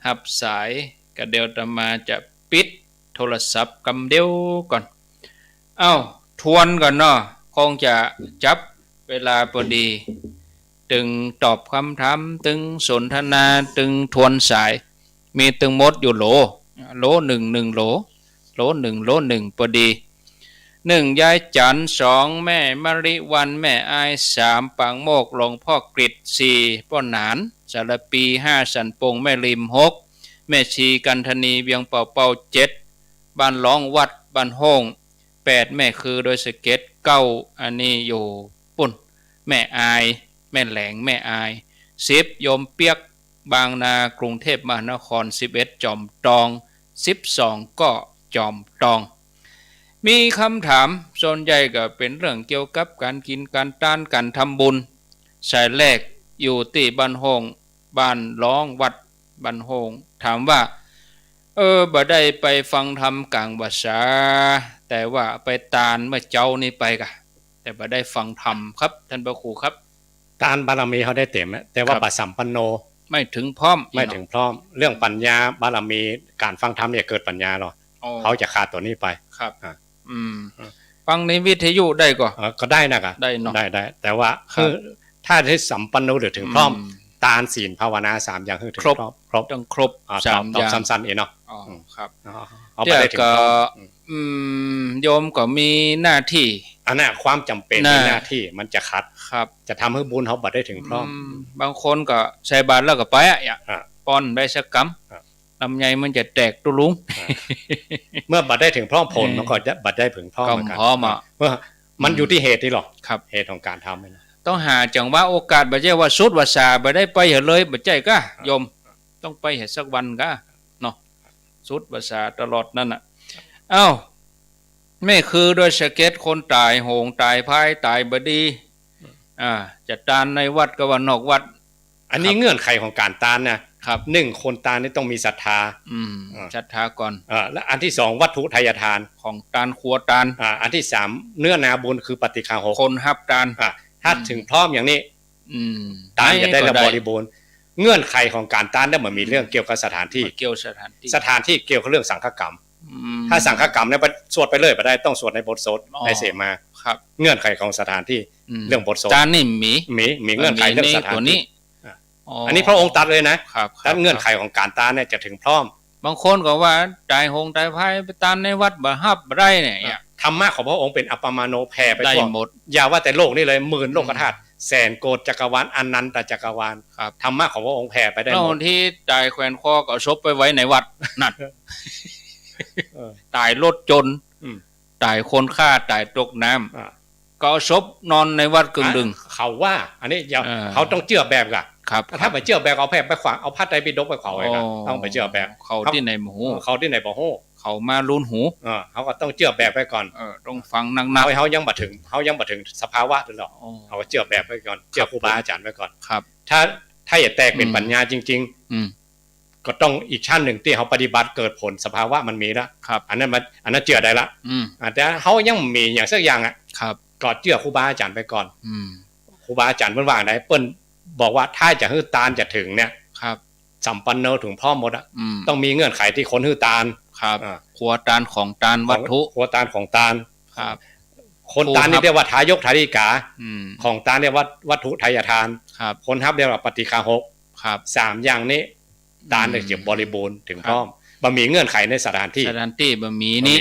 รับสายก็เดี๋ยวจะมาจะปิดโทรศัพท์กำเดียวก่อนทวนก่อนเนาะคงจะจับเวลาพอดีตึงตอบคำถามตึงสนทนาตึงทวนสายมีตึงมดอยู่โหล1 โหล1พอดี1ยายจัน2แม่มะริวันแม่อาย3ปังโมกหลวงพ่อกฤษ4ป้อหนานสารปี5สันปงแม่ริม6แม่ชีกันธนีเวียงเป่า7บ้านหลองวัดบ บ้านห้อง8แม่คือโดยสเก็ต9อันนี้อยู่ปุ่นแม่อายแม่แหลงแม่อาย10ยมเปียกบางนากรุงเทพมหานคร11จอมตอง12ก็จอมตองมีคำถามส่วนใหญ่ก็เป็นเรื่องเกี่ยวกับการกินการต้านการทำบุญสายแรกอยู่ที่บ้านห้องบ้านร้องวัดบ้านห้องถามว่าบ่ได้ไปฟังธรรมกลางภาษาแต่ว่าไปตานเมื่อเจ้านี่ไปกะแต่บ่ได้ฟังธรรมครับท่านพระครูครับตานบารมีเขาได้เต็มแต่ว่าปัสสัมปันโนไม่ถึงพร้อมไม่ถึงพร้อมเรื่องปัญญาบารมีการฟังธรรมเนี่ยเกิดปัญญาหรอเขาจะขาดตัวนี้ไปครับฟังในวิทยุได้ก็ได้นะครับได้เนาะได้แต่ว่าคือถ้าได้สัมปันโนหรือถึงพร้อมตานศีลภาวนา3อย่างคือถึงครบต้องครบ3อย่างสั้นๆเองเนาะครับเอาไปได้ถึงโยมก็มีหน้าที่อันนั้นความจำเป็นในหน้าที่มันจะขัดครับจะทำให้บุญเขาบัดได้ถึงพร้อมบางคนก็ใส่บาตรแล้วก็ไปป้อนใบสักกำลำไยมันจะแตกตุลุงเมื่อบัดได้ถึงพร้อมผลมันก็จะบัดได้ถึงพร้อมเหมือนกันเมื่อมันอยู่ที่เหตุที่หรอครับเหตุของการทำต้องหาจังว่าโอกาสบ่ใช่ว่าสุดว่าสาบ่ได้ไปเห็นเลยบ่ใจก็โยมต้องไปเห็นสักวันก็เนาะสุดว่าสาตลอดนั่นน่ะไม่คือโดยสเก็ตคนตายโหงตายพายตายบดีจะตานในวัดก็ว่านอกวัดอันนี้เงื่อนไขของการตานนะครับ1คนตานนี่ต้องมีศรัทธาศรัทธาก่อนและอันที่2วัตถุทายทานของตานครัวตานอันที่3เนื้อนาบุญคือปฏิฆาหกคนฮับตานถ้าถึงพร้อมอย่างนี้ตานจะได้ระบริบูรณ์เงื่อนไขของการตานได้เหมือนมีเรื่องเกี่ยวกับสถานที่เกี่ยวสถานที่เกี่ยวกับเรื่องสังฆกรรมถ้าสังฆกรรมเนี่ยสวดไปเลยไปได้ต้องสวดในบทสวดในเสมาครับเงื่อนไขของสถานที่เรื่องบทสวดตานนี่มีเงื่อนไขเรื่องสถานที่อันนี้พระองค์ตัดเลยนะครับถ้าเงื่อนไขของการตานเนี่ยจะถึงพร้อมบางคนก็ว่าตายโหงตายพายไปตานในวัดบ่ฮับบ่ได้เนี่ยธรรมะของพระองค์เป็นอัปปมาโนแผ่ไปทั่วหมดอย่าว่าแต่โลกนี่เลยหมื่นโลกธาตุแสนโกฏจักรวาลอนันตจักรวาลธรรมะของพระองค์แผ่ไปได้หมดตอนที่ตายแขวนคอก็ศพไปไว้ในวัดนั่นตายรถจนตายคนฆ่าตายตกน้ำก็ศพนอนในวัดกึ่งดึงเขาว่าอันนี้เขาต้องเชื่อแบบกะครับถ้าไปเชื่อแบบเอาแพร่ไปขวางเอาผ้าไตรปิฎกไปเขาไว้กันต้องไปเชื่อแบบเขาที่ไหนบ่ฮู้เขาที่ไหนบ่ฮู้เขามาลุ้นหูเขาก็ต้องเชื่อแบบไปก่อนต้องฟังนักๆเขายังบ่ถึงสภาวะหรอกเขาก็เชื่อแบบไปก่อนเชื่อครูบาอาจารย์ไปก่อนครับถ้าอย่าแตกเป็นปัญญาจริงๆก็ต้องอีกชั้นหนึ่งที่เขาปฏิบัติเกิดผลสภาวะมันมีแล้วอันนั้นเชื่อได้ละแต่เขายังมีอย่างสักอย่างก็เชื่อครูบาอาจารย์ไปก่อนครูบาอาจารย์เพิ่นว่าไหนเปิ้นบอกว่าถ้าจะฮื้อตานจะถึงเนี่ยสัมปันโนถึงพร้อมหมดต้องมีเงื่อนไขที่คนฮื้อตานครัวตานของตานวัตถุครัวตานของตานคนตานนี่เรียกว่าทายกทาริกาของตานเรียกว่าวัตถุทายทานคนฮับเรียกว่าปฏิฆาหก3อย่างนี้ตานจะบริบูรณ์ถึงพร้อมบ่มีเงื่อนไขในสถานที่บ่มีนี่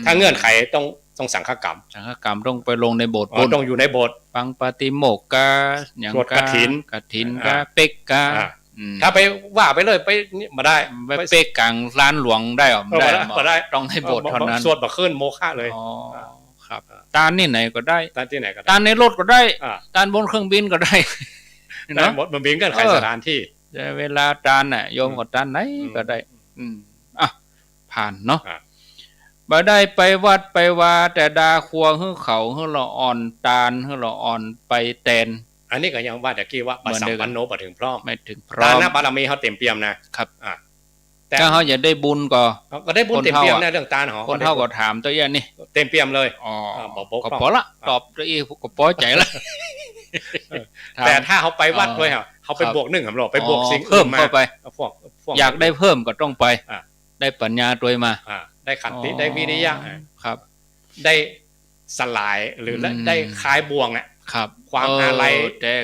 ถ้าเงื่อนไขต้องสังฆกรรมต้องไปลงในโบสถ์ต้องอยู่ในโบสถ์ฟังปาติโมกข์กะอย่างกฐินกะเป๊กกะถ้าไปว่าไปเลยไปนี่มาได้ไปเป๊กกลางร้านหลวงได้หรอไม่ได้ต้องในโบสถ์เท่านั้นสวดบ่ขึ้นโมฆะเลยครับตานนี่ไหนก็ได้ตานที่ไหนก็ได้ตานในรถก็ได้ตานบนเครื่องบินก็ได้เนาะมันบินกันใครสถานที่เวลาตานน่ะโยมก็ตานไหนก็ได้ผ่านเนาะบ่ได้ไปวัดไปว่าแต่ดาครัวฮื้อเขาฮื้อละอ่อนตาลฮื้อละอ่อนไปแตนอันนี้ก็ยังว่าตะกี้ว่าปัสสัมปันโนบ่ถึงพร้อมไม่ถึงพร้อมตานะบารมีเฮาเต็มเปี่ยมนะครับแต่เฮาอย่าได้บุญก็ได้บุญเต็มเปี่ยมนะเรื่องตาเฮาคนเฮาก็ถามตัวอย่างนี่เต็มเปี่ยมเลยก็พอละตอบตัวอีก็พอใจละแต่ถ้าเฮาไปวัดด้วยเฮาไปบวก1ครับไปบวกสิ่งเพิ่มเข้าไปพวกอยากได้เพิ่มก็ต้องไปได้ปัญญาตัวมาได้ขันติได้วิริยะครับได้สลายหรือได้คลายบ่วงความอะไร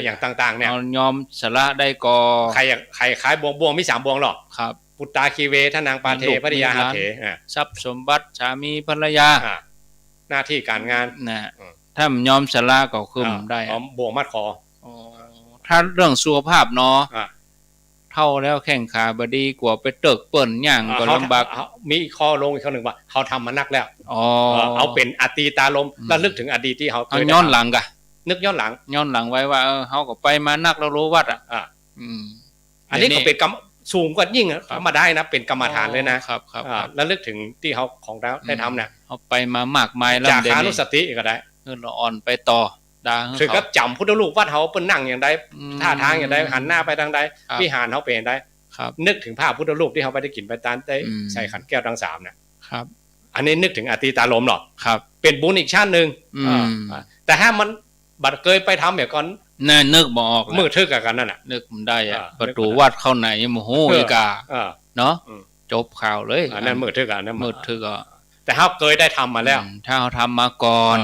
อย่างต่างๆเนี่ยยอมสละได้ก็ใครคลายบ่วงมี3บ่วงหรอกครับปุตตาคีเวทนางปาเทภริยาหาเถทรัพย์สมบัติสามีภรรยาหน้าที่การงานถ้ายอมสละก็คึมได้บ่วงมัดคอถ้าเรื่องสุขภาพเนาะท าแล้วแข้งขาบดีกว่าไปเติกเปิ้นย่างก็ลำบากมีข้อลงอีกข้อหนึ่งว่าเขาทำมานักแล้วเอาเป็นอดีตลมระลึกถึงอดีตที่เขาเคยย้อนหลังกะนึกย้อนหลังไว้ว่าเขาก็ไปมานักแล้วรู้วัดอันนี้ก็เป็นกรรมสูงกว่ายิ่งธรรมดานะเป็นกรรมฐานเลยนะครับระลึกถึงที่เขาของเราได้ทำเนี่ยเขาไปมามากมายแล้วจากขานุสติก็ได้เราอ่อนไปต่อถึงกับจำพุทธลูกวัดเขาเป็นนั่งอย่างใดท่าทางอย่างใดหันหน้าไปทางใดวิหารเขาเป็นได้นึกถึงภาพพุทธรูปที่เขาไปได้กินไปตานได้ใส่ขันแก้วทั้งสามเนี่ยอันนี้นึกถึงอตีตาลมหรอกเป็นบุญอีกชั้นหนึ่งแต่ถ้ามันบัดเคยไปทำแบบก่อนน่านึกบอก มือทึกกันนั่นน่ะนึกมันได้อะประตูวัดเข้าไหนยังโมโหอีกาเนาะจบข่าวเลยอันนั้นมือทึกอันนั้นมือทึกแต่เขาเคยได้ทำมาแล้วถ้าเขาทำมาก่อน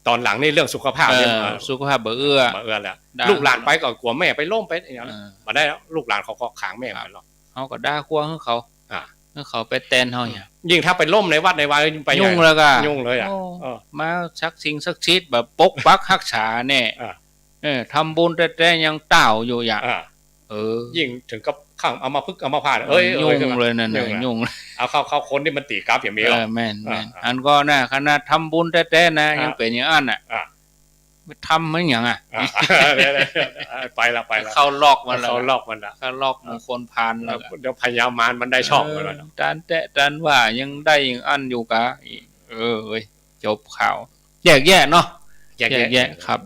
ตอนหลังนี่เรื่องสุขภาพเนี่ยสุขภาพเอื้อแล้วลูกหลานไปก็กลัวแม่ไปล้มไปอย่างนี้มาได้แล้วลูกหลานเขาก็ขางแม่ไปหรอกเขาก็ด่าขั้วให้เขาไปแตนเขาเนี่ยยิ่งถ้าไปล้มในวัดในวาไปยุ่งแล้วก็ยุ่งเลยมาชักชิงสักชิดแบบปกปักฮักษาเนี่ยทำบุญแต่ยังเต่าอยู่อย่างยิ่งถึงกับข้างเอามาพึกเอามาผ่านยุ่งเลยนั่นยุ่งเอาเข้าคนที่มันตีกราฟอย่างนี้แม่นอันก็น่ะขนาดทำบุญแต่นะยังเป็นอย่างอันอ่ะไม่ทำไม่อย่างอ่ะไปละเขาลอกมันเขาลอกมงคลพานแล้วเดี๋ยวพยามารมันได้ชอบแล้วดันว่ายังได้ยังอันอยู่กะจบข่าวแยกแยะเนาะแยกครับ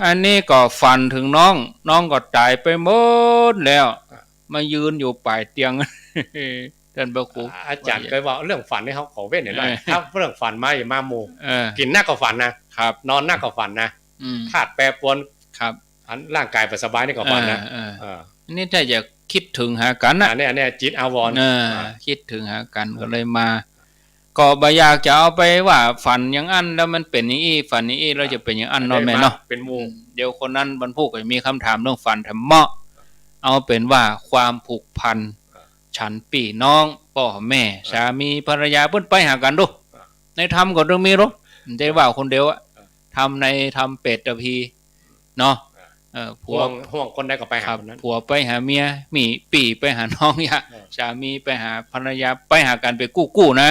อันนี้ก็ฝันถึงน้องก็ตายไปหมดแล้วมายืนอยู่ปลายเตียงท่านพระครูอาจารย์เคยบอกเรื่องฝันให้เขาขอเว้นหน่อยถ้าเรื่องฝันมาอย่ามาโมกินหน้าก็ฝันนะครับนอนหน้าก็ฝันนะธาตุแปรปรวนครับร่างกายไปสบายนี่ก็ฝันนะนี่ถ้าอยากคิดถึงหากันนะเนี่ยจิตอาวรณ์คิดถึงหากันก็เลยมาก็บ่อยากจะเอาไปว่าฝันอย่างอันแล้วมันเป็นอย่างอี้ฝันอย่างอี้เราจะเป็นอย่างอันเนาะแม่เนาะเป็นมูเดี๋ยวคนนั้นบรรพุกมีคำถามเรื่องฝันทำเหมาะเอาเป็นว่าความผูกพันฉันพี่น้องพ่อแม่สามีภรรยาเพิ่นไปหากันดูในธรรมก็ต้องมีรู้ได้ว่าคนเดียวอะทำในทำเป็ดตะพีเนาะผัวห่วงคนได้ก็ไปหาคนนั้นผัวไปหาเมียมีปีไปหาน้องยาสามีไปหาภรรยาไปหากันไปกู้นะ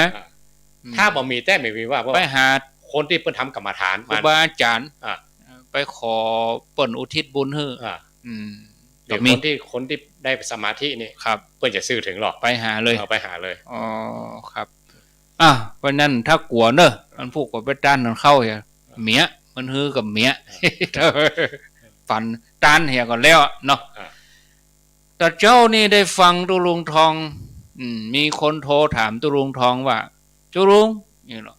ถ้าบ่มีแต่ไม่มีว่าไปหาคนที่เพิ่นทำกรรมฐานครูบาอาจารย์ไปขอเปิ้นอุทิศบุญให้เดี๋ยวคนที่ได้สมาธินี่ครับเพิ่นจะซื้อถึงหรอกไปหาเลยไปหาเลยอ๋อครับเพราะนั้นถ้ากลัวเนอะมันพูดกับไปต้านมันเข้าอย่าเมียมันฮือกับเมียฝันต้านเหี่ยก่อนแล้วเนาะแต่เจ้านี่ได้ฟังตุลุงทองมีคนโทรถามตุลุงทองว่าจุลุงนี่หรอ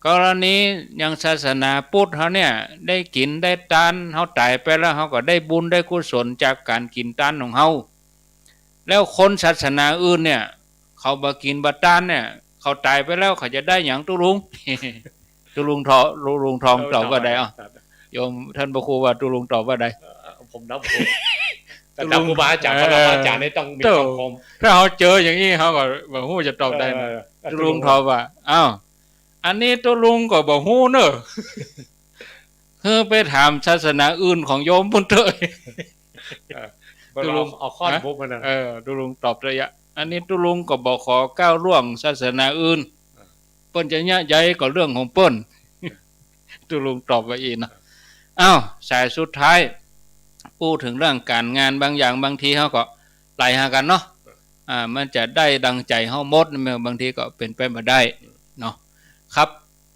กรณีอย่างศาสนาพุทธเขาเนี่ยได้กินได้ทานเขาตายไปแล้วเขาก็ได้บุญได้กุศลจากการกินทานของเขาแล้วคนศาสนาอื่นเนี่ยเขาบ่กินบ่ทานเนี่ยเขาตายไปแล้วเขาจะได้อย่างตุลุงทองตอบว่าใดโยมท่านพระครูว่าตุลุงตอบว่าใดผมนับแต่ครูบาอาจารย์พระอาจารย์นี่ต้องมีสังคมถ้าเขาเจออย่างนี้เขาก็บ่ฮู้จะตอบได้ตุลุงตอบว่าอันนี้ตุลุงก็บ่ฮู้เนอะไปถามศาสนาอื่นของโยมพุ่นเถอะตุลุงเอาข้อพบมันตุลุงตอบระยะอันนี้ตุลุงก็บ่ขอก้าวล่วงศาสนาอื่นเปิ้นจะยะใหญ่ก็เรื่องของเปิ้นตุลุงตอบว่าอีนะสายสุดท้ายพูดถึงเรื่องการงานบางอย่างบางทีเฮาก็ไหลหากันเนาะมันจะได้ดังใจเฮาหมดบางทีก็เป็นไปบ่ได้เนาะครับ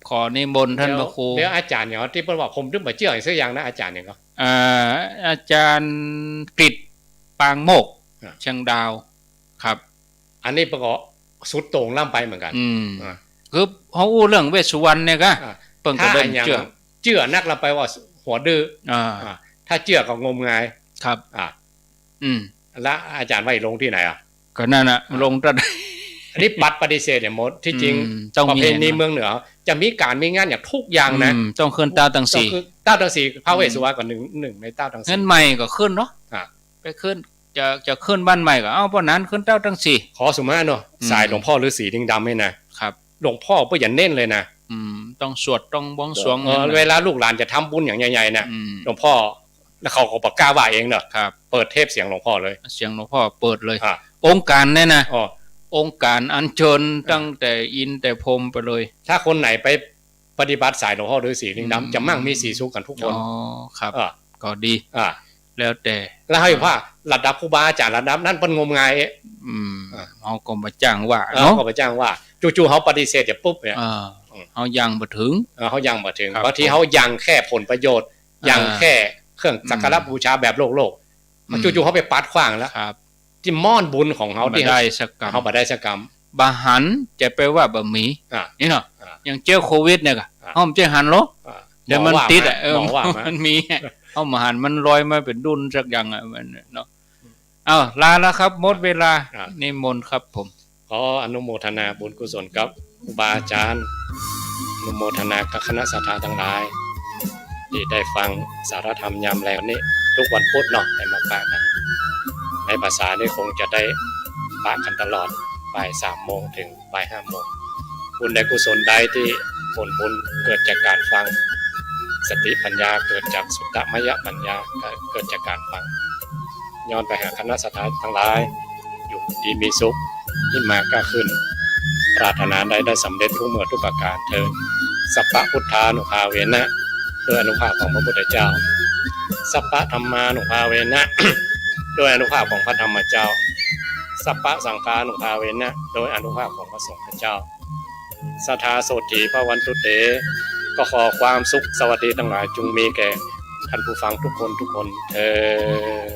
ขอนิมนต์ท่านพระครูเดี๋ยวอาจารย์เนี่ยที่เพิ่นว่าผมถึงบ่เชื่ออีกสักอย่างนะอาจารย์เนี่ยก็อาจารย์กฤษปางโมกเชียงดาวครับอันนี้ประกอบสุดโต่งล่ำไปเหมือนกันคือเฮาอู้เรื่องเวสสุวรรณเนี่ยก็เพิ่นก็เริ่มเชื่อนักละไปว่าหัวดื้อถ้าเชื่อก็งมงายครับแล้วอาจารย์ไว้ลงที่ไหนก็นั่นน่ะลงตะอันนี้ปัดปฏิเสธเนี่ยหมดที่จริงประเพณีเมืองเหนือจะมีการมีงานอย่างทุกอย่างนะต้องขึ้นเต้าตังสีเต้าตังสีพระเวสสุวรรณก็หนึ่งในเต้าตังสีงั้นใหม่ก็ขึ้นเนาะไปขึ้นจะขึ้นบ้านใหม่ก็เพราะนั้นขึ้นเต้าตังสีขอสมมติเนาะสายหลวงพ่อฤาษีดิงดำให้นะครับหลวงพ่อเพื่ออย่าเน้นเลยนะต้องสวดต้องบวงสรวงเวลาลูกหลานจะทำบุญอย่างใหญ่ๆนะหลวงพ่อ แล้วเขาก็ประกาศว่าเองเนอะ ครับ เปิดเทปเสียงหลวงพ่อเลย เสียงหลวงพ่อเปิดเลย อ่า องค์การเนี่ยนะ อ๋อ องค์การอัญเชิญตั้งแต่อินแต่พรหมไปเลย ถ้าคนไหนไปปฏิบัติสายหลวงพ่อฤาษีลิงดำจะมั่งมีสีสุขกันทุกคน อ๋อครับ อ่า ก็ดี อ่า แล้วแต่ แล้วให้ว่าระดับครูบาอาจารย์ระดับนั้นเพิ่นงมงาย เอาก็มาจ้างว่า เนาะ เนาะ ก็ไปจ้างว่าจู่ๆเขาปฏิเสธจะปุ๊บเนี่ย เอายังบ่ถึง เขายังมาถึง ครับ บางทีเขายังแค่ผลประโยชน์ยังแค่เครื่องสักการะบูชาแบบโลกจู่ๆเขาไปปัดขว้างแล้ว ครับ ที่ม่อนบุญของเขา บ่ ที่ ได้สักกรรม เขาบ่ได้สักกรรม บะหันจะไปว่าบะหมี่ อ่า นี่เนาะ อ่า อย่างเจอโควิดเนี่ยก็ อ่า ห้อมเจอหันโล อ่า เดี๋ยวมันติดอ่ะ บอกว่ามา มันมีเอามาหันมันลอยมาเป็นดุนสักอย่างอ่ะมันเนาะเอาลาแล้วครับหมดเวลานิมนต์ครับผม ขออนุโมทนาบุญกุศลกับครูบาอาจารย์อนุโมทนากับคณะศรัทธาทั้งหลายที่ได้ฟังสารธรรมยามแลงนี้ทุกวันพุธเนาะได้มาปะกันในภาษานี่คงจะได้ปะกันตลอดบ่าย3 โมงถึงบ่าย5 โมงบุญใดกุศลใดที่ผลบุญเกิดจากการฟังสติปัญญาเกิดจากสุตตมยปัญญาเกิดจากการฟังย้อนไปหาคณะศรัทธาทั้งหลายอยู่ดีมีสุขที่มาก็ขึ้นปรารถนาได้สำเร็จทุกเมื่อทุกประการเถิดสัพพะพุทธานุภาเวนะด้วยอนุภาพของพระพุทธเจ้าสัพพะธรรมานุภาเวนะ ด้วยอนุภาพของพระธรรมเจ้าสัพพะสังฆานุภาเวนะโดยอนุภาพของพระสงฆ์เจ้าสัทธาโสติภวันตุเตก็ขอความสุขสวัสดีทั้งหลายจงมีแก่ท่านผู้ฟังทุกคนเถิด